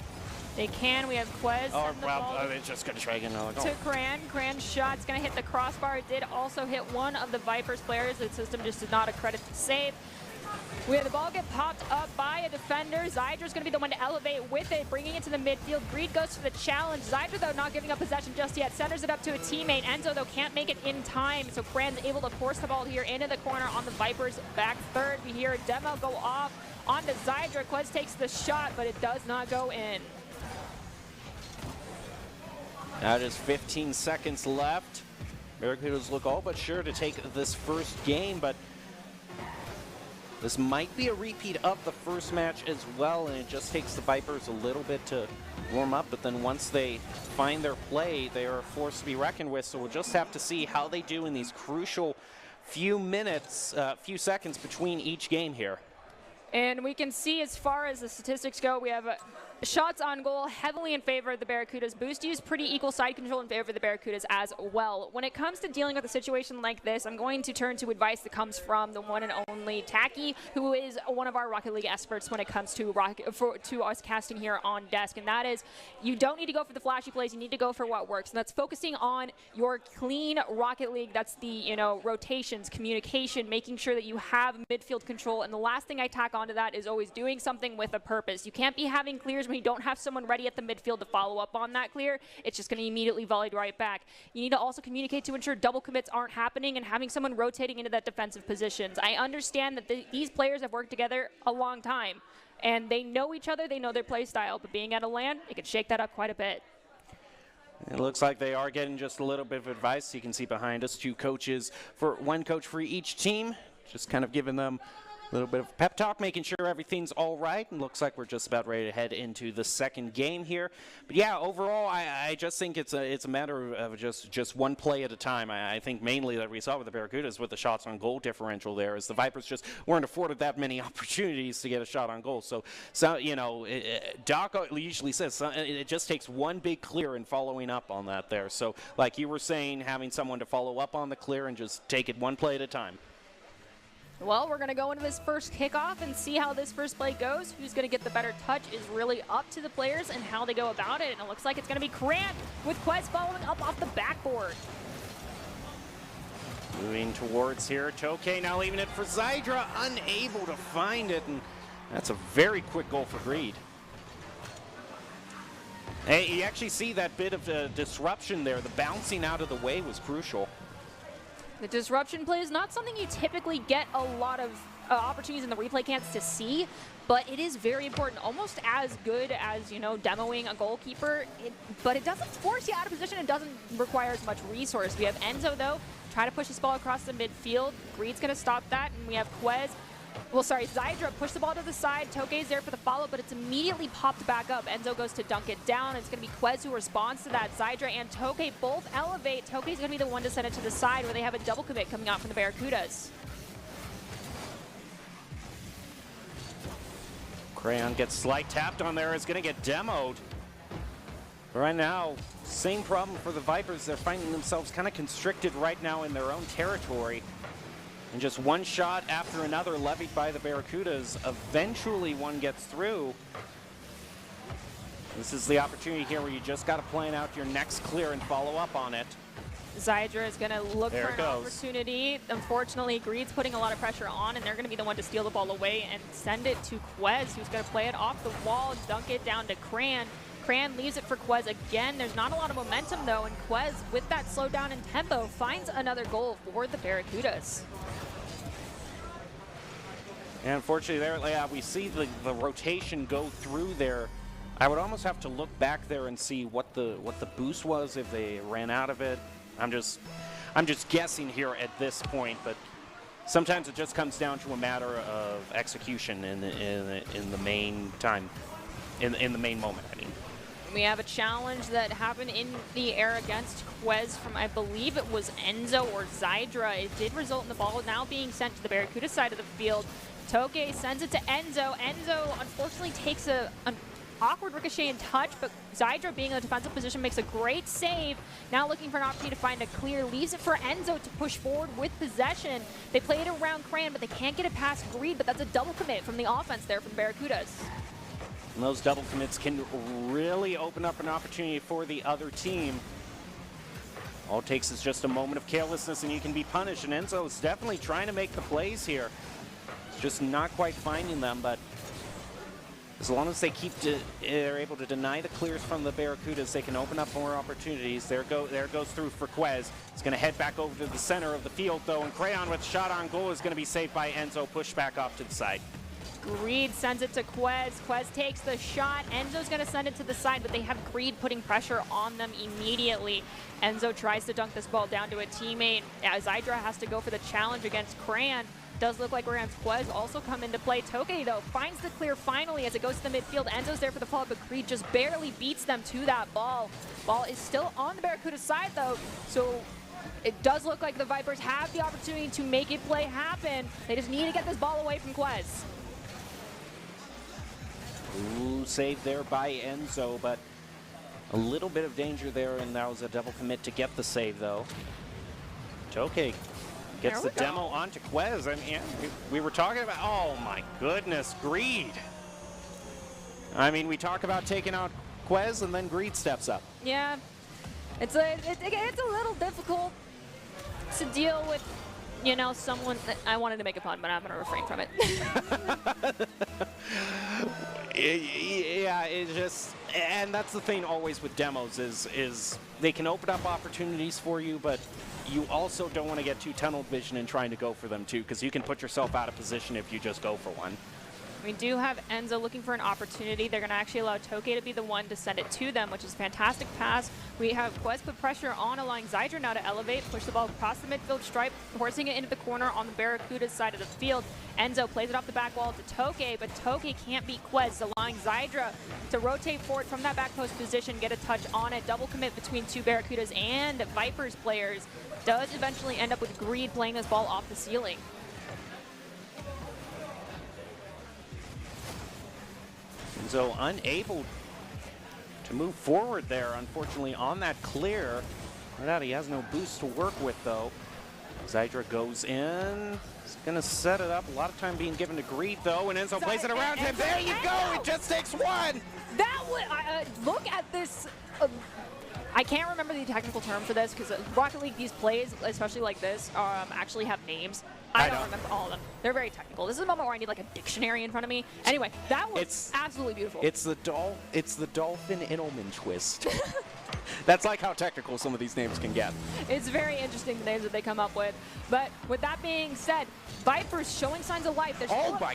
They can. We have Quez. Oh, well, they're just going to try again. To Cran. Cran's shot's going to hit the crossbar. It did also hit one of the Vipers players. The system just did not accredit the save. We have the ball get popped up by a defender. Zydra's going to be the one to elevate with it, bringing it to the midfield. Greed goes for the challenge. Zydra, though, not giving up possession just yet. Centers it up to a teammate. Enzo, though, can't make it in time. So Cran's able to force the ball here into the corner on the Vipers' back third. We hear a demo go off onto Zydra. Quez takes the shot, but it does not go in. Now just 15 seconds left. Barracudas look all but sure to take this first game, but this might be a repeat of the first match as well, and it just takes the Vipers a little bit to warm up, but then once they find their play, they are a force to be reckoned with, so we'll just have to see how they do in these crucial few minutes, few seconds between each game here. And we can see as far as the statistics go, we have shots on goal heavily in favor of the Barracudas. Boost use pretty equal side control in favor of the Barracudas as well. When it comes to dealing with a situation like this, I'm going to turn to advice that comes from the one and only Taki, who is one of our Rocket League experts when it comes to us casting here on desk. And that is, you don't need to go for the flashy plays. You need to go for what works. And that's focusing on your clean Rocket League. That's the, rotations, communication, making sure that you have midfield control. And the last thing I tack onto that is always doing something with a purpose. You can't be having clears when you don't have someone ready at the midfield to follow up on that clear. It's just going to be immediately volleyed right back. You need to also communicate to ensure double commits aren't happening and having someone rotating into that defensive positions. I understand that these players have worked together a long time, and they know each other, they know their play style, but being at a LAN, it can shake that up quite a bit. It looks like they are getting just a little bit of advice. You can see behind us 2 coaches, one coach for each team, just kind of giving them A little bit of pep talk, making sure everything's all right, and looks like we're just about ready to head into the second game here. But yeah, overall, I just think it's a matter of just one play at a time. I think mainly that we saw with the Barracudas with the shots on goal differential there, is the Vipers just weren't afforded that many opportunities to get a shot on goal. So you know, Doc usually says it just takes one big clear and following up on that there. So like you were saying, having someone to follow up on the clear and just take it one play at a time. Well, we're going to go into this first kickoff and see how this first play goes. Who's going to get the better touch is really up to the players and how they go about it. And it looks like it's going to be Grant with Quez following up off the backboard. Moving towards here, Tokay now leaving it for Zydra, unable to find it, and that's a very quick goal for Greed. Hey, you actually see that bit of disruption there. The bouncing out of the way was crucial. The disruption play is not something you typically get a lot of opportunities in the replay cans to see, but it is very important, almost as good as, you know, demoing a goalkeeper, but it doesn't force you out of position. It doesn't require as much resource. We have Enzo, though, try to push this ball across the midfield. Greed's going to stop that, and we have Quez. Well, sorry, Zydra pushed the ball to the side. Tokay's there for the follow, but it's immediately popped back up. Enzo goes to dunk it down. It's going to be Quez who responds to that. Zydra and Tokay both elevate. Tokay's going to be the one to send it to the side where they have a double commit coming out from the Barracudas. Crayon gets slight tapped on there. Is going to get demoed. Right now, same problem for the Vipers. They're finding themselves kind of constricted right now in their own territory. And just one shot after another levied by the Barracudas. Eventually one gets through. This is the opportunity here where you just got to plan out your next clear and follow up on it. Zydra is going to look for an opportunity. Unfortunately, Greed's putting a lot of pressure on, and they're going to be the one to steal the ball away and send it to Quez, who's going to play it off the wall, dunk it down to Cran. Cran leaves it for Quez again. There's not a lot of momentum, though, and Quez, with that slowdown in tempo, finds another goal for the Barracudas. And unfortunately, there we see the rotation go through there. I would almost have to look back there and see what the boost was if they ran out of it. I'm just guessing here at this point, but sometimes it just comes down to a matter of execution in the main time, in the main moment. I mean. We have a challenge that happened in the air against Quez from, I believe it was Enzo or Zydra. It did result in the ball now being sent to the Barracuda side of the field. Tokay sends it to Enzo. Enzo unfortunately takes an awkward ricochet and touch, but Zydra, being in a defensive position, makes a great save. Now looking for an opportunity to find a clear, leaves it for Enzo to push forward with possession. They play it around Cran, but they can't get it past Greed, but that's a double commit from the offense there from Barracudas. And those double commits can really open up an opportunity for the other team. All it takes is just a moment of carelessness and you can be punished, and Enzo is definitely trying to make the plays here. It's just not quite finding them, but as long as they they're able to deny the clears from the Barracudas, they can open up more opportunities. There goes through for Quez. It's going to head back over to the center of the field, though, and Crayon with shot on goal is going to be saved by Enzo, pushed back off to the side. Greed sends it to Quez. Quez takes the shot. Enzo's going to send it to the side, but they have Greed putting pressure on them immediately. Enzo tries to dunk this ball down to a teammate. Zydra has to go for the challenge against Cran. Does look like Rams Quez also come into play. Tokay, though, finds the clear finally as it goes to the midfield. Enzo's there for the follow-up, but Greed just barely beats them to that ball. Ball is still on the Barracuda side, though, so it does look like the Vipers have the opportunity to make it play happen. They just need to get this ball away from Quez. Ooh, saved there by Enzo, but a little bit of danger there, and that was a double commit to get the save, though. Tokay gets the demo onto Quez. I mean, we were talking about, oh my goodness, Greed. I mean, we talk about taking out Quez, and then Greed steps up. Yeah, it's a little difficult to deal with, you know, someone that I wanted to make a pun, but I'm going to refrain from it. Yeah, it just, and that's the thing always with demos is they can open up opportunities for you, but you also don't want to get too tunnel vision and trying to go for them too, because you can put yourself out of position if you just go for one. We do have Enzo looking for an opportunity. They're going to actually allow Toke to be the one to send it to them, which is a fantastic pass. We have Quest put pressure on, allowing Zydra now to elevate, push the ball across the midfield stripe, forcing it into the corner on the Barracuda's side of the field. Enzo plays it off the back wall to Toke, but Toke can't beat Quest, allowing Zydra to rotate forward from that back post position, get a touch on it. Double commit between two Barracudas and Vipers players. Does eventually end up with Greed playing this ball off the ceiling. So unable to move forward there, unfortunately, on that clear. Right out, he has no boost to work with, though. Zydra goes in. He's going to set it up. A lot of time being given to Greed, though, and Enzo plays it around him. There you go. It just takes one. That would, look at this. I can't remember the technical term for this because Rocket League, these plays, especially like this, actually have names. I don't remember all of them. They're very technical. This is a moment where I need like a dictionary in front of me. Anyway, that was absolutely beautiful. It's the dolphin Inelman twist. That's like how technical some of these names can get. It's very interesting, the names that they come up with. But with that being said, Vipers showing signs of life. Oh my!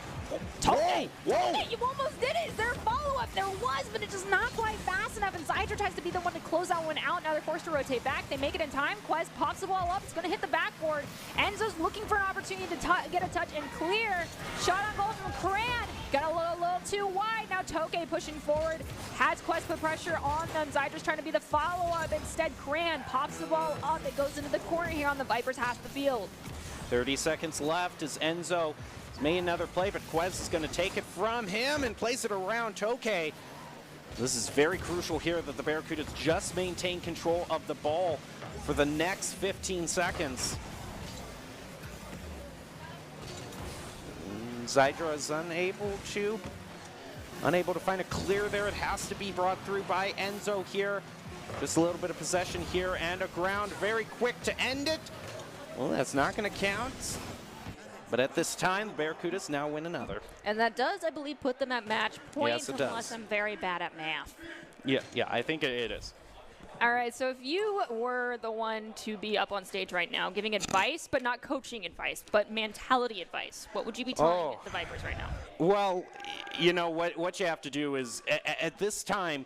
Toke! Whoa! You almost did it! Is there a follow-up? There was, but it's just not quite fast enough, and Zydra tries to be the one to close that one out. Now they're forced to rotate back. They make it in time. Quest pops the ball up. It's going to hit the backboard. Enzo's looking for an opportunity to get a touch and clear. Shot on goal from Cran. Got a little too wide. Now Toke pushing forward. Has Quest put pressure on them. Zydra's trying to be the follow-up. Instead, Cran pops the ball up. It goes into the corner here on the Vipers half the field. 30 seconds left as Enzo has made another play, but Quest is going to take it from him and place it around Toke. This is very crucial here that the Barracudas just maintain control of the ball for the next 15 seconds. Zydra is unable to find a clear there. It has to be brought through by Enzo here. Just a little bit of possession here and a ground. Very quick to end it. Well, that's not going to count. But at this time, the Barracudas now win another. And that does, I believe, put them at match point, yes, it does. Unless I'm very bad at math. Yeah, I think it is. All right, so if you were the one to be up on stage right now, giving advice, but not coaching advice, but mentality advice, what would you be telling the Vipers right now? Well, you know, what you have to do is, at this time,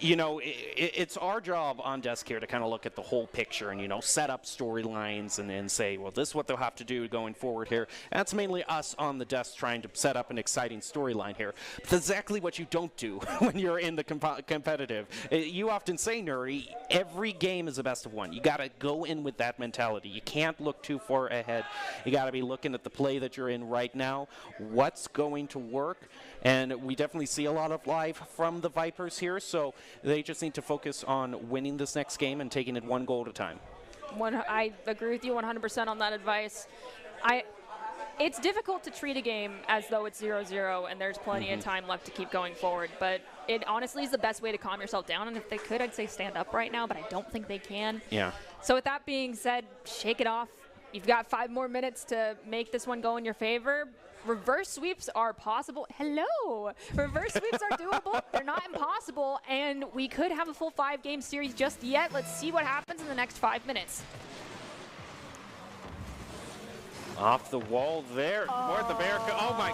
you know, it's our job on desk here to kind of look at the whole picture and, you know, set up storylines and say, well, this is what they'll have to do going forward here. And that's mainly us on the desk trying to set up an exciting storyline here. But that's exactly what you don't do when you're in the competitive. You often say, Nuri, every game is a best of one. You got to go in with that mentality. You can't look too far ahead. You got to be looking at the play that you're in right now, what's going to work. And we definitely see a lot of life from the Vipers here, so they just need to focus on winning this next game and taking it one goal at a time. I agree with you 100% on that advice. It's difficult to treat a game as though it's 0-0 and there's plenty of time left to keep going forward, but it honestly is the best way to calm yourself down, and if they could, I'd say stand up right now, but I don't think they can. Yeah. So with that being said, shake it off. You've got 5 more minutes to make this one go in your favor. Reverse sweeps are possible. Hello! Reverse sweeps are doable. They're not impossible, and we could have a full 5-game series just yet. Let's see what happens in the next 5 minutes. Off the wall there. More at the Barracuda. Oh, my.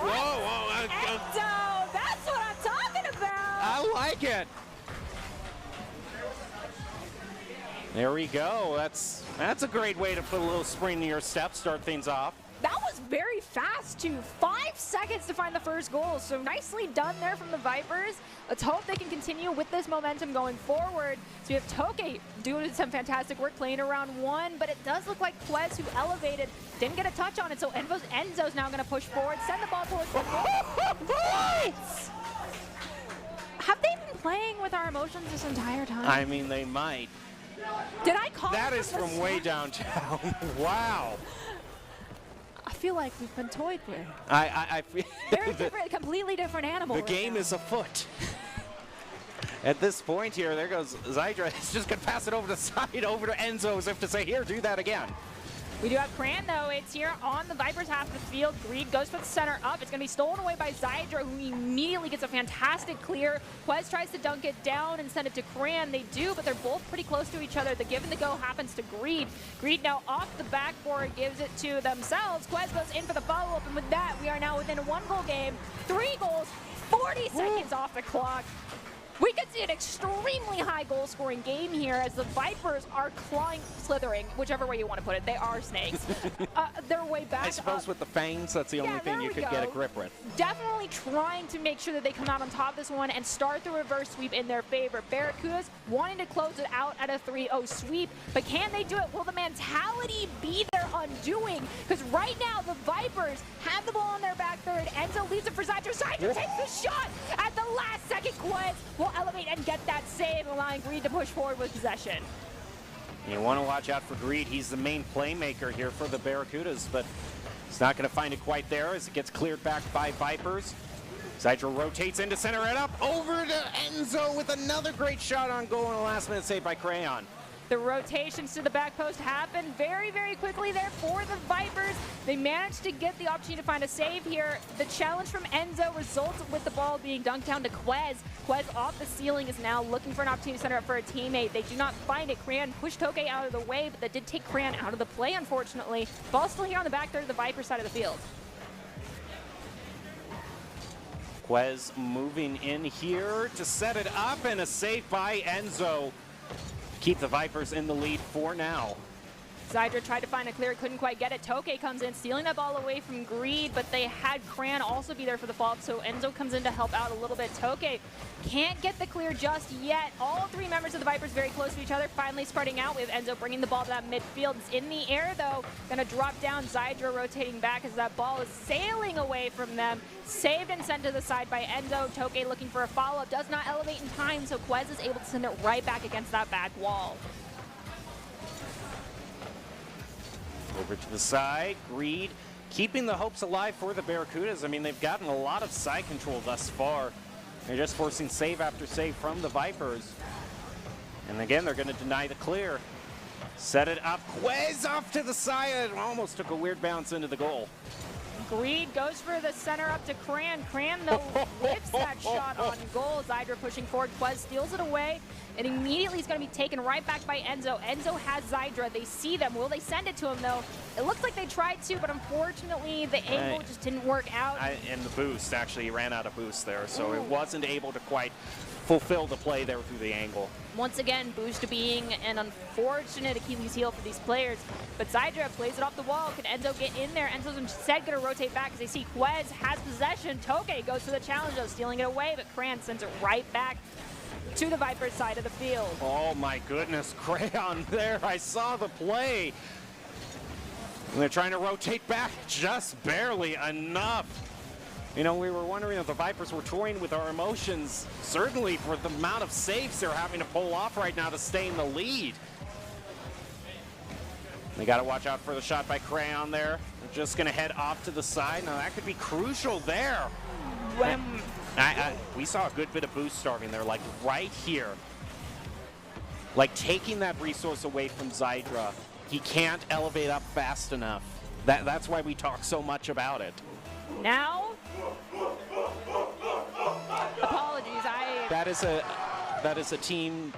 Whoa. Ecto! That's what I'm talking about! I like it. There we go. That's a great way to put a little spring in your step, start things off. That was very fast, too. 5 seconds to find the first goal, so nicely done there from the Vipers. Let's hope they can continue with this momentum going forward. So we have Toke doing some fantastic work playing around 1, but it does look like Quez, who elevated, didn't get a touch on it, so Enzo's now going to push forward, send the ball towards the goal. Have they been playing with our emotions this entire time? I mean, they might. Did I call that? Is from way downtown. Wow. I feel like we've been toyed with. I feel very different, completely different animal. The game is afoot. At this point here, there goes Zydra. He's just going to pass it over to the side, over to Enzo, as if to say, here, do that again. We do have Cran, though. It's here on the Vipers half of the field. Greed goes for the center up. It's going to be stolen away by Zydra, who immediately gets a fantastic clear. Quez tries to dunk it down and send it to Cran. They do, but they're both pretty close to each other. The give and the go happens to Greed. Greed now off the backboard gives it to themselves. Quez goes in for the follow-up, and with that, we are now within a 1-goal game. 3 goals, 40 seconds off the clock. We could see an extremely high goal-scoring game here as the Vipers are slithering, whichever way you want to put it. They are snakes. Their way back. I suppose with the fangs, that's the only thing you could get a grip with. Definitely trying to make sure that they come out on top of this one and start the reverse sweep in their favor. Barracudas wanting to close it out at a 3-0 sweep, but can they do it? Will the mentality be their undoing? Because right now, the Vipers have the ball on their back third. Enzo leaves it for Zydra. Zydra takes the shot at the last second. Quez will elevate and get that save, allowing Greed to push forward with possession. You want to watch out for Greed. He's the main playmaker here for the Barracudas, but he's not going to find it quite there as it gets cleared back by Vipers. Zydra rotates into center and up over to Enzo with another great shot on goal and a last-minute save by Crayon. The rotations to the back post happen very, very quickly there for the Vipers. They managed to get the opportunity to find a save here. The challenge from Enzo results with the ball being dunked down to Quez. Quez off the ceiling is now looking for an opportunity to center up for a teammate. They do not find it. Cran pushed Toke out of the way, but that did take Cran out of the play, unfortunately. Ball still here on the back third of the Viper side of the field. Quez moving in here to set it up, and a save by Enzo. Keep the Vipers in the lead for now. Zydra tried to find a clear, couldn't quite get it. Toke comes in, stealing that ball away from Greed, but they had Cran also be there for the follow-up, so Enzo comes in to help out a little bit. Toke can't get the clear just yet. All 3 members of the Vipers very close to each other, finally spreading out. We have Enzo bringing the ball to that midfield. It's in the air, though. Gonna drop down. Zydra rotating back as that ball is sailing away from them. Saved and sent to the side by Enzo. Toke looking for a follow-up. Does not elevate in time, so Quez is able to send it right back against that back wall. Over to the side, Greed keeping the hopes alive for the Barracudas. I mean, they've gotten a lot of side control thus far. They're just forcing save after save from the Vipers. And again, they're going to deny the clear. Set it up, Quez off to the side. Almost took a weird bounce into the goal. Greed goes for the center up to Cran. Cran, though, whips that shot on goal. Zydra pushing forward. Quez steals it away. And immediately is going to be taken right back by Enzo. Enzo has Zydra. They see them. Will they send it to him, though? It looks like they tried to, but unfortunately, the angle just didn't work out. And the boost, actually, he ran out of boost there, so it wasn't able to quite fulfill the play there through the angle. Once again, boost being an unfortunate Achilles heel for these players. But Zydra plays it off the wall. Can Enzo get in there? Enzo's instead going to rotate back as they see Quez has possession. Toke goes for the challenge, though, stealing it away, but Cran sends it right back to the Vipers side of the field. Oh my goodness, Crayon there. I saw the play. And they're trying to rotate back just barely enough. You know, we were wondering if the Vipers were toying with our emotions, certainly for the amount of saves they're having to pull off right now to stay in the lead. They got to watch out for the shot by Crayon there. They're just going to head off to the side. Now, that could be crucial there. We saw a good bit of boost starting there, like right here. Like taking that resource away from Zydra. He can't elevate up fast enough. That's why we talk so much about it. Now, apologies, That is a team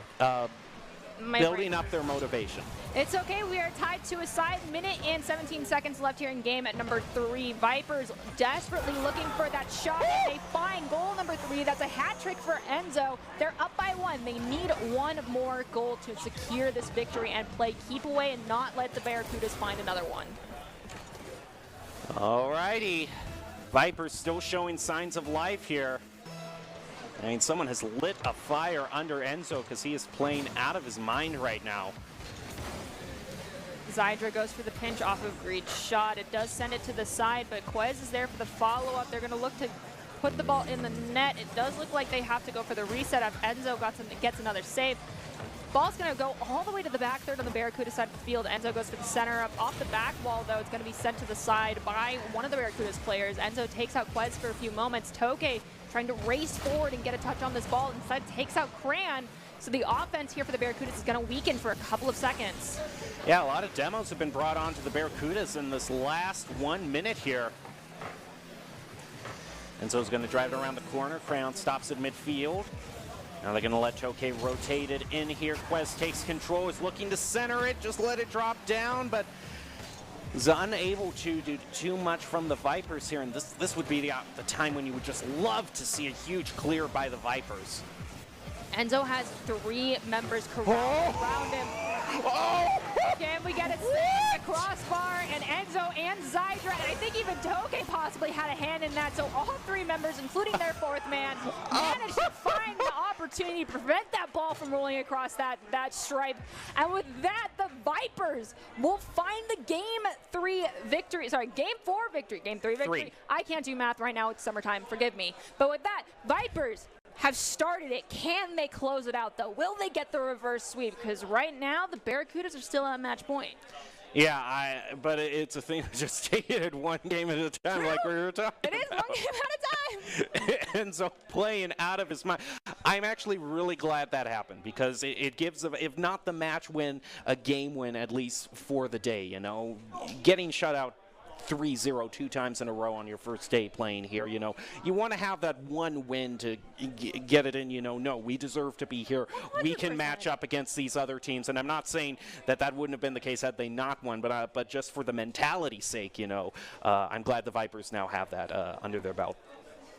building up their motivation. It's okay. We are tied to a side. Minute and 17 seconds left here in game at number 3. Vipers desperately looking for that shot, and they find goal number 3. That's a hat trick for Enzo. They're up by 1. They need 1 more goal to secure this victory and play keep away and not let the Barracudas find another one. Alrighty. Vipers still showing signs of life here. I mean, someone has lit a fire under Enzo because he is playing out of his mind right now. Zydra goes for the pinch off of Greed's shot. It does send it to the side, but Quez is there for the follow-up. They're going to look to put the ball in the net. It does look like they have to go for the reset if Enzo gets another save. Ball's going to go all the way to the back third on the Barracuda side of the field. Enzo goes for the center up. Off the back wall, though, it's going to be sent to the side by one of the Barracuda's players. Enzo takes out Quez for a few moments. Toke trying to race forward and get a touch on this ball. Instead takes out Cran. So the offense here for the Barracudas is going to weaken for a couple of seconds. Yeah, a lot of demos have been brought on to the Barracudas in this last 1 minute here. Enzo's going to drive it around the corner. Crayon stops at midfield. Now they're going to let Tokay rotate it in here. Quez takes control, is looking to center it, just let it drop down, but is unable to do too much from the Vipers here. And this would be the time when you would just love to see a huge clear by the Vipers. Enzo has 3 members corralled around him. Can we get it set? The crossbar, and Enzo and Zydra, and I think even Tokay possibly had a hand in that. So all 3 members, including their 4th man, managed to find the opportunity to prevent that ball from rolling across that stripe. And with that, the Vipers will find the Game 4 victory. Game 3 victory. I can't do math right now. It's summertime. Forgive me. But with that, Vipers have started it. Can they close it out, though? Will they get the reverse sweep? Because right now, the Barracudas are still at match point. Yeah, but it's a thing to just take it 1 game at a time, like we were talking about. It is 1 game at a time. And so playing out of his mind. I'm actually really glad that happened, because it gives, if not the match win, a game win at least for the day, you know. Getting shut out 3-0 2 times in a row on your first day playing here, you know. You want to have that 1 win to get it in, you know, no, we deserve to be here. 100%. We can match up against these other teams. And I'm not saying that wouldn't have been the case had they not won, but just for the mentality's sake, you know, I'm glad the Vipers now have that under their belt.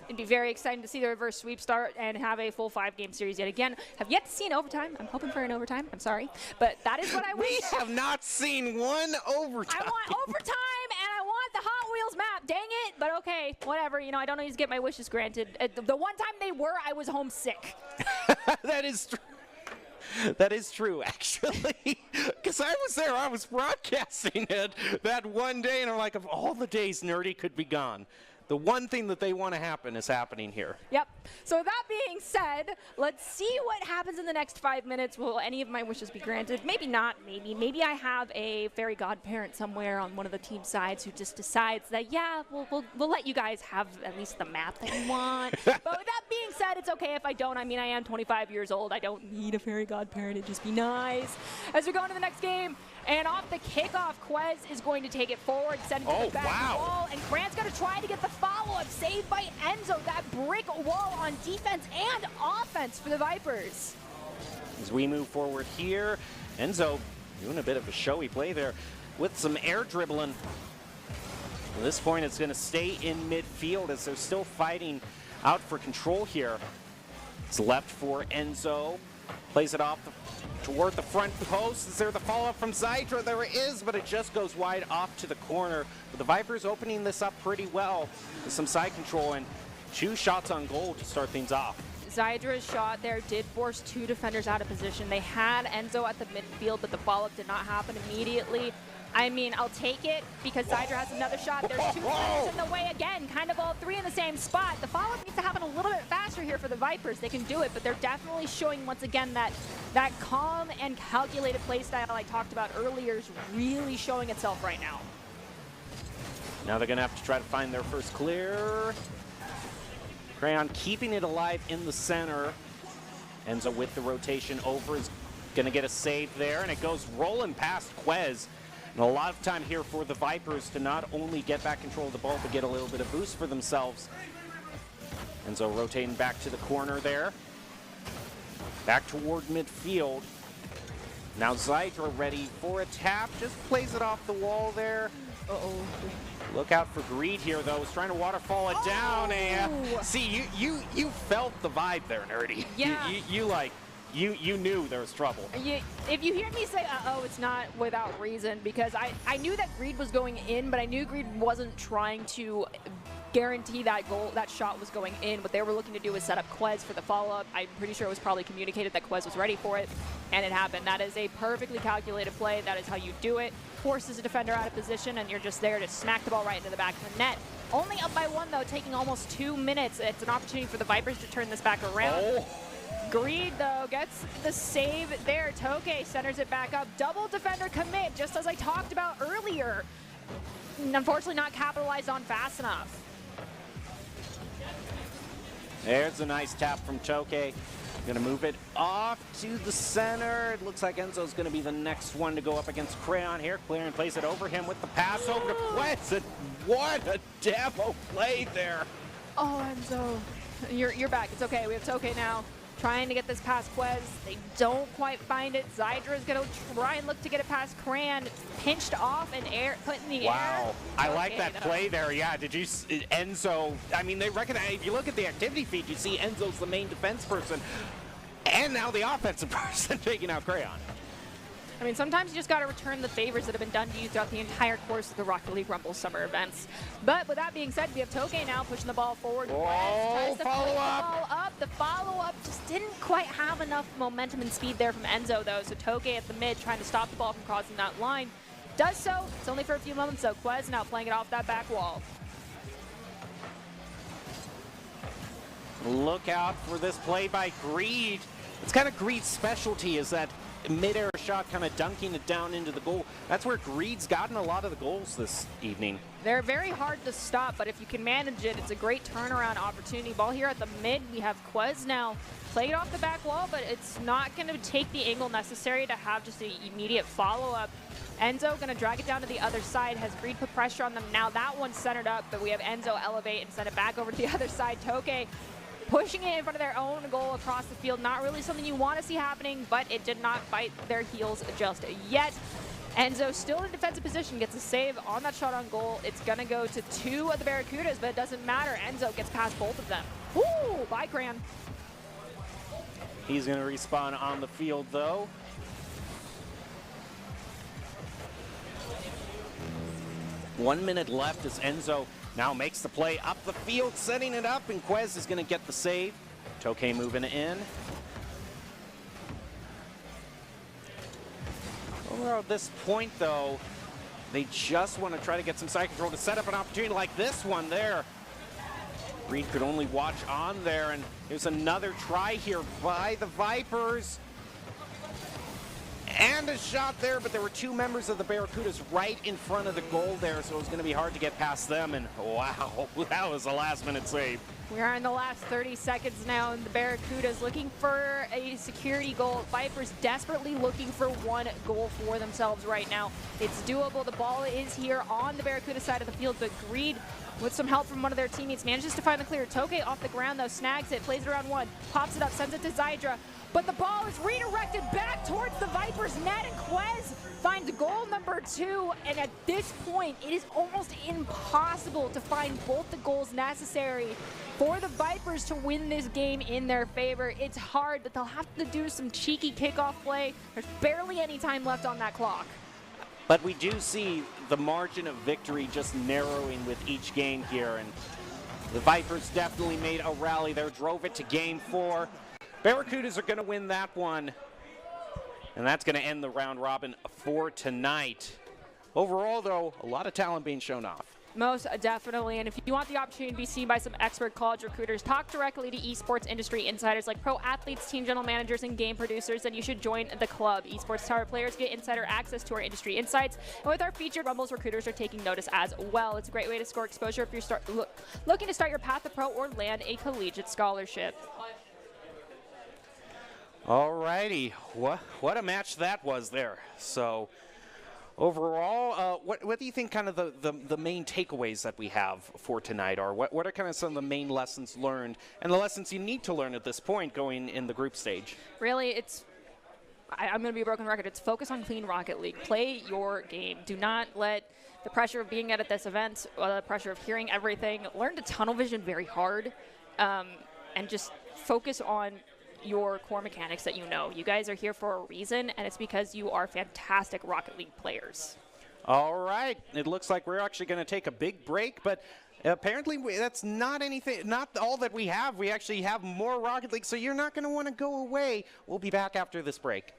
It'd be very exciting to see the reverse sweep start and have a full 5-game series yet again. Have yet to see an overtime. I'm hoping for an overtime. I'm sorry. But that is what I wish. We have not seen 1 overtime. I want overtime, and I want the Hot Wheels map. Dang it. But okay, whatever. You know, I don't always get my wishes granted. The one time they were, I was homesick. That is true. That is true, actually, because I was there. I was broadcasting it that one day, and I'm like, of all the days Nerdy could be gone, the one thing that they want to happen is happening here. Yep. So that being said, let's see what happens in the next 5 minutes. Will any of my wishes be granted? Maybe not. Maybe I have a fairy godparent somewhere on one of the team sides who just decides that, yeah, we'll let you guys have at least the map that you want. But with that being said, it's okay if I don't. I mean, I am 25 years old. I don't need a fairy godparent. It'd just be nice. As we go into the next game, and off the kickoff, Quez is going to take it forward, send it to the back wall, and Grant's going to try to get the follow-up, saved by Enzo. That brick wall on defense and offense for the Vipers. As we move forward here, Enzo doing a bit of a showy play there with some air dribbling. At this point, it's going to stay in midfield as they're still fighting out for control here. It's left for Enzo. Plays it off toward the front post. Is there the follow-up from Zydra? There it is, but it just goes wide off to the corner. But the Vipers opening this up pretty well with some side control and 2 shots on goal to start things off. Zydra's shot there did force 2 defenders out of position. They had Enzo at the midfield, but the follow-up did not happen immediately. I mean, I'll take it because Zydra has another shot. There's 2 players in the way again, kind of all 3 in the same spot. The follow-up needs to happen a little bit faster here for the Vipers. They can do it, but they're definitely showing once again that calm and calculated play style I talked about earlier is really showing itself right now. Now they're going to have to try to find their first clear. Crayon keeping it alive in the center. Enzo with the rotation over is going to get a save there, and it goes rolling past Quez. And a lot of time here for the Vipers to not only get back control of the ball, but get a little bit of boost for themselves. Enzo rotating back to the corner there. Back toward midfield. Now Zydra ready for a tap. Just plays it off the wall there. Uh-oh. Look out for Greed here, though. He's trying to waterfall it down. And see, you felt the vibe there, Nerdy. Yeah. You knew there was trouble. If you hear me say, uh-oh, it's not without reason, because I knew that Greed was going in, but I knew Greed wasn't trying to guarantee that goal, that shot was going in. What they were looking to do was set up Quez for the follow-up. I'm pretty sure it was probably communicated that Quez was ready for it, and it happened. That is a perfectly calculated play. That is how you do it. Forces a defender out of position, and you're just there to smack the ball right into the back of the net. Only up by 1, though, taking almost 2 minutes. It's an opportunity for the Vipers to turn this back around. Oh. Greed, though, gets the save there. Tokay centers it back up. Double defender commit, just as I talked about earlier. Unfortunately, not capitalized on fast enough. There's a nice tap from Tokay. Gonna move it off to the center. It looks like Enzo's gonna be the next one to go up against Crayon here. Clearing plays it over him with the pass over to Quest. And what a demo play there. Oh, Enzo, you're back. It's okay. We have Toke now. Trying to get this past Quez. They don't quite find it. Zydra's going to try and look to get it past Cran. Pinched off and put in the air. Wow. I like that play there. Yeah, did you Enzo, I mean, they recognize, if you look at the activity feed, you see Enzo's the main defense person. And now the offensive person taking out Crayon. I mean, sometimes you just got to return the favors that have been done to you throughout the entire course of the Rocket League Rumble summer events. But with that being said, we have Toke now pushing the ball forward. Oh, follow-up. The follow-up just didn't quite have enough momentum and speed there from Enzo, though. So Toke at the mid trying to stop the ball from crossing that line. Does so. It's only for a few moments, though. Quez now playing it off that back wall. Look out for this play by Greed. It's kind of Greed's specialty, is that mid-air shot, kind of dunking it down into the goal. That's where Greed's gotten a lot of the goals this evening. They're very hard to stop, but if you can manage it, it's a great turnaround opportunity. Ball here at the mid, we have Quez now playing it off the back wall, but it's not going to take the angle necessary to have just an immediate follow-up. Enzo going to drag it down to the other side, has Greed put pressure on them. Now that one's centered up, but we have Enzo elevate and send it back over to the other side. Toke pushing it in front of their own goal across the field. Not really something you want to see happening, but it did not bite their heels just yet. Enzo still in a defensive position, gets a save on that shot on goal. It's going to go to two of the Barracudas, but it doesn't matter. Enzo gets past both of them. Ooh, bye, Cran. He's going to respawn on the field, though. One minute left as Enzo now makes the play up the field, setting it up, and Quez is going to get the save. Toke moving in. Over at this point, though, they just want to try to get some side control to set up an opportunity like this one there. Reed could only watch on there, and there's another try here by the Vipers. And a shot there, but there were two members of the Barracudas right in front of the goal there, so it was going to be hard to get past them, and wow, that was a last-minute save. We are in the last 30 seconds now, and the Barracudas looking for a security goal. Vipers desperately looking for one goal for themselves right now. It's doable. The ball is here on the Barracuda side of the field, but Greed, with some help from one of their teammates, manages to find the clear. Toke off the ground, though, snags it, plays it around one, pops it up, sends it to Zydra. But the ball is redirected back towards the Vipers net, and Quez finds goal number 2. And at this point, it is almost impossible to find both the goals necessary for the Vipers to win this game in their favor. It's hard, but they'll have to do some cheeky kickoff play. There's barely any time left on that clock. But we do see the margin of victory just narrowing with each game here, and the Vipers definitely made a rally there, drove it to game 4. Barracudas are going to win that one, and that's going to end the round robin for tonight. Overall, though, a lot of talent being shown off. Most definitely, and if you want the opportunity to be seen by some expert college recruiters, talk directly to esports industry insiders like pro athletes, team general managers, and game producers, then you should join the club. Esports Tower players get insider access to our industry insights, and with our featured Rumbles, recruiters are taking notice as well. It's a great way to score exposure if you're looking to start your path to pro or land a collegiate scholarship. Alrighty, what a match that was there. So overall, what do you think kind of the main takeaways that we have for tonight are? What are kind of some of the main lessons learned and the lessons you need to learn at this point going in the group stage? Really, I'm going to be a broken record. It's focus on clean Rocket League. Play your game. Do not let the pressure of being at this event, the pressure of hearing everything, learn to tunnel vision very hard, and just focus on your core mechanics that you know. You guys are here for a reason, and it's because you are fantastic Rocket League players. All right, it looks like we're actually going to take a big break, but apparently that's not all that we have. We actually have more Rocket League, so you're not going to want to go away. We'll be back after this break.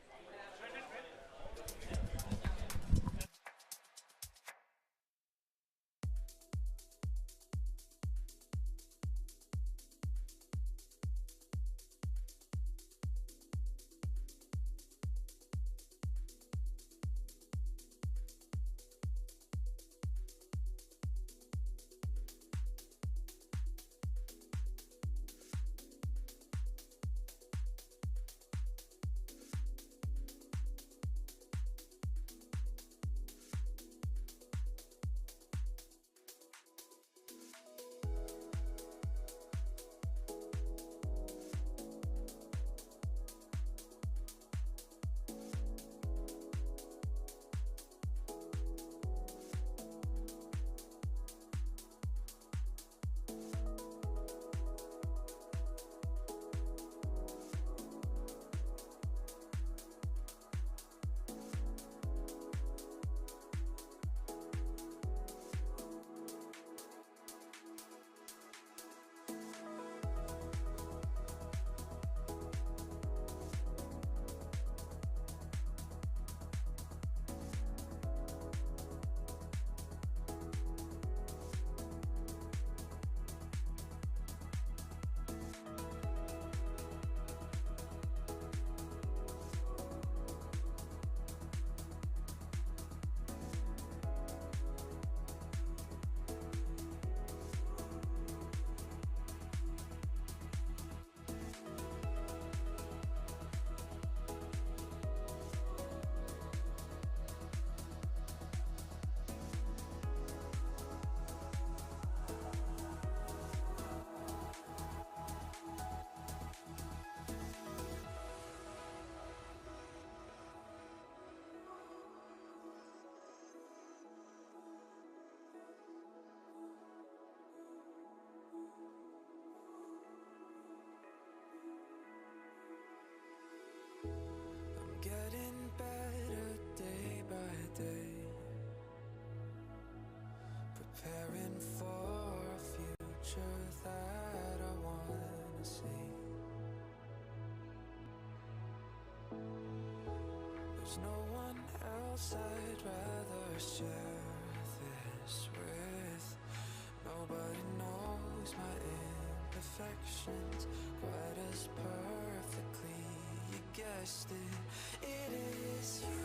for a future that I wanna see. There's no one else I'd rather share this with. Nobody knows my imperfections quite as perfectly. You guessed it, it is you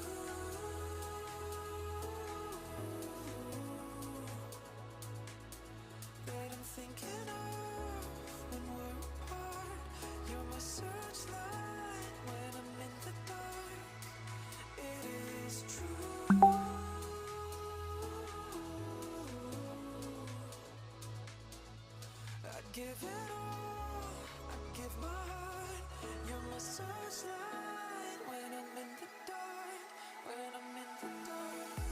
that I'm thinking of when we're apart. You're my searchlight when I'm in the dark. It is true. I'd give it all, I'd give my heart. You're my searchlight when I'm in the dark, when I'm in the dark.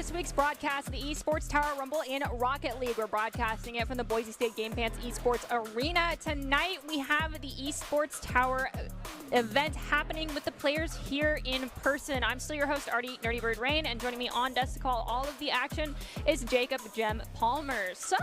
this week's broadcast of the Esports Tower Rumble in Rocket League. We're broadcasting it from the Boise State Game Pants Esports Arena. Tonight, we have the Esports Tower event happening with the players here in person. I'm still your host, Artie Nerdy Bird Rain, and joining me on desk to call all of the action is Jacob Jem Palmer. So,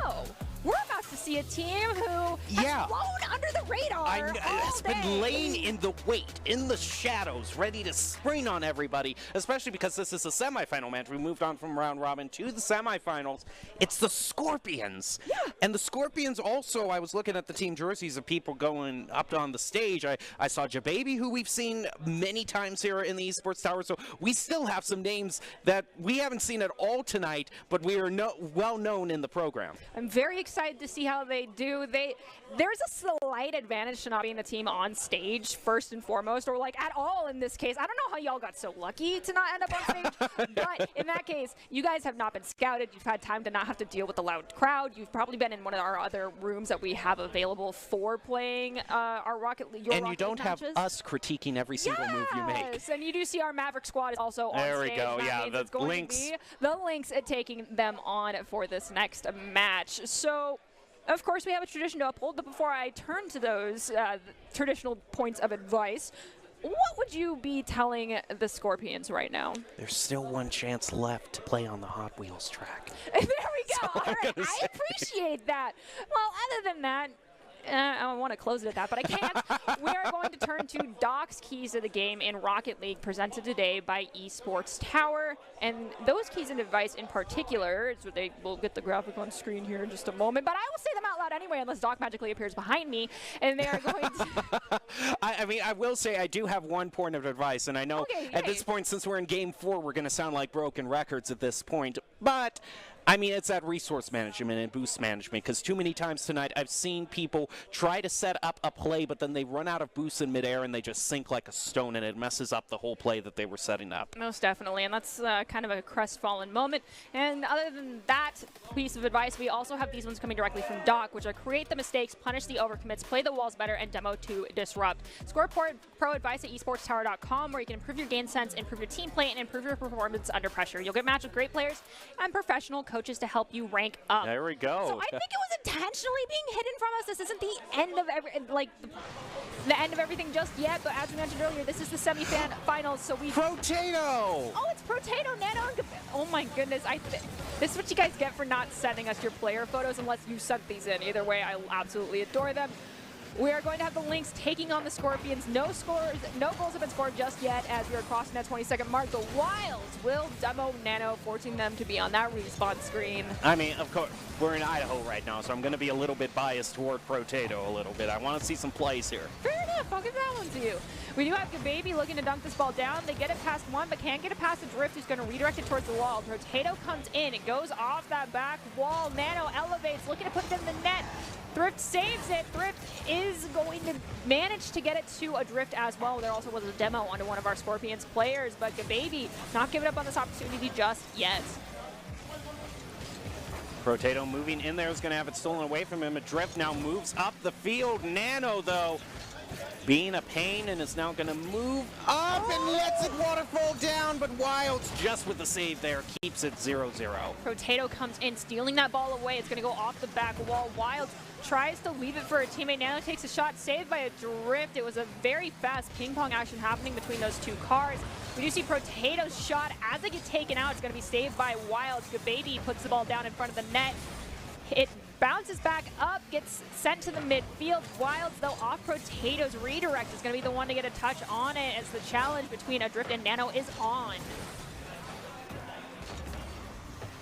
we're about to see a team who has flown under the radar. It's been laying in the wait, in the shadows, ready to spring on everybody, especially because this is a semifinal match. We moved on from round robin to the semifinals. It's the Scorpions. Yeah. And the Scorpions also, I was looking at the team jerseys of people going up on the stage. I saw Jababy, who we've seen many times here in the Esports Tower. So we still have some names that we haven't seen at all tonight, but we are well known in the program. I'm very excited to see how they do. There's a slight advantage to not being the team on stage first and foremost, or like at all in this case. I don't know how y'all got so lucky to not end up on stage, but in that case, you guys have not been scouted. You've had time to not have to deal with the loud crowd. You've probably been in one of our other rooms that we have available for playing our Rocket League. And you don't have us critiquing every single move you make. Yes, and you do see our Maverick squad is also on stage. There we go. That Yeah, the Lynx. The Lynx taking them on for this next match. So, of course, we have a tradition to uphold, but before I turn to those traditional points of advice, what would you be telling the Scorpions right now? There's still one chance left to play on the Hot Wheels track. There we go. All right, I appreciate that. Well, other than that, I want to close it at that, but I can't. We are going to turn to Doc's keys of the game in Rocket League, presented today by Esports Tower. And those keys and advice in particular, we'll get the graphic on screen here in just a moment, but I will say them out loud anyway, unless Doc magically appears behind me, and they are going to... I mean, I will say I do have one point of advice, and I know at this point, since we're in Game 4, we're going to sound like broken records at this point, but... I mean, it's that resource management and boost management, because too many times tonight I've seen people try to set up a play, but then they run out of boosts in midair and they just sink like a stone, and it messes up the whole play that they were setting up. Most definitely, and that's kind of a crestfallen moment. And other than that piece of advice, we also have these ones coming directly from Doc, which are create the mistakes, punish the overcommits, play the walls better, and demo to disrupt. Score pro advice at esportstower.com, where you can improve your game sense, improve your team play, and improve your performance under pressure. You'll get matched with great players and professional coaches to help you rank up. There we go. So I think it was intentionally being hidden from us. This isn't the end of the end of everything just yet, but as we mentioned earlier, this is the semi-finals, so we... Protato! Oh, it's Protato, Nano, and oh my goodness, this is what you guys get for not sending us your player photos unless you sent these in. Either way, I absolutely adore them. We are going to have the Lynx taking on the Scorpions. No goals have been scored just yet as we are crossing that 20-second mark. The Wilds will demo Nano, forcing them to be on that respawn screen. I mean, of course, we're in Idaho right now, so I'm going to be a little bit biased toward Protato a little bit. I want to see some plays here. Fair enough. I'll give that one to you. We do have Gababy looking to dunk this ball down. They get it past one, but can't get it past the Drift, who's going to redirect it towards the wall. Protato comes in. It goes off that back wall. Nano elevates, looking to put it in the net. Thrift saves it. Thrift is going to manage to get it to a Drift as well. There also was a demo onto one of our Scorpions players, but Gababy not giving up on this opportunity just yet. Protato moving in there is going to have it stolen away from him. A Drift now moves up the field. Nano, though, being a pain, and is now going to move up and lets it waterfall down, but Wilds just with the save there keeps it 0-0. Protato comes in, stealing that ball away. It's going to go off the back wall. Wilds tries to leave it for a teammate. Nano takes a shot, saved by a Drift. It was a very fast ping-pong action happening between those two cars. We do see Protato's shot as they get taken out. It's going to be saved by Wilds. Gababy puts the ball down in front of the net. It bounces back up, gets sent to the midfield. Wilds, though, off Protato's redirect is going to be the one to get a touch on it as the challenge between Adrift and Nano is on.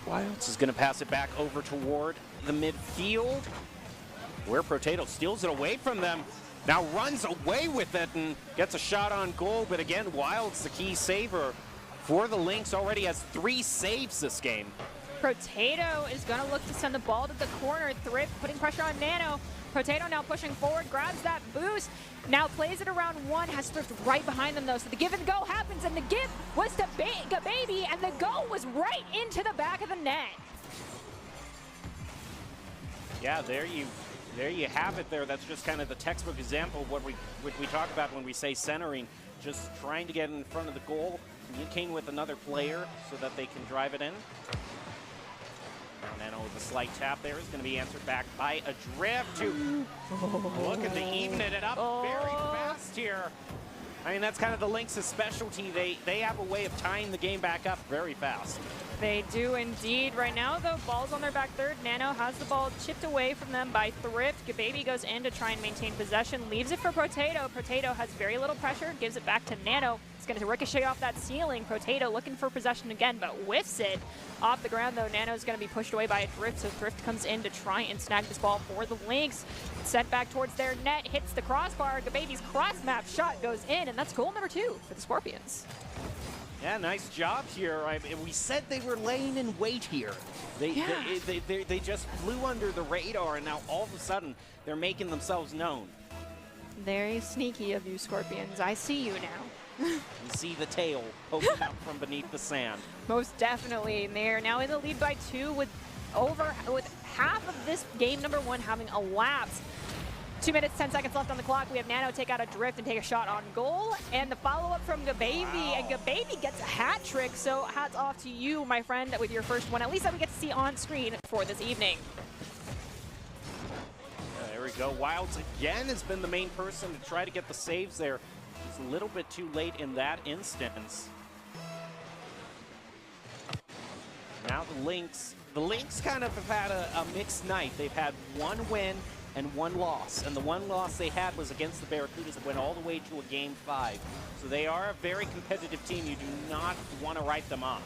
Wilds is going to pass it back over toward the midfield, where Protato steals it away from them. Now runs away with it and gets a shot on goal, but again, Wilds, the key saver for the Lynx, already has 3 saves this game. Protato is going to look to send the ball to the corner. Thrift putting pressure on Nano. Protato now pushing forward, grabs that boost, now plays it around one, has Thrift right behind them though, so the give and go happens, and the give was to Gababy, and the go was right into the back of the net. Yeah, there you have it there. That's just kind of the textbook example of what we talk about when we say centering, just trying to get in front of the goal, communicating with another player so that they can drive it in. Now Nano with a slight tap there is going to be answered back by a drift to looking to even it up very fast here. I mean, that's kind of the Lynx' specialty. They have a way of tying the game back up very fast. They do indeed. Right now, though, ball's on their back third. Nano has the ball chipped away from them by Thrift. Gababy goes in to try and maintain possession, leaves it for Potato. Potato has very little pressure, gives it back to Nano. It's going to ricochet off that ceiling. Potato looking for possession again, but whiffs it off the ground, though. Nano's going to be pushed away by a Thrift, so Thrift comes in to try and snag this ball for the Lynx. Sent back towards their net, hits the crossbar. Gababy's cross-map shot goes in, and that's goal number 2 for the Scorpions. Yeah, nice job here. We said they were laying in wait here. They just flew under the radar, and now all of a sudden they're making themselves known. Very sneaky of you, Scorpions. I see you now. You see the tail poking out from beneath the sand. Most definitely. And they're now in the lead by 2 with half of this game number 1 having elapsed. 2 minutes, 10 seconds left on the clock. We have Nano take out a drift and take a shot on goal. And the follow-up from Gababy. Wow. And Gababy gets a hat trick. So hats off to you, my friend, with your first one, at least that we get to see on screen for this evening. There we go. Wilds again has been the main person to try to get the saves there. He's a little bit too late in that instance. Now the Lynx kind of have had a mixed night. They've had 1 win and 1 loss. And the 1 loss they had was against the Barracudas that went all the way to a Game 5. So they are a very competitive team. You do not want to write them off.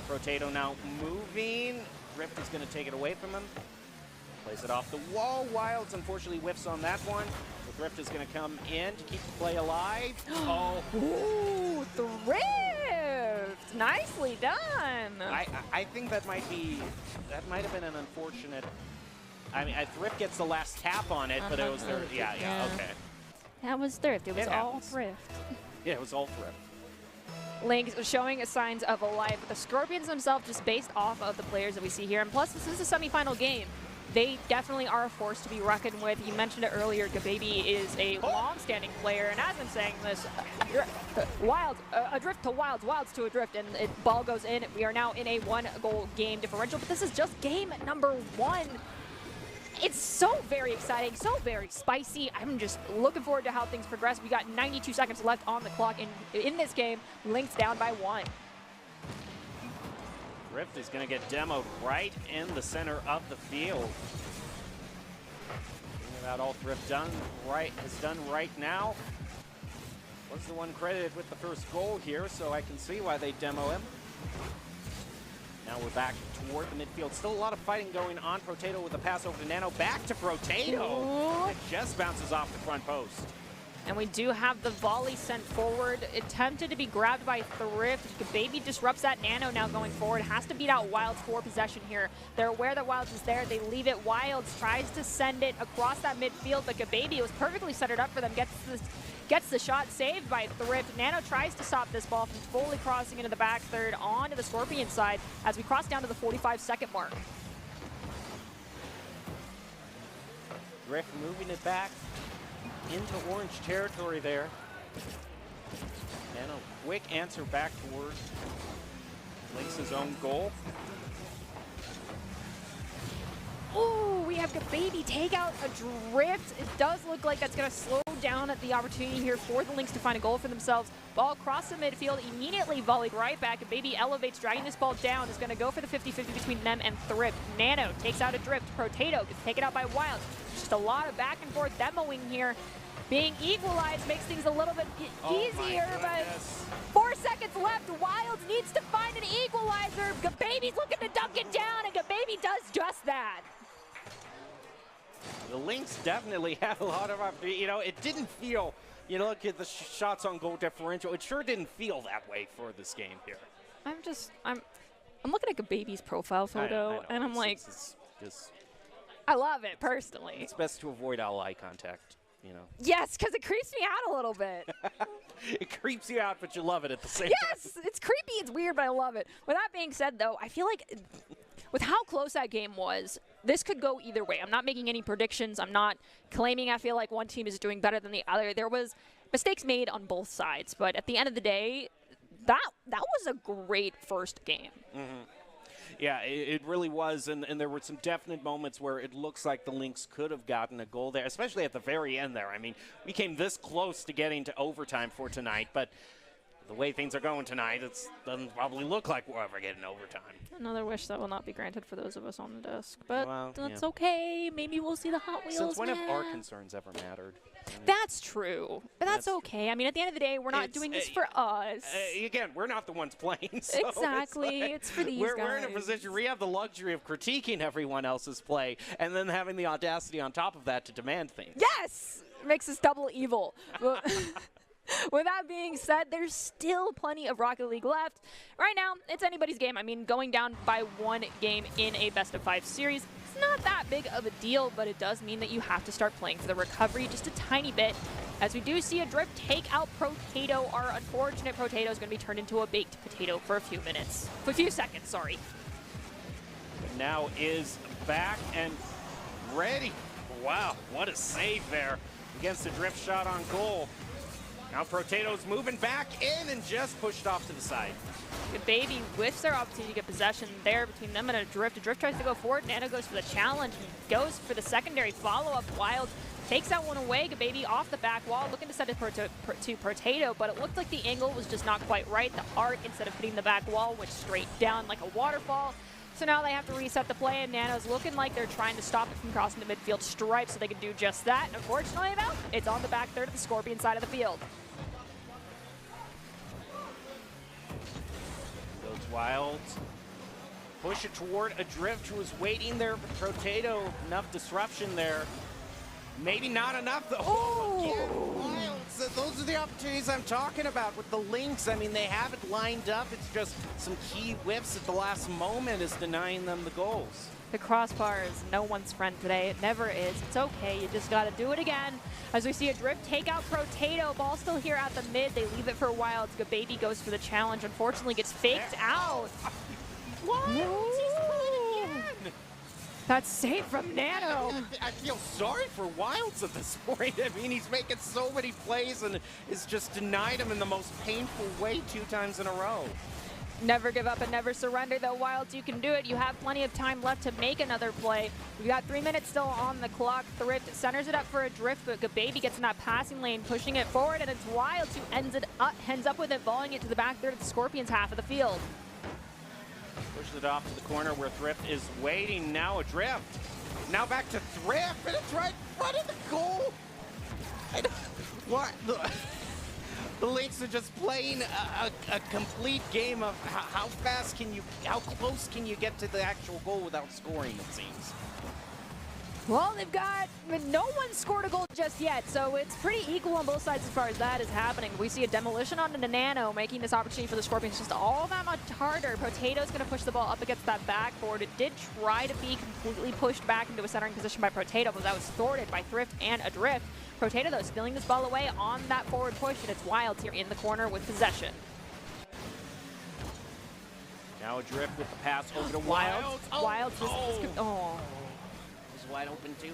Potato now moving. Rift is going to take it away from him. Plays it off the wall. Wilds unfortunately whiffs on that one. The Thrift is going to come in to keep the play alive. Oh. Ooh, Thrift! Nicely done. I think that might have been an unfortunate. I mean, Thrift gets the last tap on it, but it was their, yeah, okay. That was Thrift. It was all Thrift. Yeah, it was all Thrift. Lynx showing signs of a life. The Scorpions themselves, just based off of the players that we see here, and plus this is a semifinal game. They definitely are a force to be reckoned with. You mentioned it earlier, Gababy is a long-standing player, and as I'm saying this, Wilds, a drift to Wilds, Wilds to a drift, and the ball goes in. We are now in a 1-goal game differential, but this is just game number 1. It's so very exciting, so very spicy. I'm just looking forward to how things progress. We got 92 seconds left on the clock in this game. Lynx down by 1. Rift is going to get demoed right in the center of the field. About all Thrift is done right now. Was the one credited with the first goal here, so I can see why they demo him. Now we're back toward the midfield. Still a lot of fighting going on. Potato with a pass over to Nano. Back to Potato. It just bounces off the front post. And we do have the volley sent forward. Attempted to be grabbed by Thrift. Gababy disrupts that. Nano now going forward. Has to beat out Wilds for possession here. They're aware that Wilds is there. They leave it. Wilds tries to send it across that midfield, but Gababy was perfectly centered up for them. Gets the shot saved by Thrift. Nano tries to stop this ball from fully crossing into the back third onto the Scorpion side as we cross down to the 45-second mark. Thrift moving it back into orange territory there. And a quick answer back toward Lynx's own goal. Ooh, we have Gababy take out a drift. It does look like that's going to slow down at the opportunity here for the Lynx to find a goal for themselves. Ball across the midfield, immediately volleyed right back. Gababy elevates, dragging this ball down. Is going to go for the 50-50 between them and Thrift. Nano takes out a drift. Potato gets taken out by Wilds. Just a lot of back and forth demoing here. Being equalized makes things a little bit easier, but 4 seconds left. Wilds needs to find an equalizer. Gababy's looking to dunk it down, and Gababy does just that. The Lynx definitely had a lot of, it didn't feel, look at the shots on goal differential. It sure didn't feel that way for this game here. I'm looking at Gababy's profile photo, I know. and I'm like, just, I love it personally. it's best to avoid all eye contact, Yes, because it creeps me out a little bit. It creeps you out, but you love it at the same time. Yes, it's creepy, it's weird, but I love it. With that being said, though, I feel like with how close that game was, this could go either way. I'm not making any predictions. I'm not claiming I feel like one team is doing better than the other. There was mistakes made on both sides, but at the end of the day, that was a great first game. Yeah, it really was, and there were some definite moments where it looks like the Lynx could have gotten a goal there, especially at the very end there. I mean, we came this close to getting to overtime for tonight, but the way things are going tonight, it doesn't probably look like we'll ever get an overtime. Another wish that will not be granted for those of us on the desk, but Well, that's yeah. okay. Maybe we'll see the Hot Wheels. Since when have our man. concerns ever mattered? That's true, but that's That's- okay. I mean, at the end of the day, we're not It's, doing this for us. Again, we're not the ones playing. So Exactly, it's for these we're in a guys. position where we have the luxury of critiquing everyone else's play and then having the audacity on top of that to demand things. Yes! Makes us double evil. Well, with that being said, there's still plenty of Rocket League left. Right now, it's anybody's game. I mean, going down by one game in a best-of-5 series, it's not that big of a deal, but it does mean that you have to start playing for the recovery just a tiny bit. As we do see a Drift take out Potato, our unfortunate Potato is going to be turned into a baked potato for a few minutes. For a few seconds, sorry. But now is back and ready. Wow, what a save there against the drift shot on goal. Now Potato's moving back in and just pushed off to the side. Good baby whiffs their opportunity to get possession there between them and a Drift. A Drift tries to go forward. Nano goes for the challenge and goes for the secondary follow-up. Wild takes that one away. Good baby off the back wall, looking to send it to Potato, but it looked like the angle was just not quite right. The arc, instead of hitting the back wall, went straight down like a waterfall. So now they have to reset the play, and Nano's looking like they're trying to stop it from crossing the midfield stripe so they can do just that. And unfortunately, though, it's on the back third of the Scorpion side of the field. Goes Wild. Push it toward a Drift who was waiting there for Potato. Enough disruption there. Maybe not enough though. Oh, again, Wild. So those are the opportunities I'm talking about with the Lynx. I mean, they have it lined up. It's just some key whiffs at the last moment is denying them the goals. The crossbar is no one's friend today. It never is. It's okay. You just got to do it again. As we see a Drift take out Potato. Ball still here at the mid. They leave it for Wild. Good baby goes for the challenge. Unfortunately, gets faked out. What? He's playing again. That's safe from Nano. I feel sorry for Wilds at this point. I mean, he's making so many plays and is just denied him in the most painful way 2 times in a row. Never give up and never surrender, though. Wilds, you can do it. You have plenty of time left to make another play. We've got 3 minutes still on the clock. Thrift centers it up for a Drift, but Gababy gets in that passing lane, pushing it forward, and it's Wilds who ends up with it, volleying it to the back third of the Scorpions' half of the field. Pushes it off to the corner where Thrift is waiting. Now a Drift. Now back to Thrift, and it's right in front of the goal. What? The Lynx are just playing a complete game of how close can you get to the actual goal without scoring, it seems. Well, no one scored a goal just yet, so it's pretty equal on both sides as far as that is happening. We see a demolition on the Nano, making this opportunity for the Scorpions just all that much harder. Potato's going to push the ball up against that backboard. It did try to be completely pushed back into a centering position by Potato, but that was thwarted by Thrift and a Drift. Potato, though, stealing this ball away on that forward push, and it's Wilds here in the corner with possession. Now a Drift with the pass over to Wilds. Wilds. Wilds was Wide open too.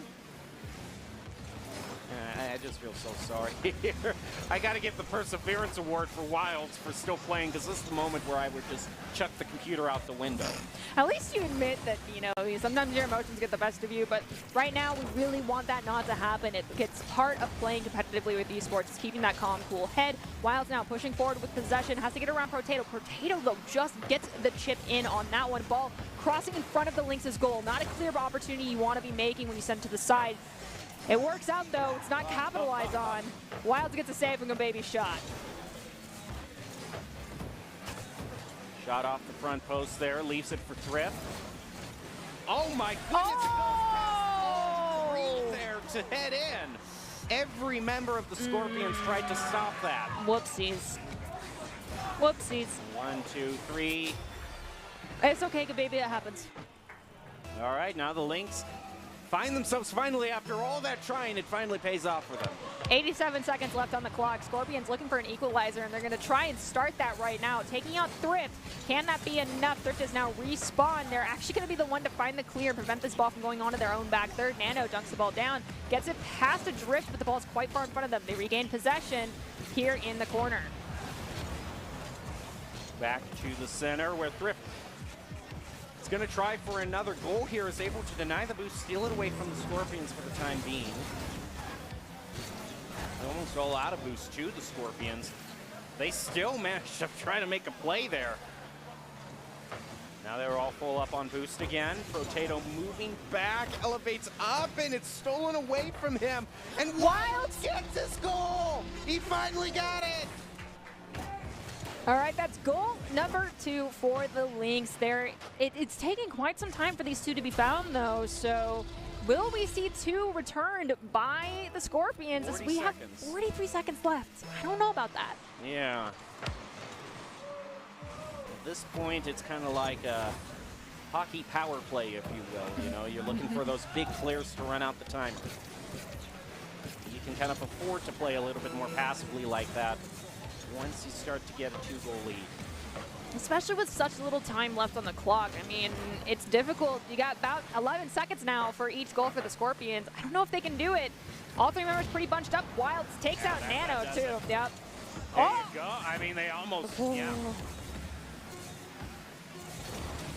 I just feel so sorry here. I got to give the Perseverance Award for Wilds for still playing, because this is the moment where I would just chuck the computer out the window. At least you admit that, sometimes your emotions get the best of you, but right now we really want that not to happen. It's part of playing competitively with esports, is keeping that calm, cool head. Wilds now pushing forward with possession, has to get around Potato. Potato, though, just gets the chip in on that one. Ball crossing in front of the Lynx's goal. Not a clear opportunity you want to be making when you send it to the side. It works out, though. It's not capitalized on. Wilds gets a save from a baby shot. Shot off the front post there, leaves it for Thrift. Oh my goodness, it goes past the screen there to head in. Every member of the Scorpions tried to stop that. Whoopsies. Whoopsies. 1, 2, 3. It's okay, good baby, it happens. All right, now the Lynx find themselves finally, after all that trying, it finally pays off for them. 87 seconds left on the clock. Scorpions looking for an equalizer, and they're going to try and start that right now. Taking out Thrift. Can that be enough? Thrift is now respawned. They're actually going to be the one to find the clear and prevent this ball from going onto their own back third. Nano dunks the ball down, gets it past a Drift, but the ball is quite far in front of them. They regain possession here in the corner. Back to the center where Thrift is going to try for another goal here, is able to deny the boost, steal it away from the Scorpions for the time being. They almost all out of boost to the Scorpions. They still managed to try to make a play there. Now they're all full up on boost again. Potato moving back, elevates up, and it's stolen away from him. And Wilds gets his goal! He finally got it! All right, that's goal number 2 for the Lynx there. It's taking quite some time for these two to be found, though, so will we see 2 returned by the Scorpions as we have 43 seconds left? I don't know about that. Yeah. At this point, it's kind of like a hockey power play, if you will. You know, you're looking for those big clears to run out the time. You can kind of afford to play a little bit more passively like that once you start to get a 2-goal lead. Especially with such little time left on the clock. I mean, it's difficult. You got about 11 seconds now for each goal for the Scorpions. I don't know if they can do it. All 3 members pretty bunched up. Wilds takes out Nano, too. Yep. There you go. I mean, they almost, yeah.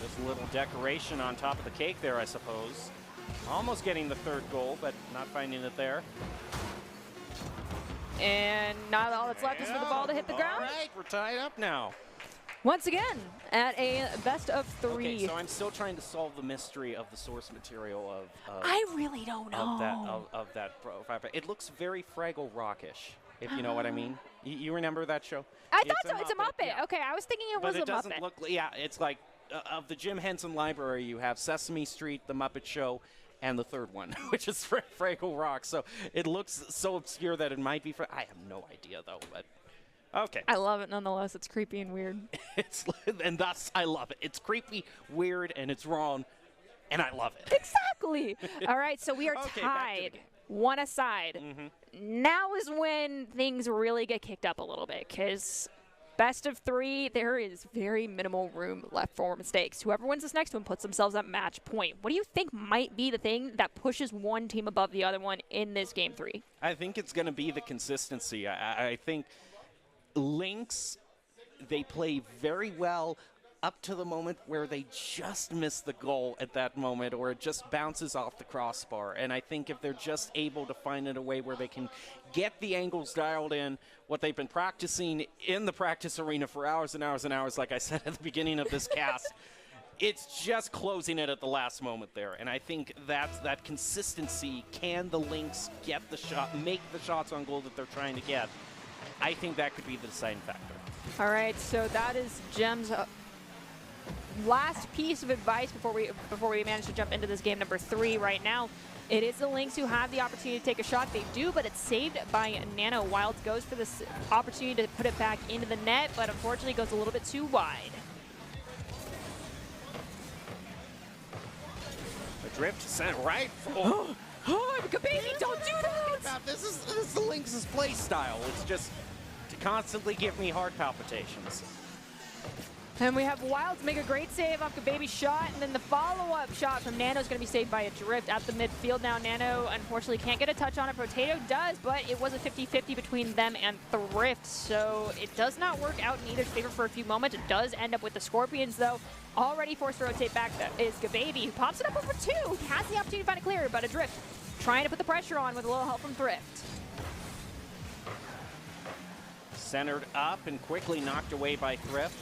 Just a little decoration on top of the cake there, I suppose. Almost getting the 3rd goal, but not finding it there. And now all that's left is for the ball to hit the ground. All right, we're tied up now. Once again, at a best of 3. Okay, so I'm still trying to solve the mystery of the source material of I really don't know. Of that profile. It looks very Fraggle Rockish, if you know what I mean. You remember that show? I thought so. It's a Muppet. Yeah. Okay, I was thinking it was a Muppet. But it doesn't look, yeah, it's like, of the Jim Henson Library, you have Sesame Street, The Muppet Show, and the 3rd one, which is Fraggle Rock. So it looks so obscure that it might be. I have no idea, though, but okay. I love it nonetheless. It's creepy and weird. And thus, I love it. It's creepy, weird, and it's wrong, and I love it. Exactly. All right, so we are tied. 1 aside. Now is when things really get kicked up a little bit, because best of 3, there is very minimal room left for mistakes. Whoever wins this next one puts themselves at match point. What do you think might be the thing that pushes one team above the other one in this game 3? I think it's going to be the consistency. I think Lynx, they play very well up to the moment where they just miss the goal at that moment, or it just bounces off the crossbar. And I think if they're just able to find it a way where they can get the angles dialed in, what they've been practicing in the practice arena for hours and hours and hours, like I said at the beginning of this cast, it's just closing it at the last moment there. And I think that's that consistency. Can the Lynx get the shot, make the shots on goal that they're trying to get? I think that could be the deciding factor. All right, so that is Jem's last piece of advice before we manage to jump into this game number 3 right now. It is the Lynx who have the opportunity to take a shot. They do, but it's saved by Nano. Wilds goes for this opportunity to put it back into the net, but unfortunately goes a little bit too wide. The drift sent right. Oh, baby, don't do that! This is the Lynx's play style. It's just to constantly give me heart palpitations. And we have Wilds make a great save off the baby shot, and then the follow-up shot from Nano is going to be saved by a drift at the midfield. Now Nano unfortunately can't get a touch on it. Potato does, but it was a 50-50 between them and Thrift, so it does not work out in either's favor for a few moments. It does end up with the Scorpions, though. Already forced to rotate back is Gababy, who pops it up over 2. He has the opportunity to find a clear, but a drift trying to put the pressure on with a little help from Thrift. Centered up and quickly knocked away by Thrift.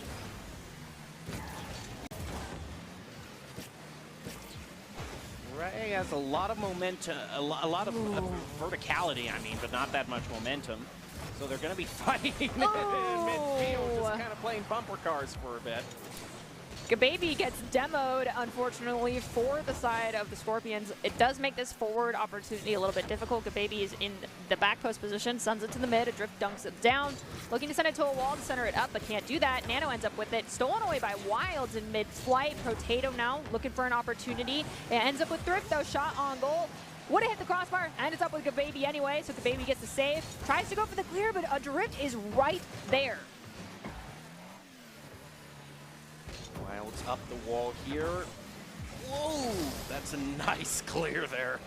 Ray has a lot of momentum, a lot of verticality, I mean, but not that much momentum. So they're going to be fighting in midfield, just kind of playing bumper cars for a bit. Gababy gets demoed, unfortunately, for the side of the Scorpions. It does make this forward opportunity a little bit difficult. Gababy is in the back post position, sends it to the mid, a drift dunks it down. Looking to send it to a wall to center it up, but can't do that. Nano ends up with it, stolen away by Wilds in mid-flight. Potato now looking for an opportunity. It ends up with Thrift, though, shot on goal. Would have hit the crossbar, ends up with Gababy anyway, so Gababy gets the save. Tries to go for the clear, but a drift is right there. Wilds up the wall here. Whoa, that's a nice clear there.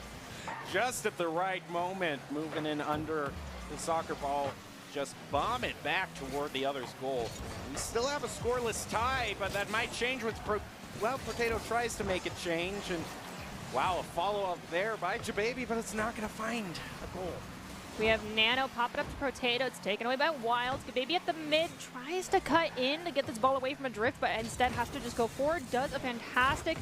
Just at the right moment, moving in under the soccer ball just bomb it back toward the other's goal. We still have a scoreless tie, but that might change with Potato tries to make it change, and wow, a follow-up there by Jababy, but it's not going to find a goal. We have Nano popping up to Potato. It's taken away by Wilds. Baby at the mid tries to cut in to get this ball away from a drift, but instead has to just go forward. Does a fantastic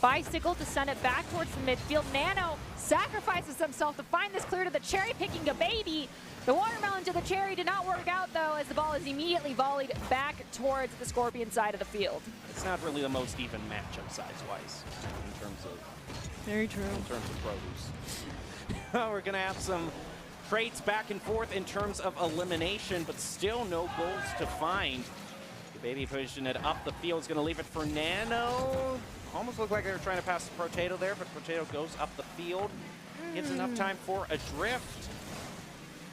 bicycle to send it back towards the midfield. Nano sacrifices himself to find this clear to the cherry picking Baby. The watermelon to the cherry did not work out though, as the ball is immediately volleyed back towards the Scorpion side of the field. It's not really the most even matchup size-wise in terms of very true. In terms of produce. We're gonna have some trades back and forth in terms of elimination, but still no goals to find. Baby pushing it up the field is going to leave it for Nano. Almost looked like they were trying to pass the Potato there, but Potato goes up the field. Gets enough time for a drift.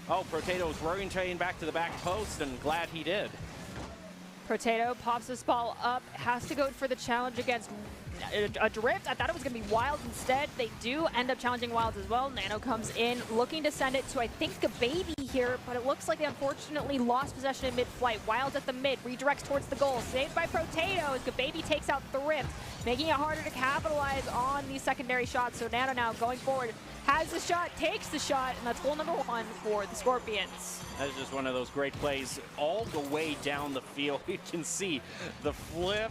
Oh, Potato's rotating back to the back post, and glad he did. Potato pops this ball up, has to go for the challenge against a drift. I thought it was going to be Wilds instead. They do end up challenging Wilds as well. Nano comes in looking to send it to, I think, Baby here, but it looks like they unfortunately lost possession in mid-flight. Wilds at the mid, redirects towards the goal. Saved by Potato as Baby takes out Thrift, making it harder to capitalize on these secondary shots. So Nano now going forward, has the shot, takes the shot, and that's goal number 1 for the Scorpions. That's just one of those great plays all the way down the field. You can see the flip,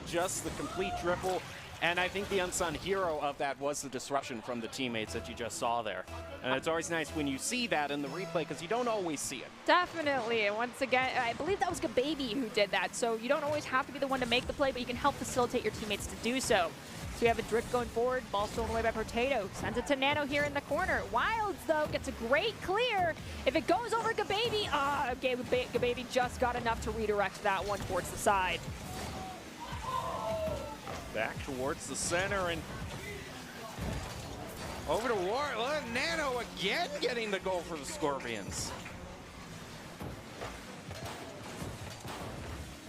just the complete dribble, and I think the unsung hero of that was the disruption from the teammates that you just saw there. And it's always nice when you see that in the replay because you don't always see it. Definitely, and once again, I believe that was Baby who did that, so you don't always have to be the one to make the play, but you can help facilitate your teammates to do so. So we have a drift going forward, ball stolen away by Potato, sends it to Nano here in the corner. Wilds, though, gets a great clear. If it goes over Baby, Baby just got enough to redirect that one towards the side. Back towards the center and over to Nano again getting the goal for the Scorpions.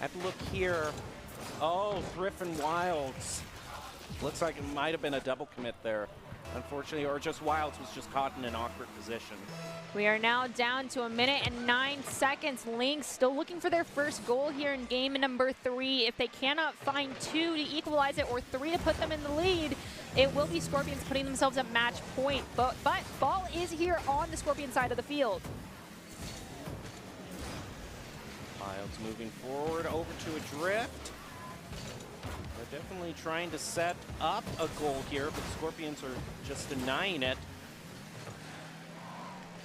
Have to look here. Oh, Thrift and Wilds. Looks like it might have been a double commit there, unfortunately, or just Wilds was just caught in an awkward position. We are now down to 1 minute and 9 seconds. Lynx still looking for their first goal here in game number 3. If they cannot find 2 to equalize it or 3 to put them in the lead, it will be Scorpions putting themselves at match point. But ball is here on the Scorpion side of the field. Wilds moving forward over to a drift. They're definitely trying to set up a goal here, but Scorpions are just denying it.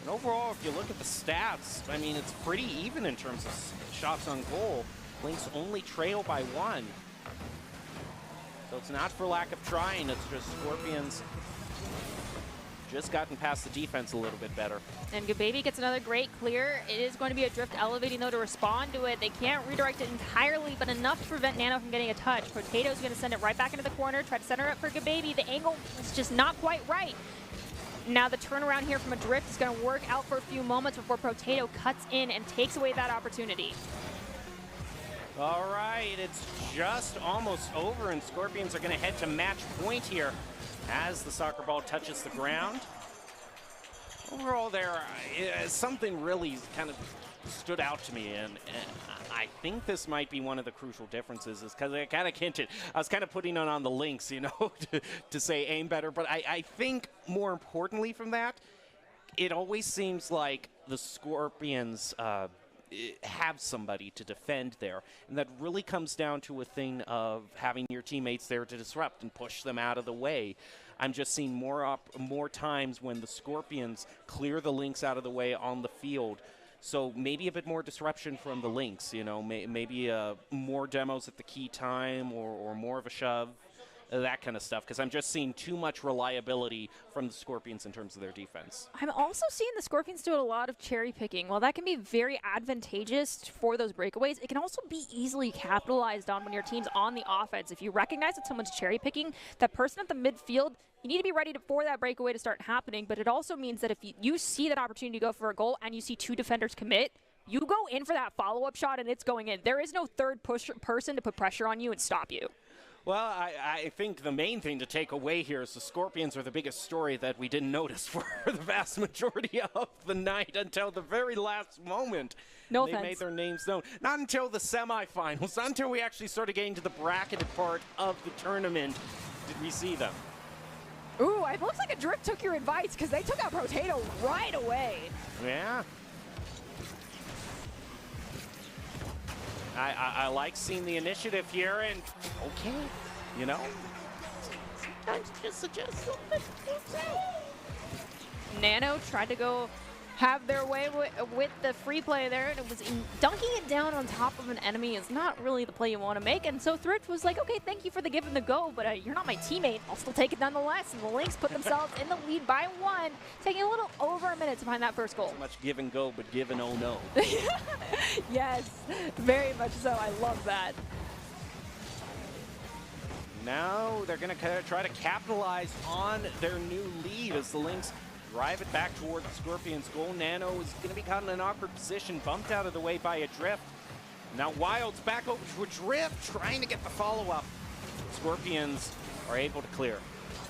And overall, if you look at the stats, I mean, it's pretty even in terms of shots on goal. Lynx only trail by 1. So it's not for lack of trying, it's just Scorpions just gotten past the defense a little bit better. And Baby gets another great clear. It is going to be a drift elevating, though, to respond to it. They can't redirect it entirely, but enough to prevent Nano from getting a touch. Potato's going to send it right back into the corner, try to center it for Baby. The angle is just not quite right. Now the turnaround here from a drift is going to work out for a few moments before Potato cuts in and takes away that opportunity. All right, it's just almost over, and Scorpions are going to head to match point here as the soccer ball touches the ground. Overall there, something really kind of stood out to me, and I think this might be one of the crucial differences, is because I kind of hinted. I was kind of putting it on the Lynx, you know, to say aim better, but I think more importantly from that, it always seems like the Scorpions have somebody to defend there, and that really comes down to a thing of having your teammates there to disrupt and push them out of the way. I'm just seeing more times when the Scorpions clear the Lynx out of the way on the field. So maybe a bit more disruption from the Lynx, you know, maybe more demos at the key time, or more of a shove, that kind of stuff, because I'm just seeing too much reliability from the Scorpions in terms of their defense. I'm also seeing the Scorpions do a lot of cherry picking. While that can be very advantageous for those breakaways, it can also be easily capitalized on when your team's on the offense. If you recognize that someone's cherry picking, that person at the midfield, you need to be ready for that breakaway to start happening. But it also means that if you see that opportunity to go for a goal and you see 2 defenders commit, you go in for that follow-up shot and it's going in. There is no third person to put pressure on you and stop you. Well, I think the main thing to take away here is the Scorpions are the biggest story that we didn't notice for the vast majority of the night until the very last moment. No they offense. made their names known. Not until the semifinals, not until we actually started getting to the bracketed part of the tournament did we see them. Ooh, it looks like Adrift took your advice because they took out Potato right away. Yeah. I like seeing the initiative here, and okay, you know, sometimes just suggest something. Nano tried to go have their way with the free play there, and it was dunking it down on top of an enemy is not really the play you want to make. And so Thrift was like, okay, thank you for the give and the go, but you're not my teammate. I'll still take it nonetheless. And the Lynx put themselves in the lead by 1, taking a little over a minute to find that first goal. So much give and go, but give and oh no. Yes, very much so. I love that. Now they're going to try to capitalize on their new lead as the Lynx drive it back toward the Scorpions' goal. Nano is going to be caught in an awkward position, bumped out of the way by Adrift. Now Wild's back over to Adrift, trying to get the follow-up. Scorpions are able to clear.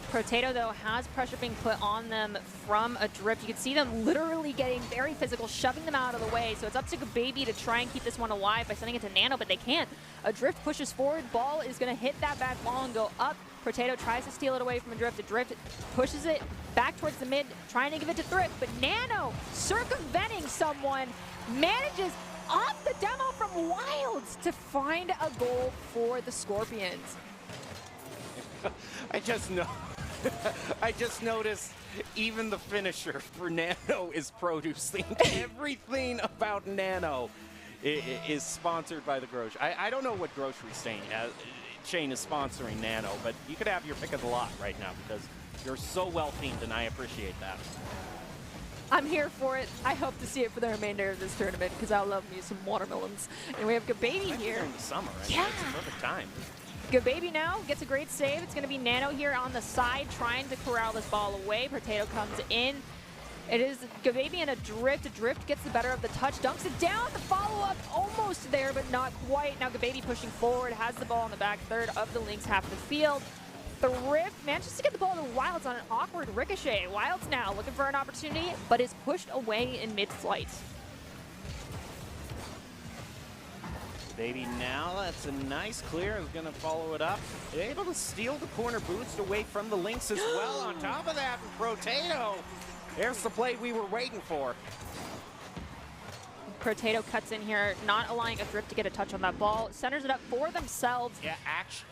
Potato, though, has pressure being put on them from Adrift. You can see them literally getting very physical, shoving them out of the way. So it's up to Baby to try and keep this one alive by sending it to Nano, but they can't. Adrift pushes forward. Ball is going to hit that back wall and go up. Potato tries to steal it away from Adrift. Adrift pushes it back towards the mid, trying to give it to Thrift, but Nano, circumventing someone, manages off the demo from Wilds to find a goal for the Scorpions. I just noticed even the finisher for Nano is producing. Everything about Nano is sponsored by the grocery. I don't know what grocery chain is sponsoring Nano, but you could have your pick of the lot right now because you're so well themed, and I appreciate that. I'm here for it. I hope to see it for the remainder of this tournament because I love me some watermelons. And we have Gababy here. During the summer, right? Yeah. It's a perfect time. Gababy now gets a great save. It's going to be Nano here on the side trying to corral this ball away. Potato comes in. It is Gababy and Adrift. Adrift gets the better of the touch, dunks it down. The follow-up almost there, but not quite. Now Gababy pushing forward, has the ball in the back third of the Lynx half of the field. Thrift manages to get the ball to Wilds on an awkward ricochet. Wilds now looking for an opportunity, but is pushed away in mid-flight. Baby now, that's a nice clear. Is going to follow it up. They're able to steal the corner boost away from the Lynx as well. On top of that, Potato. There's the play we were waiting for. Potato cuts in here, not allowing Adrift to get a touch on that ball. Centers it up for themselves. Yeah, actually.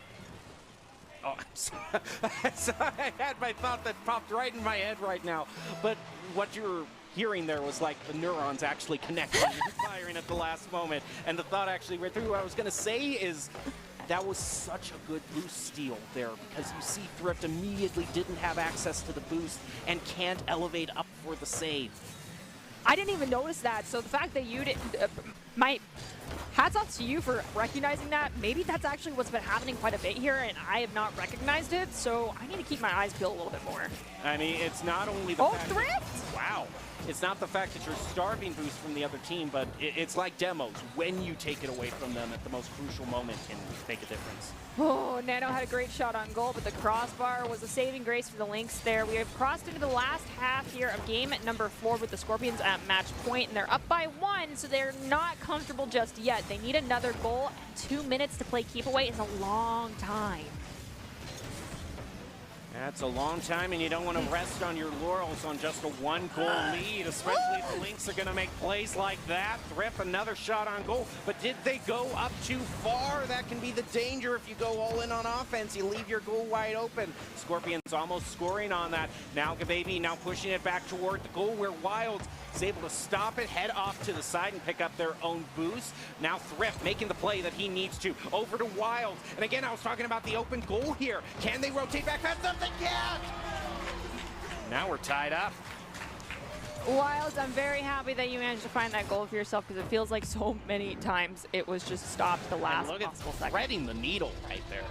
Oh, I'm sorry. I had my thought that popped right in my head right now. But what you're hearing there was like the neurons actually connecting and firing at the last moment. And the thought actually went through. What I was going to say is that was such a good boost steal there because you see Thrift immediately didn't have access to the boost and can't elevate up for the save. I didn't even notice that. So the fact that you didn't, my hats off to you for recognizing that. Maybe that's actually what's been happening quite a bit here, and I have not recognized it. So I need to keep my eyes peeled a little bit more. I mean, it's not only the fact Thrift! Wow. It's not the fact that you're starving boost from the other team, but it's like demos. When you take it away from them at the most crucial moment can make a difference. Oh, Nano had a great shot on goal, but the crossbar was a saving grace for the Lynx there. We have crossed into the last half here of game number 4 with the Scorpions at match point, and they're up by 1, so they're not comfortable just yet. They need another goal, and 2 minutes to play keep away is a long time. That's a long time, and you don't want to rest on your laurels on just a 1-goal lead, especially if the Lynx are going to make plays like that. Thrift, another shot on goal, but did they go up too far? That can be the danger if you go all in on offense. You leave your goal wide open. Scorpions almost scoring on that. Now Gababy now pushing it back toward the goal where Wilds is able to stop it, head off to the side, and pick up their own boost. Now Thrift making the play that he needs to. Over to Wilds. And again, I was talking about the open goal here. Can they rotate back fast enough? They can't! Now we're tied up. Wilds, I'm very happy that you managed to find that goal for yourself because it feels like so many times it was just stopped the last possible second. Threading the needle right there.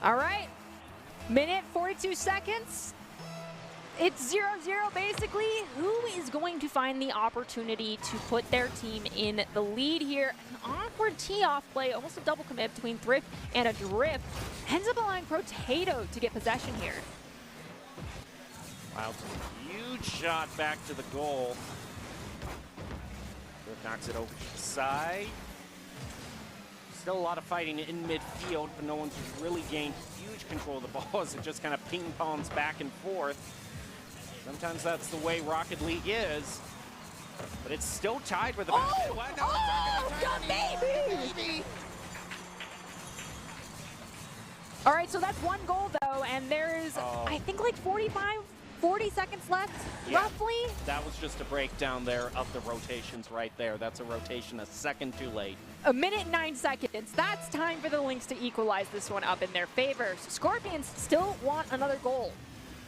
All right, minute 42 seconds. it's 0-0 basically. Who is going to find the opportunity to put their team in the lead here? An awkward tee-off play, almost a double commit between Thrift and a Drift. Ends up allowing Potato to get possession here. Wow, huge shot back to the goal. Thrift knocks it over to the side. Still a lot of fighting in midfield, but no one's really gained huge control of the ball as it just kind of ping-pongs back and forth. Sometimes that's the way Rocket League is, but it's still tied with the baby! All right, so that's one goal though, and there's I think like 40 seconds left, roughly. That was just a breakdown there of the rotations right there. That's a rotation a second too late. A minute 9 seconds. That's time for the Lynx to equalize this one up in their favor. Scorpions still want another goal.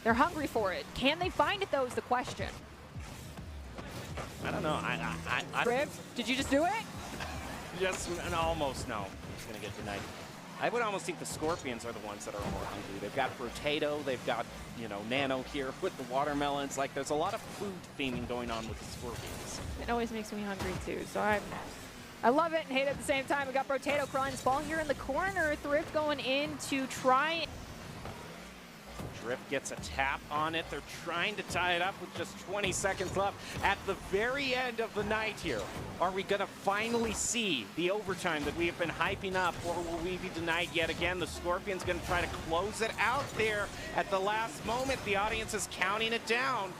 They're hungry for it. Can they find it, though, is the question. I don't know. I Rip, did you just do it? Just almost no. It's going to get denied. I would almost think the Scorpions are the ones that are more hungry. They've got Potato, they've got, you know, Nano here with the watermelons. Like, there's a lot of food theming going on with the Scorpions. It always makes me hungry, too, so I love it and hate it at the same time. We got Potato crawling this ball here in the corner. Thrift going in to try. Drift gets a tap on it. They're trying to tie it up with just 20 seconds left at the very end of the night here. Are we going to finally see the overtime that we have been hyping up, or will we be denied yet again? The Scorpions going to try to close it out there at the last moment. The audience is counting it down.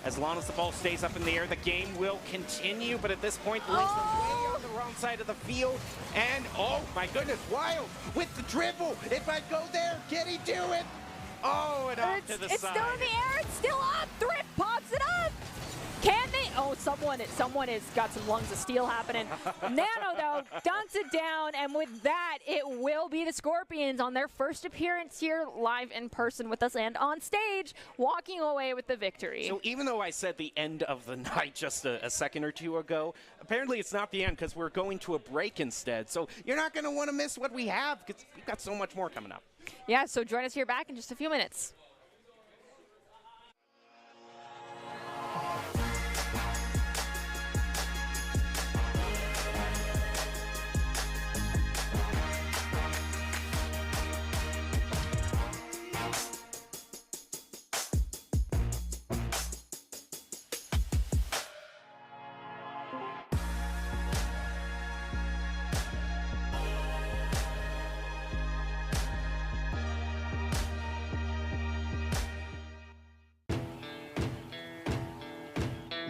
As long as the ball stays up in the air, the game will continue. But at this point, the Lynx are way on the wrong side of the field. And, oh my goodness, Wild with the dribble. It might go there. Can he do it? Oh, and off to the side. It's still in the air. It's still up. Thrift pops it up. Can they? Oh, someone has got some lungs of steel happening. Nano, though, dunks it down. And with that, it will be the Scorpions on their first appearance here live in person with us and on stage, walking away with the victory. So even though I said the end of the night just a second or two ago, apparently it's not the end because we're going to a break instead. So you're not going to want to miss what we have because we've got so much more coming up. Yeah, so join us here back in just a few minutes.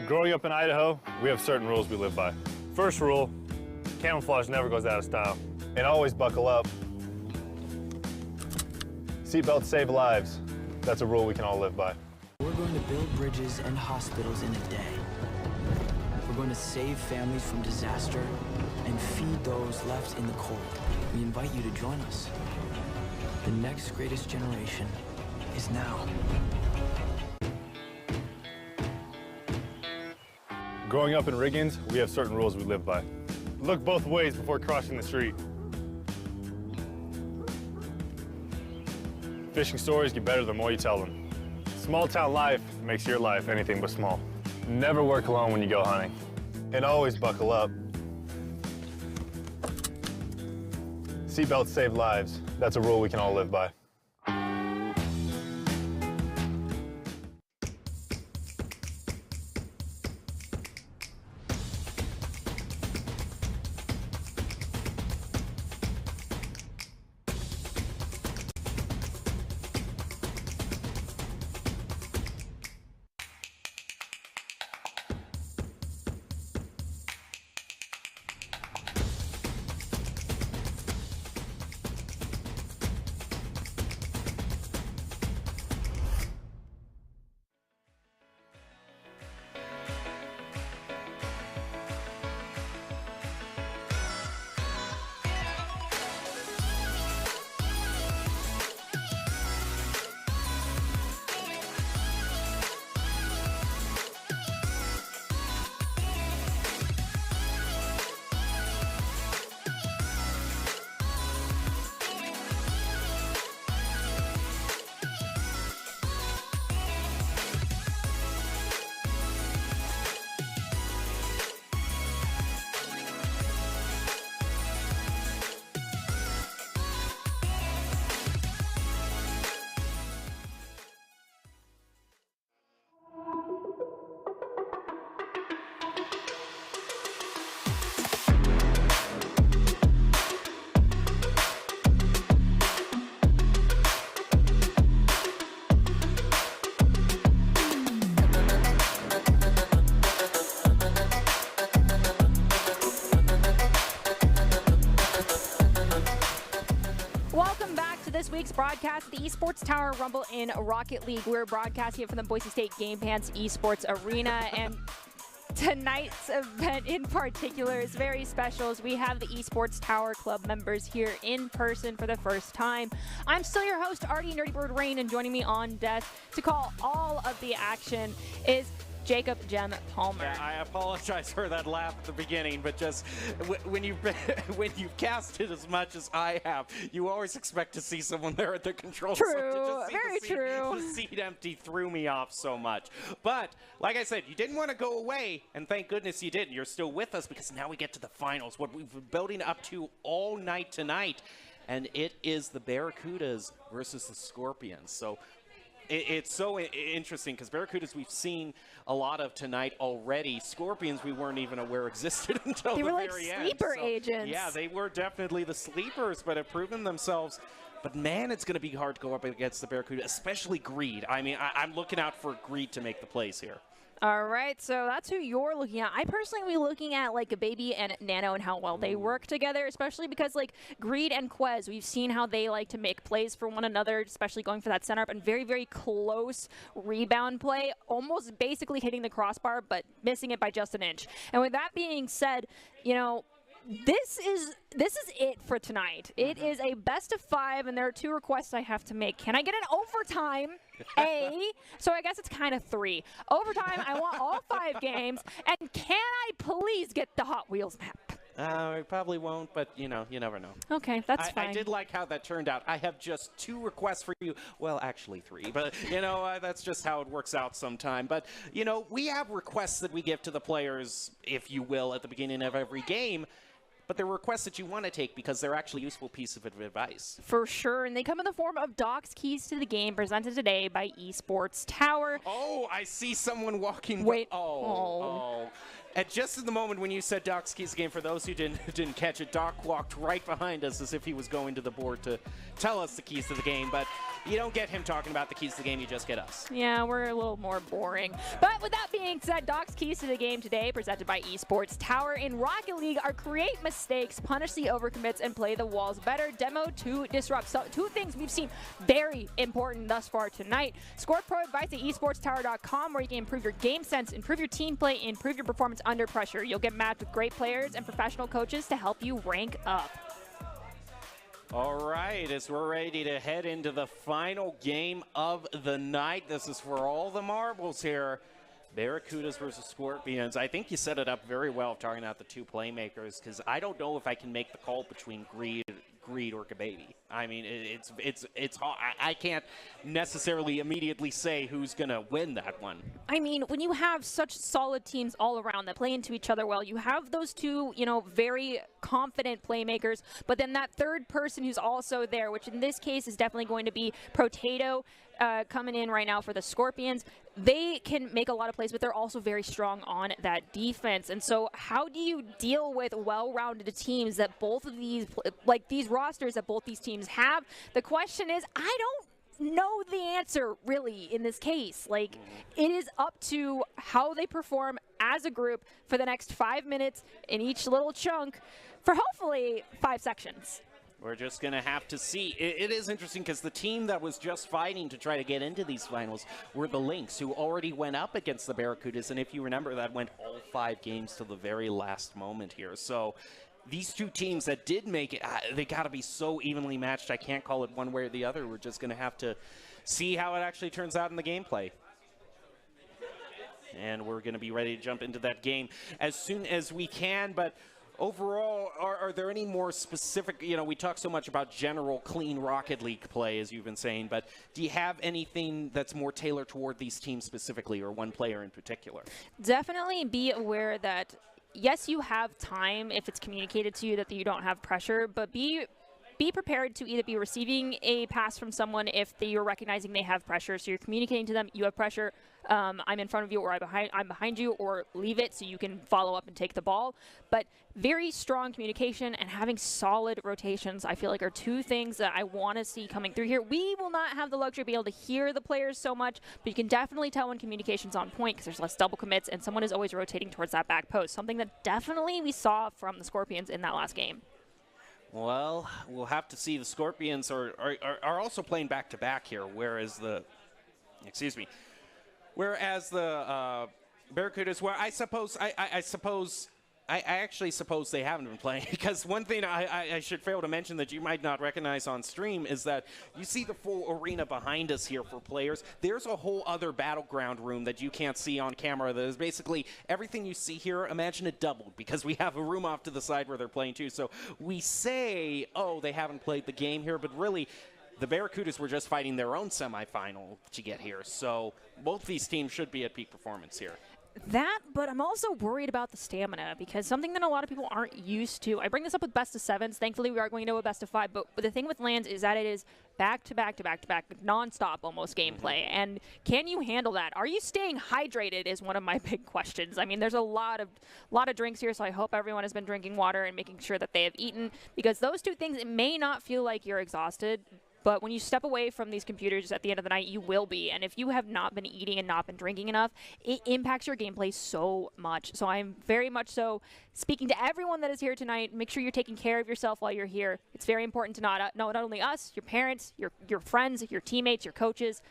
Growing up in Idaho, we have certain rules we live by. First rule, camouflage never goes out of style. And always buckle up. Seatbelts save lives. That's a rule we can all live by. We're going to build bridges and hospitals in a day. We're going to save families from disaster and feed those left in the cold. We invite you to join us. The next greatest generation is now. Growing up in Riggins, we have certain rules we live by. Look both ways before crossing the street. Fishing stories get better the more you tell them. Small town life makes your life anything but small. Never work alone when you go hunting. And always buckle up. Seatbelts save lives. That's a rule we can all live by. week's broadcast, the Esports Tower Rumble in Rocket League. We're broadcasting it from the Boise State Game Pants Esports Arena, and tonight's event in particular is very special as we have the Esports Tower Club members here in person for the first time. I'm still your host, Artie Nerdy Bird Rain, and joining me on desk to call all of the action is Jacob Gem Palmer. Yeah, I apologize for that laugh at the beginning, but just when you've casted as much as I have, you always expect to see someone there at the control. True, So very true. The seat empty threw me off so much. But like I said, you didn't want to go away, and thank goodness you didn't. You're still with us because now we get to the finals, what we've been building up to all night tonight, and it is the Barracudas versus the Scorpions. So it's so interesting because Barracudas we've seen a lot of tonight already. Scorpions we weren't even aware existed until the very end. They were like sleeper agents. Yeah, they were definitely the sleepers, but have proven themselves. But man, it's going to be hard to go up against the Barracuda, especially Greed. I mean, I'm looking out for Greed to make the plays here. All right, so that's who you're looking at. I personally will be looking at like a Baby and Nano and how well they work together, especially because like Greed and Quez, we've seen how they like to make plays for one another, especially going for that center up and very, very close rebound play, almost basically hitting the crossbar, but missing it by just an inch. And with that being said, you know, this is it for tonight. It is a best of 5, and there are 2 requests I have to make. Can I get an overtime? A. So I guess it's kind of 3. Overtime, I want all 5 games. And can I please get the Hot Wheels map? I probably won't, but, you know, you never know. Okay, that's fine. I did like how that turned out. I have just 2 requests for you. Well, actually 3, but, you know, that's just how it works out sometime. But, you know, we have requests that we give to the players, if you will, at the beginning of every game. But they're requests that you want to take because they're actually useful piece of advice. For sure, and they come in the form of Doc's Keys to the Game, presented today by Esports Tower. Oh, I see someone walking. Wait. Oh. And just in the moment when you said Doc's Keys to the Game, for those who didn't catch it, Doc walked right behind us as if he was going to the board to tell us the keys to the game. But you don't get him talking about the keys to the game, you just get us. Yeah, we're a little more boring. But with that being said, Doc's Keys to the Game today, presented by Esports Tower in Rocket League, are create mistakes, punish the overcommits, and play the walls better. Demo to disrupt. So 2 things we've seen very important thus far tonight. Score pro advice at esportstower.com, where you can improve your game sense, improve your team play, improve your performance under pressure. You'll get matched with great players and professional coaches to help you rank up. All right, as we're ready to head into the final game of the night, this is for all the marbles here. Barracudas versus Scorpions. I think you set it up very well talking about the 2 playmakers, because I don't know if I can make the call between Greed or Kababy. I mean, it's hard. I can't necessarily immediately say who's going to win that one. I mean, when you have such solid teams all around that play into each other well, you have those 2, you know, very confident playmakers, but then that third person who's also there, which in this case is definitely going to be Potato, coming in right now for the Scorpions. They can make a lot of plays, but they're also very strong on that defense. And so how do you deal with well-rounded teams that both of these, like these rosters that both these teams have? The question is, I don't know the answer really in this case. Like, it is up to how they perform as a group for the next 5 minutes in each little chunk for hopefully 5 sections. We're just going to have to see. It is interesting because the team that was just fighting to try to get into these finals were the Lynx, who already went up against the Barracudas. And if you remember, that went all 5 games to the very last moment here. So these 2 teams that did make it, they got to be so evenly matched. I can't call it one way or the other. We're just going to have to see how it actually turns out in the gameplay. And we're going to be ready to jump into that game as soon as we can. But overall, are there any more specific, you know, we talk so much about general clean Rocket League play, as you've been saying, but do you have anything that's more tailored toward these teams specifically or one player in particular? Definitely be aware that, yes, you have time if it's communicated to you that you don't have pressure, but be prepared to either be receiving a pass from someone if you're recognizing they have pressure. So you're communicating to them, you have pressure, I'm in front of you, or I'm behind you, or leave it so you can follow up and take the ball. But very strong communication and having solid rotations, I feel like, are 2 things that I want to see coming through here. We will not have the luxury of being able to hear the players so much, but you can definitely tell when communication's on point because there's less double commits and someone is always rotating towards that back post, something that definitely we saw from the Scorpions in that last game. Well, we'll have to see. The Scorpions are also playing back-to-back here, whereas the Barracudas, where I actually suppose they haven't been playing, because one thing I should fail to mention that you might not recognize on stream is that you see the full arena behind us here for players. There's a whole other battleground room that you can't see on camera that is basically everything you see here. Imagine it doubled, because we have a room off to the side where they're playing too. So we say, oh, they haven't played the game here, but really the Barracudas were just fighting their own semifinal to get here. So both these teams should be at peak performance here. That, but I'm also worried about the stamina, because something that a lot of people aren't used to. I bring this up with best of sevens. Thankfully, we are going to a best of 5. But the thing with LANs is that it is back to back to back to back, nonstop almost gameplay. And can you handle that? Are you staying hydrated? Is one of my big questions. I mean, there's a lot of drinks here, so I hope everyone has been drinking water and making sure that they have eaten, because those two things, it may not feel like you're exhausted, but when you step away from these computers at the end of the night, you will be. And if you have not been eating and not been drinking enough, it impacts your gameplay so much. So I'm very much so speaking to everyone that is here tonight. Make sure you're taking care of yourself while you're here. It's very important to not only us, your parents, your friends, your teammates, your coaches.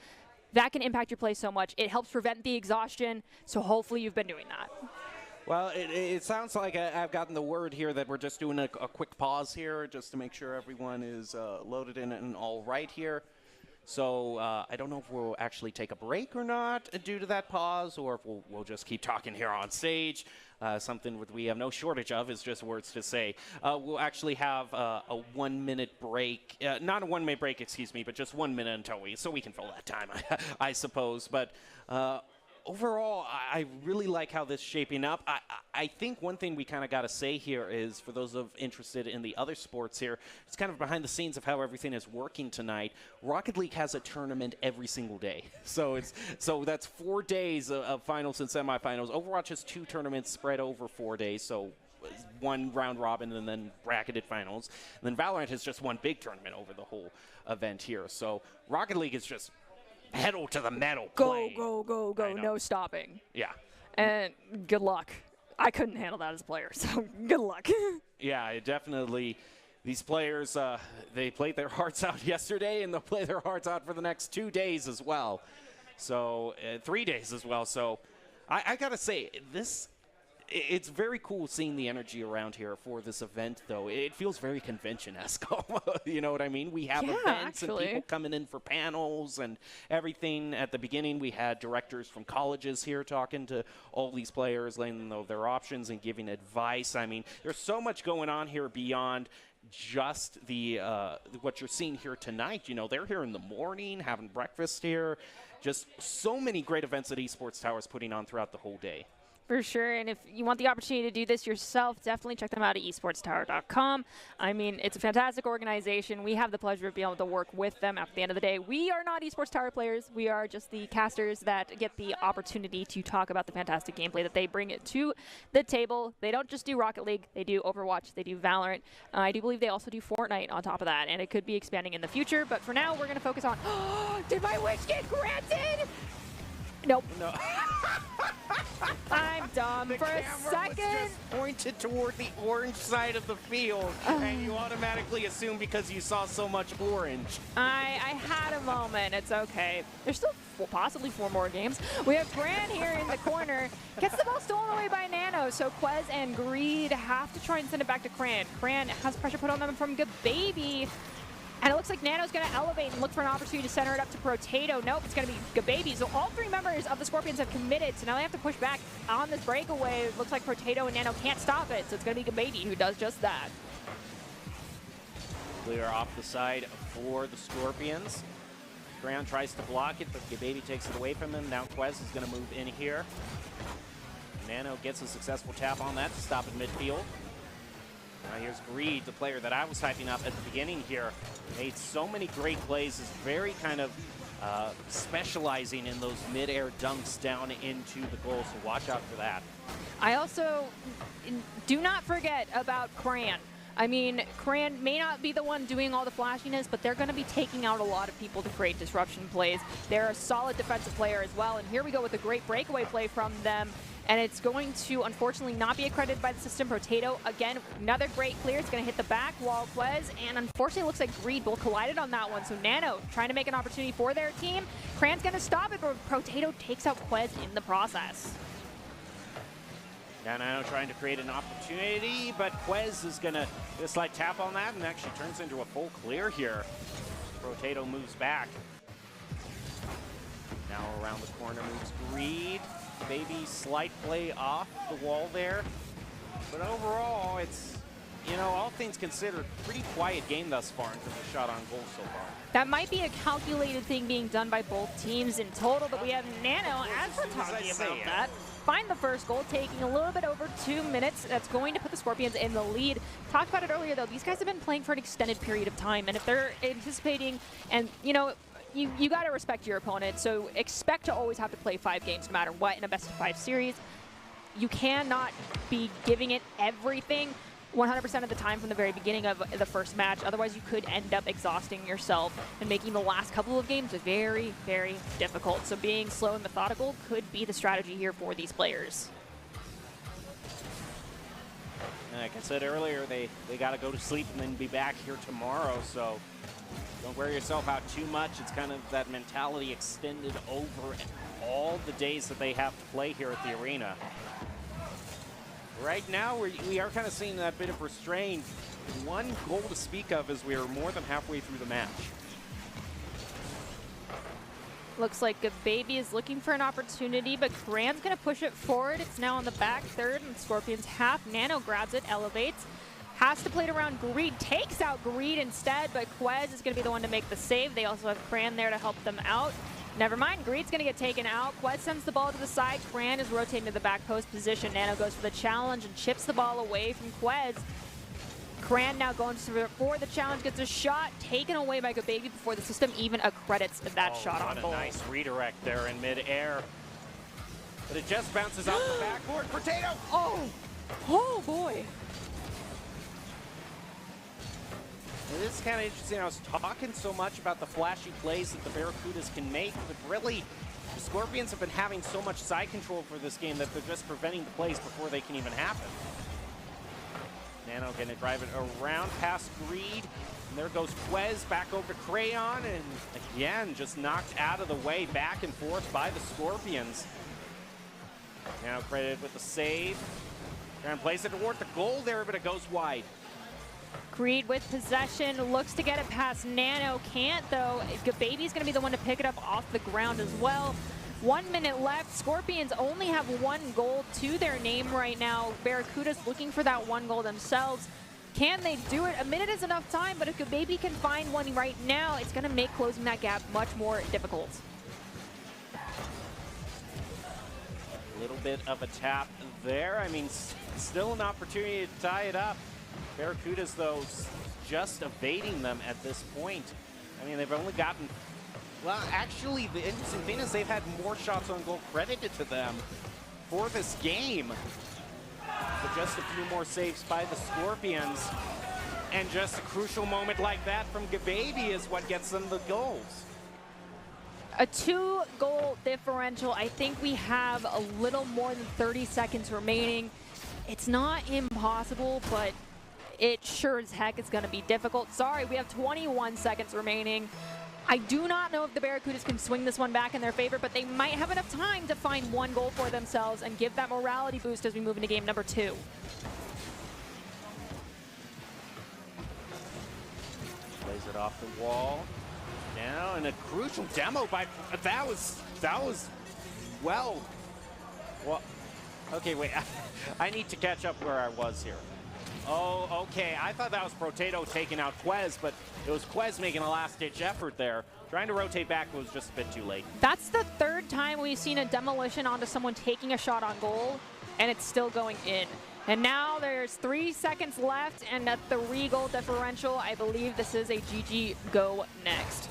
That can impact your play so much. It helps prevent the exhaustion. So hopefully you've been doing that. Well, it sounds like I've gotten the word here that we're just doing a quick pause here just to make sure everyone is loaded in and all right here. So I don't know if we'll actually take a break or not due to that pause, or if we'll just keep talking here on stage. Something we have no shortage of is just words to say. We'll actually have a 1 minute break, not a 1 minute break, excuse me, but just 1 minute until so we can fill that time, I suppose. But overall, I really like how this is shaping up. I think one thing we kind of got to say here is, for those interested in the other sports here, it's kind of behind the scenes of how everything is working tonight. Rocket League has a tournament every single day. So that's 4 days of finals and semifinals. Overwatch has 2 tournaments spread over 4 days, so one round robin and then bracketed finals. And then Valorant has just one big tournament over the whole event here. So Rocket League is just pedal to the metal. Play. Go, no stopping. Yeah. And good luck. I couldn't handle that as a player, so good luck. Yeah, definitely. These players, they played their hearts out yesterday, and they'll play their hearts out for the next 2 days as well. So 3 days as well. So I got to say, it's very cool seeing the energy around here for this event, though. It feels very convention-esque. You know what I mean? We have events and people coming in for panels and everything. At the beginning, we had directors from colleges here talking to all these players, letting them know their options and giving advice. I mean, there's so much going on here beyond just what you're seeing here tonight. You know, they're here in the morning, having breakfast here. Just so many great events that Esports Tower is putting on throughout the whole day. For sure, and if you want the opportunity to do this yourself, definitely check them out at esportstower.com. I mean, it's a fantastic organization. We have the pleasure of being able to work with them. At the end of the day, we are not Esports Tower players. We are just the casters that get the opportunity to talk about the fantastic gameplay that they bring it to the table. They don't just do Rocket League. They do Overwatch. They do Valorant. I do believe they also do Fortnite on top of that, and it could be expanding in the future. But for now, we're going to focus on, did my wish get granted? Nope. No. I'm dumb. For a second. Was just pointed toward the orange side of the field, and you automatically assume because you saw so much orange. I had a moment. It's okay. There's still possibly 4 more games. We have Bran here in the corner. Gets the ball stolen away by Nano, so Quez and Greed have to try and send it back to Cran. Cran has pressure put on them from Gababy. And it looks like Nano's going to elevate and look for an opportunity to center it up to Potato. Nope, it's going to be Gababy. So all 3 members of the Scorpions have committed, so now they have to push back on this breakaway. It looks like Potato and Nano can't stop it, so it's going to be Gababy who does just that. Clear off the side for the Scorpions. Ground tries to block it, but Gababy takes it away from him. Now Quez is going to move in here. Nano gets a successful tap on that to stop in midfield. Now here's Greed, the player that I was hyping up at the beginning here. Made so many great plays, is very kind of specializing in those mid-air dunks down into the goal, so watch out for that. I also do not forget about Cran. I mean, Cran may not be the one doing all the flashiness, but they're going to be taking out a lot of people to create disruption plays. They're a solid defensive player as well, and here we go with a great breakaway play from them. and it's going to unfortunately not be accredited by the system. Potato, again, another great clear. It's going to hit the back wall, Quez, and unfortunately it looks like Greed both collided on that one. So Nano trying to make an opportunity for their team. Cran's going to stop it, but Potato takes out Quez in the process. Nano trying to create an opportunity, but Quez is going to just like tap on that and actually turns into a full clear here. Potato moves back. Now around the corner moves Greed. Baby slight play off the wall there. But overall, it's, you know, all things considered, pretty quiet game thus far in terms of shot on goal so far. That might be a calculated thing being done by both teams in total, but we have Nano, as we're talking about that, find the first goal, taking a little bit over 2 minutes. That's going to put the Scorpions in the lead. Talked about it earlier, though. These guys have been playing for an extended period of time, and if they're anticipating, and, you know, you got to respect your opponent, so expect to always have to play 5 games no matter what in a best-of-5 series. You cannot be giving it everything 100% of the time from the very beginning of the first match. Otherwise, you could end up exhausting yourself and making the last couple of games very, very difficult. So being slow and methodical could be the strategy here for these players. Like I said earlier, they got to go to sleep and then be back here tomorrow, so don't wear yourself out too much. It's kind of that mentality extended over all the days that they have to play here at the arena. Right now, we are kind of seeing that bit of restraint. One goal to speak of as we are more than halfway through the match. Looks like Baby is looking for an opportunity, but Cran's going to push it forward. It's now on the back third, and Scorpions half. Nano grabs it, elevates. Has to play it around Greed, takes out Greed instead, but Quez is going to be the one to make the save. They also have Cran there to help them out. Never mind, Greed's going to get taken out. Quez sends the ball to the side. Cran is rotating to the back post position. Nano goes for the challenge and chips the ball away from Quez. Cran now going for the challenge, gets a shot taken away by Baby before the system even accredits that shot on goal. What a nice redirect there in midair. But it just bounces off the backboard. Potato! Oh boy. This is kind of interesting. I was talking so much about the flashy plays that the Barracudas can make, but really, the Scorpions have been having so much side control for this game that they're just preventing the plays before they can even happen. Nano going to drive it around past Greed, and there goes Quez back over to Crayon, and again, just knocked out of the way, back and forth by the Scorpions. Now credited with the save. Trying to place it toward the goal there, but it goes wide. Greed with possession, looks to get it past Nano, can't though. Baby's gonna be the one to pick it up off the ground as well. 1 minute left. Scorpions only have 1 goal to their name right now. Barracuda's looking for that 1 goal themselves. Can they do it? A minute is enough time, but if Baby can find one right now, it's gonna make closing that gap much more difficult. A little bit of a tap there. I mean, still an opportunity to tie it up. Barracudas, though, just evading them at this point. I mean, they've only gotten... Well, actually, the interesting thing is they've had more shots on goal credited to them for this game. But just a few more saves by the Scorpions. And just a crucial moment like that from Baby is what gets them the goals. A 2-goal differential. I think we have a little more than 30 seconds remaining. It's not impossible, but it sure as heck is going to be difficult. Sorry, we have 21 seconds remaining. I do not know if the Barracudas can swing this one back in their favor, but they might have enough time to find 1 goal for themselves and give that morality boost as we move into game number 2. Plays it off the wall. Now, and a crucial demo by... That was well... Okay, wait. I need to catch up where I was here. Oh, okay. I thought that was Potato taking out Quez, but it was Quez making a last-ditch effort there. Trying to rotate back was just a bit too late. That's the 3rd time we've seen a demolition onto someone taking a shot on goal, and it's still going in. And now there's 3 seconds left, and a 3-goal differential. I believe this is a GG go next.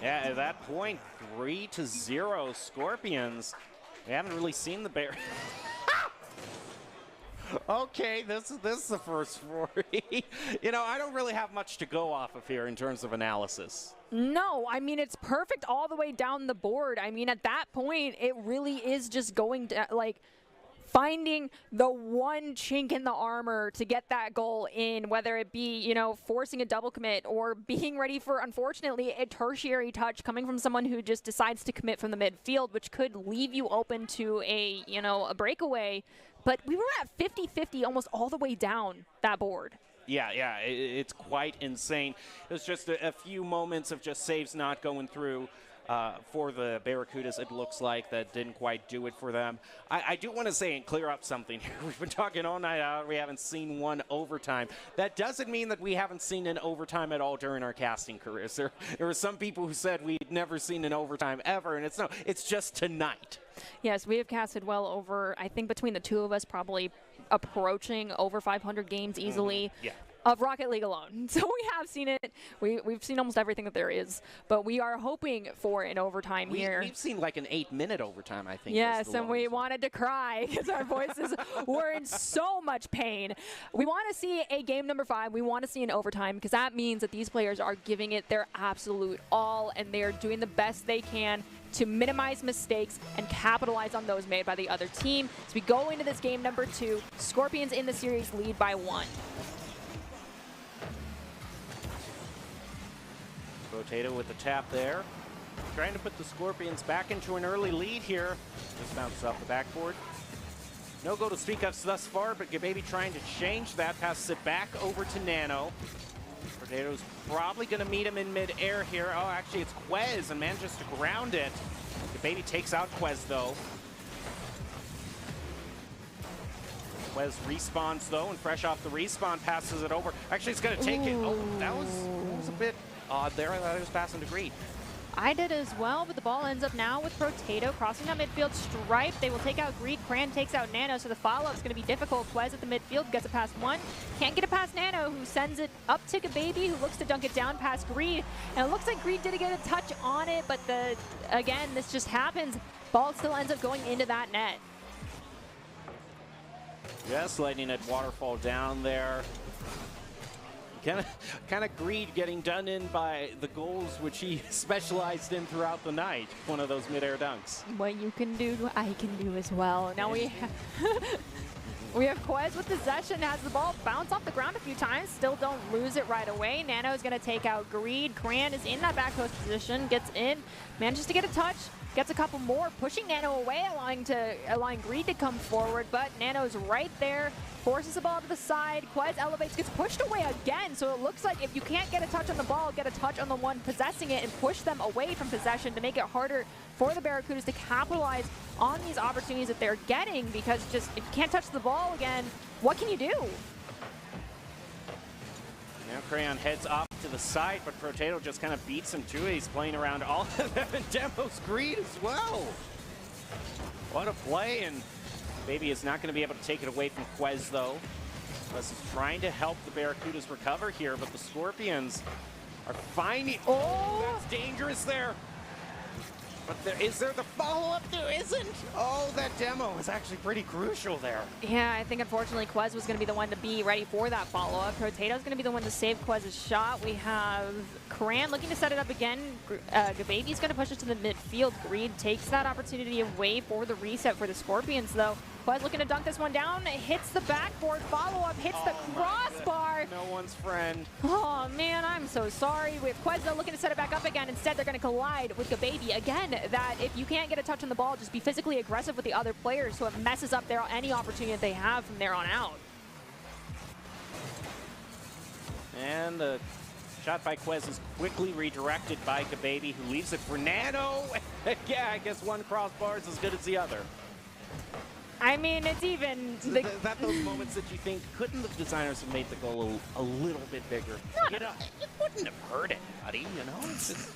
Yeah, at that point, 3-0 Scorpions. We haven't really seen the Bear. Okay, this is the first for me. You know, I don't really have much to go off of here in terms of analysis. No, I mean, it's perfect all the way down the board. I mean, at that point, it really is just going to, like, finding the one chink in the armor to get that goal in, whether it be, you know, forcing a double commit or being ready for, unfortunately, a tertiary touch coming from someone who just decides to commit from the midfield, which could leave you open to a, you know, a breakaway. But we were at 50-50 almost all the way down that board. Yeah, it's quite insane. It was just a few moments of just saves not going through for the Barracudas, it looks like, that didn't quite do it for them. I do want to say and clear up something here. We've been talking all night out. We haven't seen one overtime. That doesn't mean that we haven't seen an overtime at all during our casting careers. There were some people who said we'd never seen an overtime ever, and it's just tonight. Yes, we have casted well over, I think between the two of us, probably approaching over 500 games easily. Yeah. Of Rocket League alone. So we have seen it. We've seen almost everything that there is, but we are hoping for an overtime here. We've seen like an 8-minute overtime, I think. Yes, and we wanted to cry because our voices were in so much pain. We want to see a game number 5. We want to see an overtime because that means that these players are giving it their absolute all and they are doing the best they can to minimize mistakes and capitalize on those made by the other team. As we go into this game number 2, Scorpions in the series lead by 1. Potato with the tap there. Trying to put the Scorpions back into an early lead here. Just bounces off the backboard. No go to speak of thus far, but Gababy trying to change that. Passes it back over to Nano. Potato's probably going to meet him in mid-air here. Oh, actually, it's Quez and manages to ground it. Gababy takes out Quez, though. Quez respawns, though, and fresh off the respawn, passes it over. Actually, it's going to take it. Oh, that was a bit odd there. I thought he was passing to Greed. I did as well, but the ball ends up now with Potato crossing that midfield stripe. They will take out Greed. Cran takes out Nano, so the follow-up is going to be difficult. Quez at the midfield gets it past 1. Can't get it past Nano, who sends it up to Gababy, who looks to dunk it down past Greed. And it looks like Greed did get a touch on it, but again, this just happens. Ball still ends up going into that net. Just letting it waterfall down there. Kind of Greed getting done in by the goals which he specialized in throughout the night. One of those mid-air dunks. What you can do, I can do as well. Now we have Quez with possession, has the ball bounce off the ground a few times, still don't lose it right away. Nano's going to take out Greed. Cran is in that back post position, gets in, manages to get a touch, gets a couple more, pushing Nano away, allowing Greed to come forward, but Nano's right there, forces the ball to the side. Quez elevates, gets pushed away again, so it looks like if you can't get a touch on the ball, get a touch on the one possessing it and push them away from possession to make it harder for the Barracudas to capitalize on these opportunities that they're getting, because just if you can't touch the ball again, what can you do? Now Crayon heads off to the side, but Potato just kind of beats him to it. He's playing around all of them and demos Greed as well. What a play, and Baby is not going to be able to take it away from Quez, though. Quez is trying to help the Barracudas recover here, but the Scorpions are finding... Oh, that's dangerous there. But is there the follow-up? There isn't. Oh, that demo is actually pretty crucial there. Yeah, I think unfortunately Quez was going to be the one to be ready for that follow-up. Potato's going to be the one to save Quez's shot. We have Cran looking to set it up again. Gababy's going to push it to the midfield. Greed takes that opportunity away for the reset for the Scorpions, though. Quez looking to dunk this one down. It hits the backboard. Follow-up hits the crossbar. No one's friend. Oh, man, I'm so sorry. We have Quez, though, looking to set it back up again. Instead, they're going to collide with Gababy. Again, that if you can't get a touch on the ball, just be physically aggressive with the other players so it messes up any opportunity that they have from there on out. And the shot by Quez is quickly redirected by Gababy, who leaves it for Nano. Yeah, I guess one crossbar is as good as the other. I mean, it's even... That those moments that you think, couldn't the designers have made the goal a little bit bigger? You know, it wouldn't have hurt anybody, you know? It's just...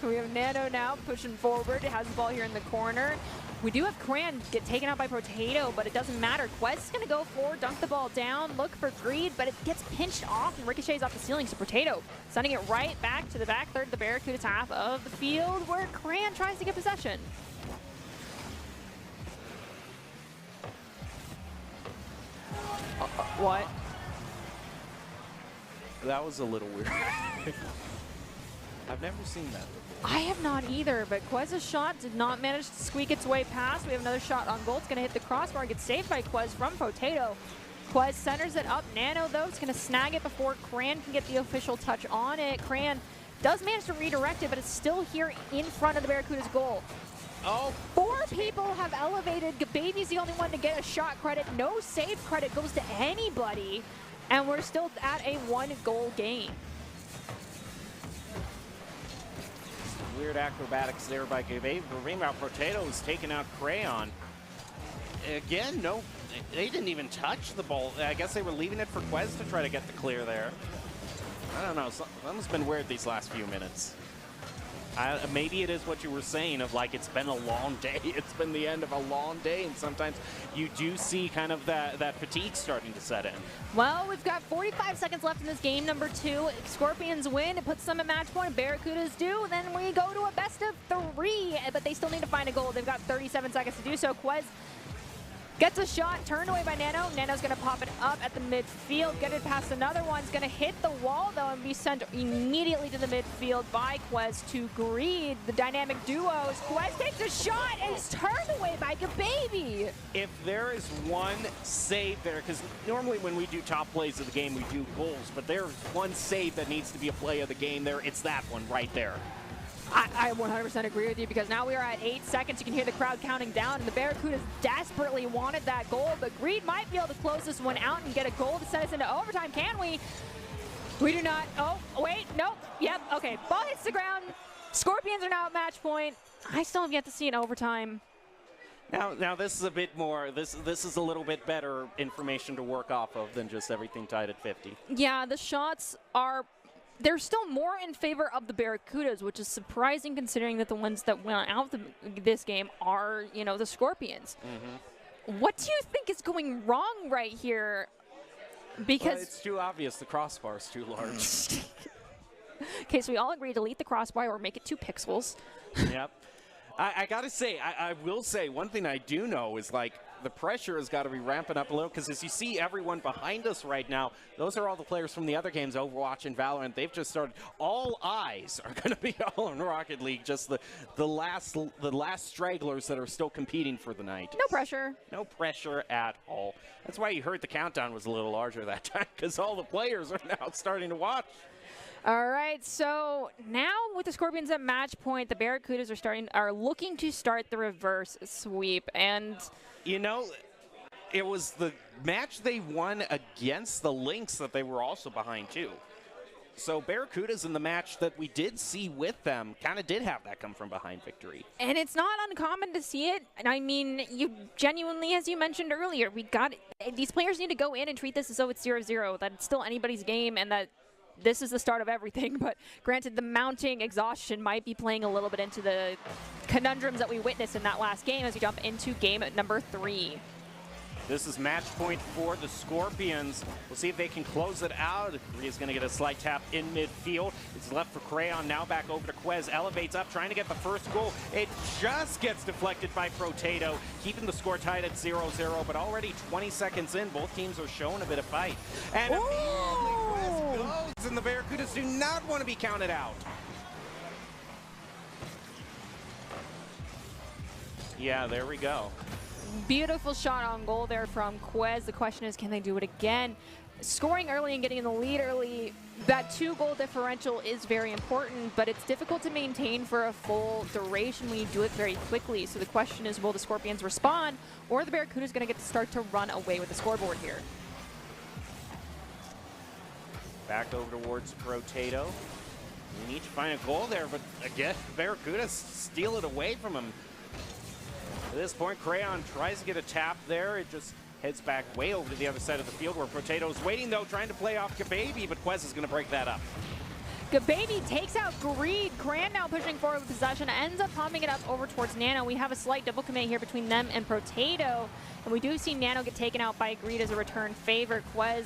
We have Nano now pushing forward. It has the ball here in the corner. We do have Cran get taken out by Potato, but it doesn't matter. Quez is going to go forward, dunk the ball down, look for Greed, but it gets pinched off and ricochets off the ceiling. So Potato sending it right back to the back third of the Barracuda's half of the field, where Cran tries to get possession. What? That was a little weird. I've never seen that before. I have not either, but Quez's shot did not manage to squeak its way past. We have another shot on goal. It's going to hit the crossbar. Gets saved by Quez from Potato. Quez centers it up. Nano, though, is going to snag it before Cran can get the official touch on it. Cran does manage to redirect it, but it's still here in front of the Barracuda's goal. Oh, 4 people have elevated. Gababy's the only one to get a shot credit. No save credit goes to anybody. And we're still at a 1-goal game. Weird acrobatics there by Gabe. Rebound Potatoes taking out Crayon. Again, no, they didn't even touch the ball. I guess they were leaving it for Quez to try to get the clear there. I don't know, something's been weird these last few minutes. Maybe it is what you were saying of like it's been a long day. It's been the end of a long day, and sometimes you do see kind of that fatigue starting to set in. Well, we've got 45 seconds left in this game, number 2. Scorpions win. It puts them at match point. Barracudas do. Then we go to a best of 3, but they still need to find a goal. They've got 37 seconds to do so. Quez gets a shot, turned away by Nano. Nano's going to pop it up at the midfield, get it past another one. It's going to hit the wall, though, and be sent immediately to the midfield by Quez to Greed. The dynamic duos. Quez takes a shot and is turned away by Gababy. If there is one save there, because normally when we do top plays of the game, we do goals, but there's one save that needs to be a play of the game there. It's that one right there. I 100% agree with you, because now we are at 8 seconds. You can hear the crowd counting down, and the Barracudas desperately wanted that goal, but Greed might be able to close this one out and get a goal to send us into overtime. Can we? We do not. Oh, wait, nope. Yep, okay. Ball hits the ground. Scorpions are now at match point. I still have yet to see an overtime. Now this is a bit more, this is a little bit better information to work off of than just everything tied at 50. Yeah, the shots are... They're still more in favor of the Barracudas, which is surprising considering that the ones that went out this game are, you know, the Scorpions. What do you think is going wrong right here? Because Well, it's too obvious. The crossbar is too large. okay, so we all agree to delete the crossbar or make it 2 pixels. Yep. I got to say, I will say, one thing I do know is, like, the pressure has got to be ramping up a little, because as you see everyone behind us right now, those are all the players from the other games, Overwatch and Valorant. They've just started. All eyes are going to be all in Rocket League, just the last stragglers that are still competing for the night. No pressure. No pressure at all. That's why you heard the countdown was a little larger that time, because all the players are now starting to watch. All right, so now with the Scorpions at match point, the Barracudas are looking to start the reverse sweep, and you know, it was the match they won against the Lynx that they were also behind too. So Barracudas in the match that we did see with them kind of did have that come from behind victory. And it's not uncommon to see it. And I mean, you genuinely, as you mentioned earlier, these players need to go in and treat this as though it's 0-0, that it's still anybody's game, and that this is the start of everything. But granted, the mounting exhaustion might be playing a little bit into the conundrums that we witnessed in that last game as we jump into game number 3. This is match point for the Scorpions. We'll see if they can close it out. He's going to get a slight tap in midfield. It's left for Crayon. Now back over to Quez. Elevates up, trying to get the first goal. It just gets deflected by Potato, keeping the score tied at 0-0. But already 20 seconds in, both teams are showing a bit of fight. And immediately Quez goes, and the Barracudas do not want to be counted out. Yeah, there we go. Beautiful shot on goal there from Quez. The question is, can they do it again? Scoring early and getting in the lead early, that 2-goal differential is very important, but it's difficult to maintain for a full duration when you do it very quickly. So the question is, will the Scorpions respond, or are the Barracudas going to get to start to run away with the scoreboard here? Back over towards Potato. We need to find a goal there, but again, Barracudas steal it away from him. At this point, Crayon tries to get a tap there. It just heads back way over to the other side of the field where Potato's waiting, though, trying to play off Gababy, but Quez is going to break that up. Gababy takes out Greed. Grant now pushing forward with possession, ends up pumping it up over towards Nano. We have a slight double commit here between them and Potato, and we do see Nano get taken out by Greed as a return favor. Quez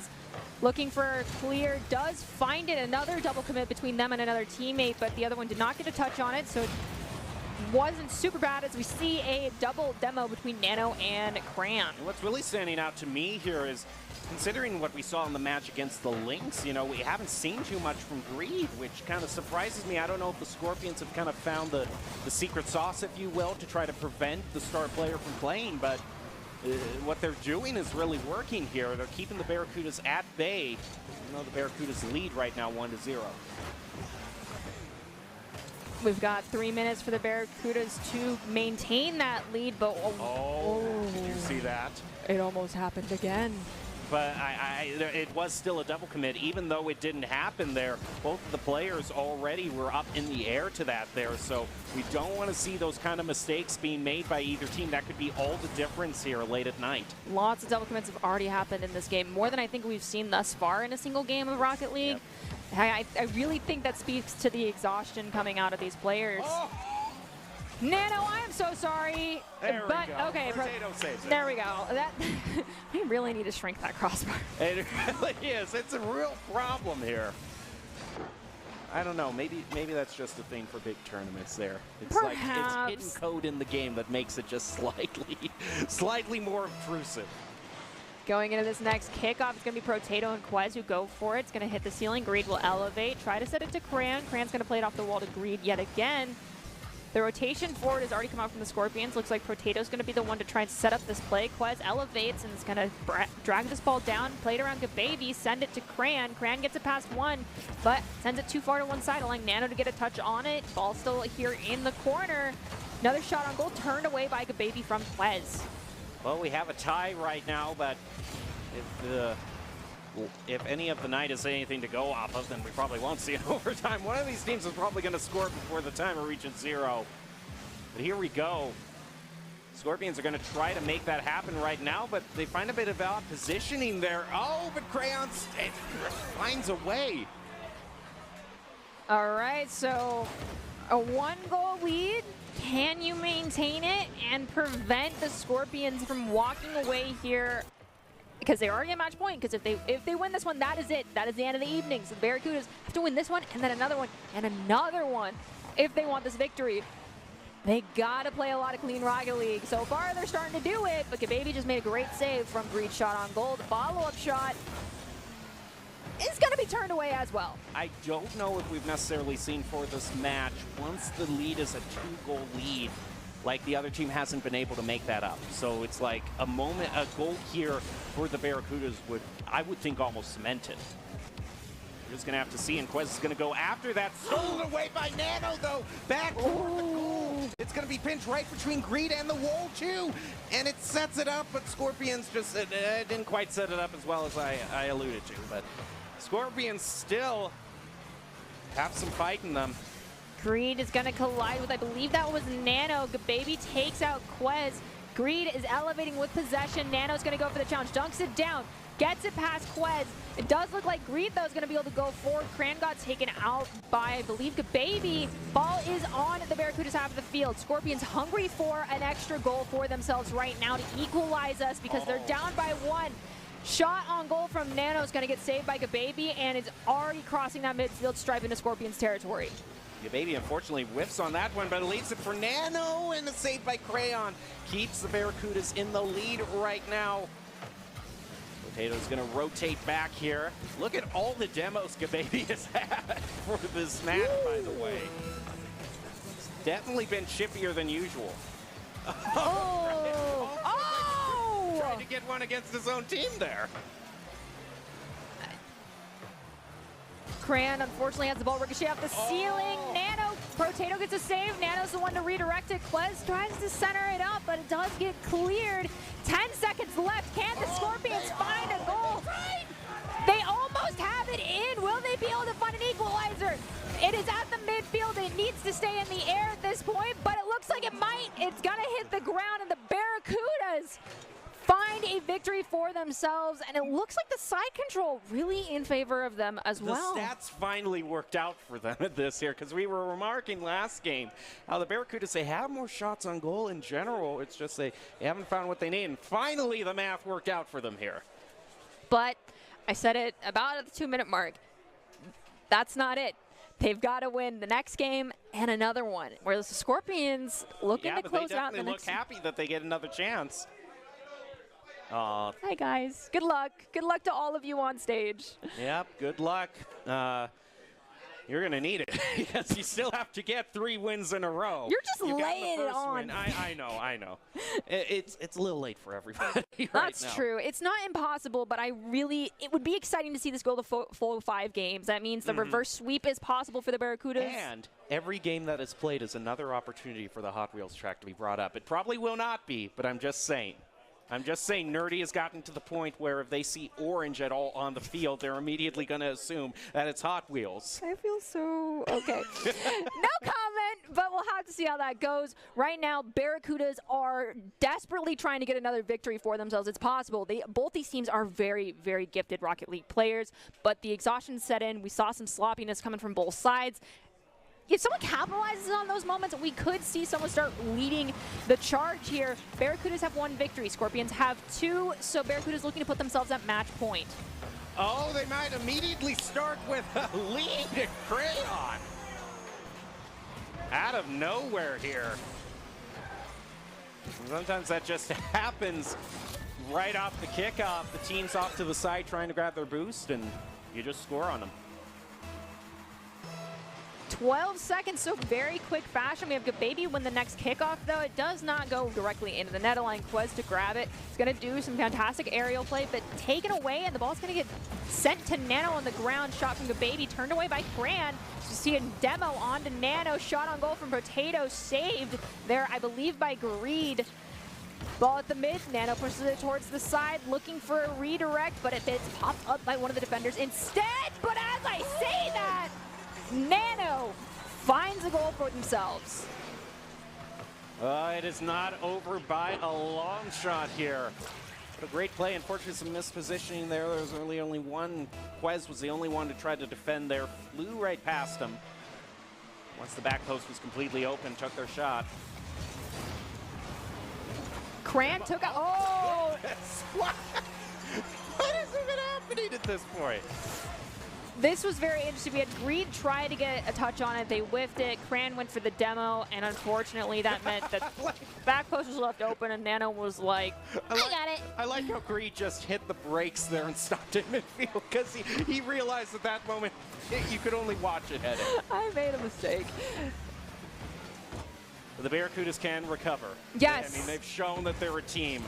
looking for a clear, does find it. Another double commit between them and another teammate, but the other one did not get a touch on it, so it wasn't super bad as we see a double demo between Nano and Crayon. And what's really standing out to me here is considering what we saw in the match against the Lynx, you know, we haven't seen too much from Greed, which kind of surprises me. I don't know if the Scorpions have kind of found the secret sauce, if you will, to try to prevent the star player from playing, but what they're doing is really working here. They're keeping the Barracudas at bay. You know, the Barracudas lead right now 1-0. We've got 3 minutes for the Barracudas to maintain that lead, but Did you see that? it almost happened again. But it was still a double commit, even though it didn't happen there. Both of the players already were up in the air to that there, so we don't want to see those kind of mistakes being made by either team. That could be all the difference here late at night. Lots of double commits have already happened in this game, more than I think we've seen thus far in a single game of Rocket League. Yep. I really think that speaks to the exhaustion coming out of these players. Nano, I am so sorry. There but we go. okay, Potato saves it. there we go. That we really need to shrink that crossbar. It really is. It's a real problem here. I don't know. Maybe that's just a thing for big tournaments there. It's like it's hidden code in the game that makes it just slightly more obtrusive. Going into this next kickoff, it's going to be Potato and Quez who go for it. It's going to hit the ceiling. Greed will elevate. Try to set it to Cran. Cran's going to play it off the wall to Greed yet again. The rotation forward has already come out from the Scorpions. Looks like Potato's going to be the one to try and set up this play. Quez elevates and is going to drag this ball down, play it around Gababy, send it to Cran. Cran gets it past one, but sends it too far to one side, allowing Nano to get a touch on it. Ball still here in the corner. Another shot on goal turned away by Gababy from Quez. Well, we have a tie right now, but if any of the night is anything to go off of, then we probably won't see an overtime. One of these teams is probably going to score before the timer reaches 0. But here we go. Scorpions are going to try to make that happen right now, but they find a bit of odd positioning there. Oh, but Crayon finds a way. All right, so a 1-goal lead. Can you maintain it and prevent the Scorpions from walking away here? Because they already at match point. Because if they win this one, that is it. That is the end of the evening. So the Barracudas have to win this one, and then another one, and another one if they want this victory. They got to play a lot of clean Rocket League. So far, they're starting to do it, but Gababy just made a great save from Greed's shot on goal. The follow-up shot is going to be turned away as well. I don't know if we've necessarily seen for this match, once the lead is a 2-goal lead, like the other team hasn't been able to make that up. So it's like a goal here for the Barracudas I would think almost cement it. We're just going to have to see, and Quez is going to go after that. Stolen away by Nano, though. Back toward the goal. It's going to be pinched right between Greed and the wall, too. And it sets it up, but Scorpions just didn't quite set it up as well as I alluded to. But Scorpions still have some fight in them. Greed is going to collide with, I believe that was Nano. Gababy takes out Quez. Greed is elevating with possession. Nano's going to go for the challenge. Dunks it down. Gets it past Quez. It does look like Greed, though, is going to be able to go forward. Cran got taken out by, I believe, Gababy. Ball is on the Barracudas half of the field. Scorpions hungry for an extra goal for themselves right now to equalize us because they're down by 1. Shot on goal from Nano is going to get saved by Gababy, and it's already crossing that midfield stripe into Scorpions territory. Gababy unfortunately whiffs on that one, but it leads it for Nano, and the save by Crayon keeps the Barracudas in the lead right now. Potato's going to rotate back here. Look at all the demos Gababy has had for this match, by the way. It's definitely been chippier than usual. Oh! Oh! Trying to get one against his own team there. Cran unfortunately has the ball ricochet off the ceiling. Nano, Potato gets a save. Nano's the one to redirect it. Quez tries to center it up, but it does get cleared. 10 seconds left. Can the Scorpions find a goal? They almost have it in. Will they be able to find an equalizer? It is at the midfield. It needs to stay in the air at this point, but it looks like it might. It's going to hit the ground, and the Barracudas find a victory for themselves, and it looks like the side control really in favor of them as well. The stats finally worked out for them at this here, because we were remarking last game how the Barracudas, they have more shots on goal in general. It's just they haven't found what they need, and finally the math worked out for them here. But I said it about at the 2-minute mark. That's not it. They've got to win the next game and another one, whereas the Scorpions looking to close out the next. They look happy that they get another chance. Hi, guys. Good luck. Good luck to all of you on stage. Yep, good luck. You're going to need it because you still have to get 3 wins in a row. You're just You got the laying it first on. win. I know. It's a little late for everybody right That's now. true. It's not impossible, but it would be exciting to see this go to full 5 games. That means the reverse sweep is possible for the Barracudas. And every game that is played is another opportunity for the Hot Wheels track to be brought up. It probably will not be, but I'm just saying. Nerdy has gotten to the point where if they see orange at all on the field, they're immediately going to assume that it's Hot Wheels. I feel so okay. No comment, but we'll have to see how that goes. Right now, Barracudas are desperately trying to get another victory for themselves. It's possible. Both these teams are very, very gifted Rocket League players, but the exhaustion set in. We saw some sloppiness coming from both sides. If someone capitalizes on those moments, we could see someone start leading the charge here. Barracudas have 1 victory. Scorpions have 2, so Barracudas looking to put themselves at match point. Oh, they might immediately start with a lead to Crayon. Out of nowhere here. Sometimes that just happens right off the kickoff. The team's off to the side trying to grab their boost, and you just score on them. 12 seconds, so very quick fashion. We have Gababy win the next kickoff, though. It does not go directly into the net, allowing Quez to grab it. He's going to do some fantastic aerial play, but taken away, and the ball's going to get sent to Nano on the ground. Shot from Gababy, turned away by Cran. You see a demo onto Nano. Shot on goal from Potato, saved there, I believe, by Greed. Ball at the mid, Nano pushes it towards the side, looking for a redirect, but it's popped up by one of the defenders instead. But as I say that, Nano finds a goal for themselves. It is not over by a long shot here. What a great play. Unfortunately, some mispositioning there. There was only one. Quez was the only one to try to defend there. Flew right past him. Once the back post was completely open, took their shot. Cran took a... Oh! What is even happening at this point? This was very interesting. We had Greed try to get a touch on it. They whiffed it. Cran went for the demo, and unfortunately that meant that back post was left open, and Nano was like, I got it. I like how Greed just hit the brakes there and stopped in midfield because he realized at that moment you could only watch it heading. I made a mistake. The Barracudas can recover. Yes. I mean, they've shown that they're a team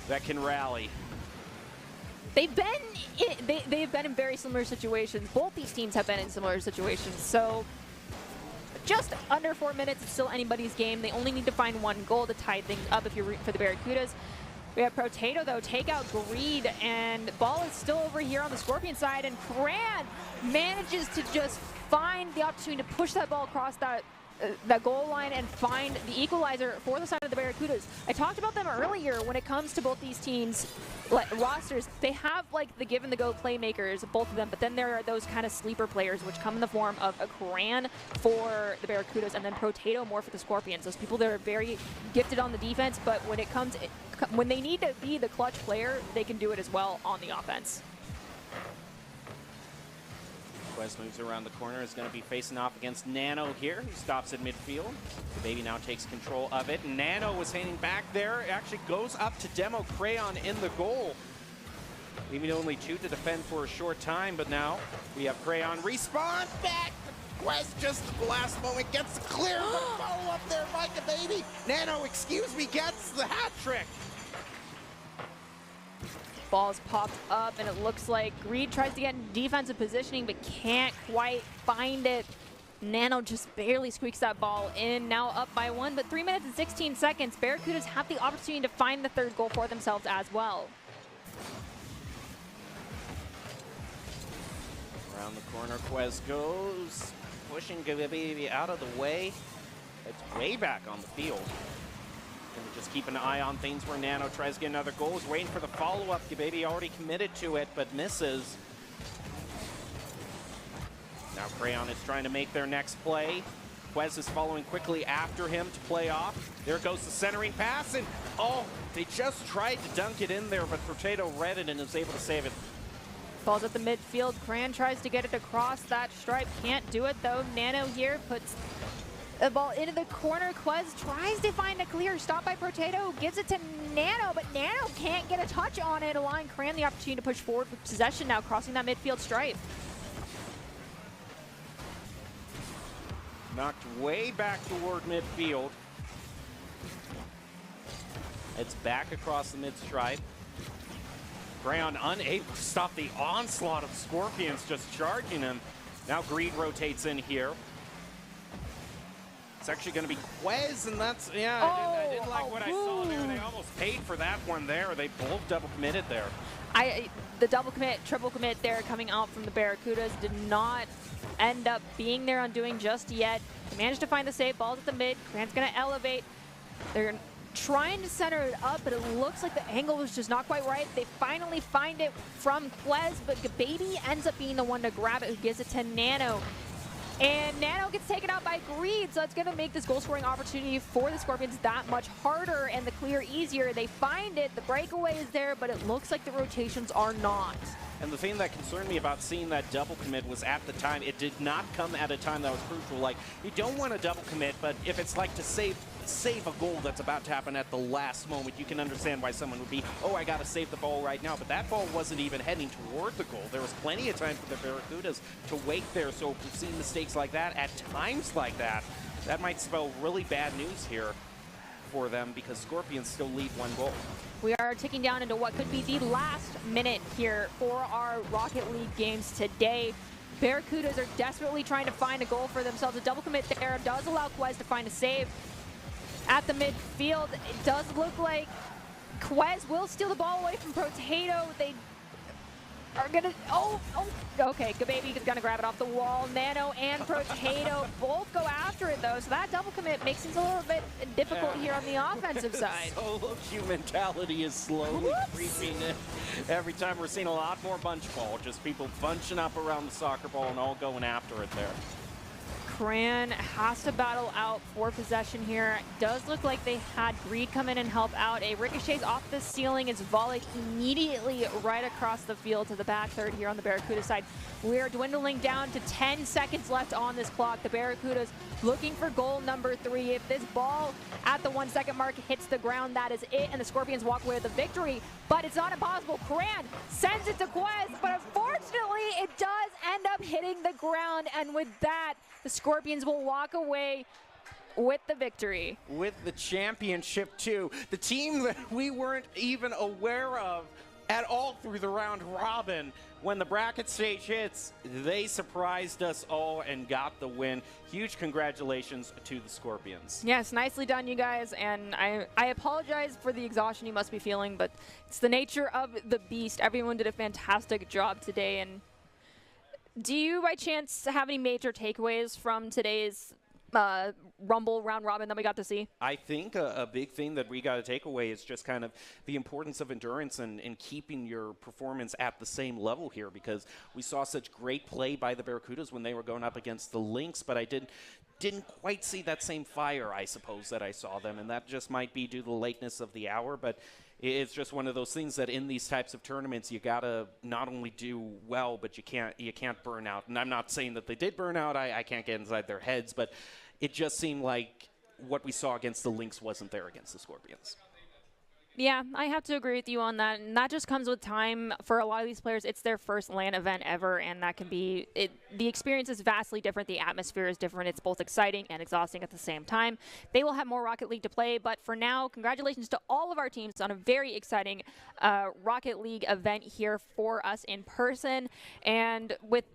that can rally. They've been in very similar situations. Both these teams have been in similar situations. So just under 4 minutes, it's still anybody's game. They only need to find 1 goal to tie things up if you're rooting for the Barracudas. We have Potato, though, take out Greed, and ball is still over here on the Scorpion side, and Cran manages to just find the opportunity to push that ball across that goal line and find the equalizer for the side of the Barracudas. I talked about them earlier when it comes to both these teams' rosters. They have like the give and the go playmakers, both of them, but then there are those kind of sleeper players which come in the form of a Cran for the Barracudas and then Potato more for the Scorpions. Those people that are very gifted on the defense, but when they need to be the clutch player, they can do it as well on the offense. Quez moves around the corner, is going to be facing off against Nano here, who stops at midfield. The baby now takes control of it. Nano was hanging back there, actually goes up to demo Crayon in the goal. Leaving only 2 to defend for a short time, but now we have Crayon respawn back. Quez just at the last moment gets the clear, but follow up there by the baby. Nano, excuse me, gets the hat trick. Ball's popped up, and it looks like Greed tries to get in defensive positioning, but can't quite find it. Nano just barely squeaks that ball in, now up by 1, but 3 minutes and 16 seconds. Barracudas have the opportunity to find the 3rd goal for themselves as well. Around the corner, Quez goes, pushing Gababy out of the way. It's way back on the field. Gonna just keep an eye on things where Nano tries to get another goal. Is waiting for the follow-up. Gababy already committed to it, but misses. Now Crayon is trying to make their next play. Quez is following quickly after him to play off. There goes the centering pass, and oh, they just tried to dunk it in there, but Potato read it and is able to save it. Ball's at the midfield. Cran tries to get it across that stripe. Can't do it, though. Nano here puts The ball into the corner. Quez tries to find a clear. Stop by Potato. Gives it to Nano, but Nano can't get a touch on it, allowing Cran the opportunity to push forward with possession now, crossing that midfield stripe. Knocked way back toward midfield. It's back across the mid-stripe. Crayon unable to stop the onslaught of Scorpions just charging him. Now Greed rotates in here. It's actually going to be Quez, and that's, yeah, I didn't like what I saw there. They almost paid for that one there. They both double committed there. The double commit, triple commit there coming out from the Barracudas did not end up being there on doing just yet. They managed to find the save. Ball's at the mid. Grant's going to elevate. They're trying to center it up, but it looks like the angle was just not quite right. They finally find it from Quez, but Baby ends up being the one to grab it, who gives it to Nano. And Nano gets taken out by Greed, so it's going to make this goal-scoring opportunity for the Scorpions that much harder and the clear easier. They find it, the breakaway is there, but it looks like the rotations are not. And the thing that concerned me about seeing that double commit was at the time, it did not come at a time that was crucial. Like, you don't want to double commit, but if it's like to save a goal that's about to happen at the last moment, you can understand why someone would be, oh, I got to save the ball right now. But that ball wasn't even heading toward the goal. There was plenty of time for the Barracudas to wait there. So if we've seen mistakes like that at times like that, that might spell really bad news here for them, because Scorpions still lead 1 goal. We are ticking down into what could be the last minute here for our Rocket League games today. Barracudas are desperately trying to find a goal for themselves. A double commit there does allow Quez to find a save. At the midfield, it does look like Quez will steal the ball away from Potato. They are gonna, okay, Gababy is gonna grab it off the wall. Nano and Potato both go after it though, so that double commit makes things a little bit difficult here on the offensive side. Solo queue mentality is slowly creeping in. Every time we're seeing a lot more bunch ball, just people bunching up around the soccer ball and all going after it there. Cran has to battle out for possession here. Does look like they had Greed come in and help out. A ricochets off the ceiling is volleyed immediately right across the field to the back third here on the Barracuda side. We're dwindling down to 10 seconds left on this clock. The Barracudas looking for goal number 3. If this ball at the 1 second mark hits the ground, that is it, and the Scorpions walk away with the victory. But it's not impossible. Cran sends it to Quez, but unfortunately it does end up hitting the ground, and with that, the Scorpions will walk away with the victory. With the championship, too. The team that we weren't even aware of at all through the round robin. When the bracket stage hits, they surprised us all and got the win. Huge congratulations to the Scorpions. Yes, nicely done, you guys. And I apologize for the exhaustion you must be feeling, but it's the nature of the beast. Everyone did a fantastic job today. And do you, by chance, have any major takeaways from today's Rumble round robin that we got to see? I think a big thing that we got to take away is just kind of the importance of endurance and keeping your performance at the same level here, because we saw such great play by the Barracudas when they were going up against the Lynx, but I didn't quite see that same fire, I suppose, that I saw them, and that just might be due to the lateness of the hour, but it's just one of those things that in these types of tournaments you gotta not only do well, but you can't burn out. And I'm not saying that they did burn out. I can't get inside their heads, but it just seemed like what we saw against the Lynx wasn't there against the Scorpions. Yeah, I have to agree with you on that. And that just comes with time. For a lot of these players, it's their first LAN event ever, and that can be the experience is vastly different. The atmosphere is different. It's both exciting and exhausting at the same time. They will have more Rocket League to play, but for now, congratulations to all of our teams on a very exciting Rocket League event here for us in person. And with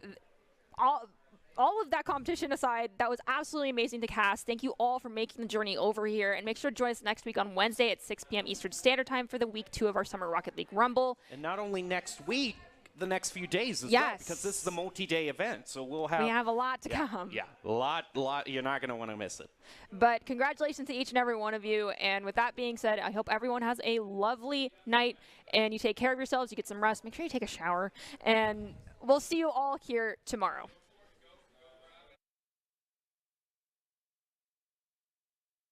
all of that competition aside, that was absolutely amazing to cast. Thank you all for making the journey over here. And make sure to join us next week on Wednesday at 6 p.m. Eastern Standard Time for the week 2 of our Summer Rocket League Rumble. And not only next week, the next few days as well, because this is the multi-day event. So we have a lot to come. Yeah, a lot. You're not going to want to miss it. But congratulations to each and every one of you. And with that being said, I hope everyone has a lovely night and you take care of yourselves. You get some rest. Make sure you take a shower. And we'll see you all here tomorrow.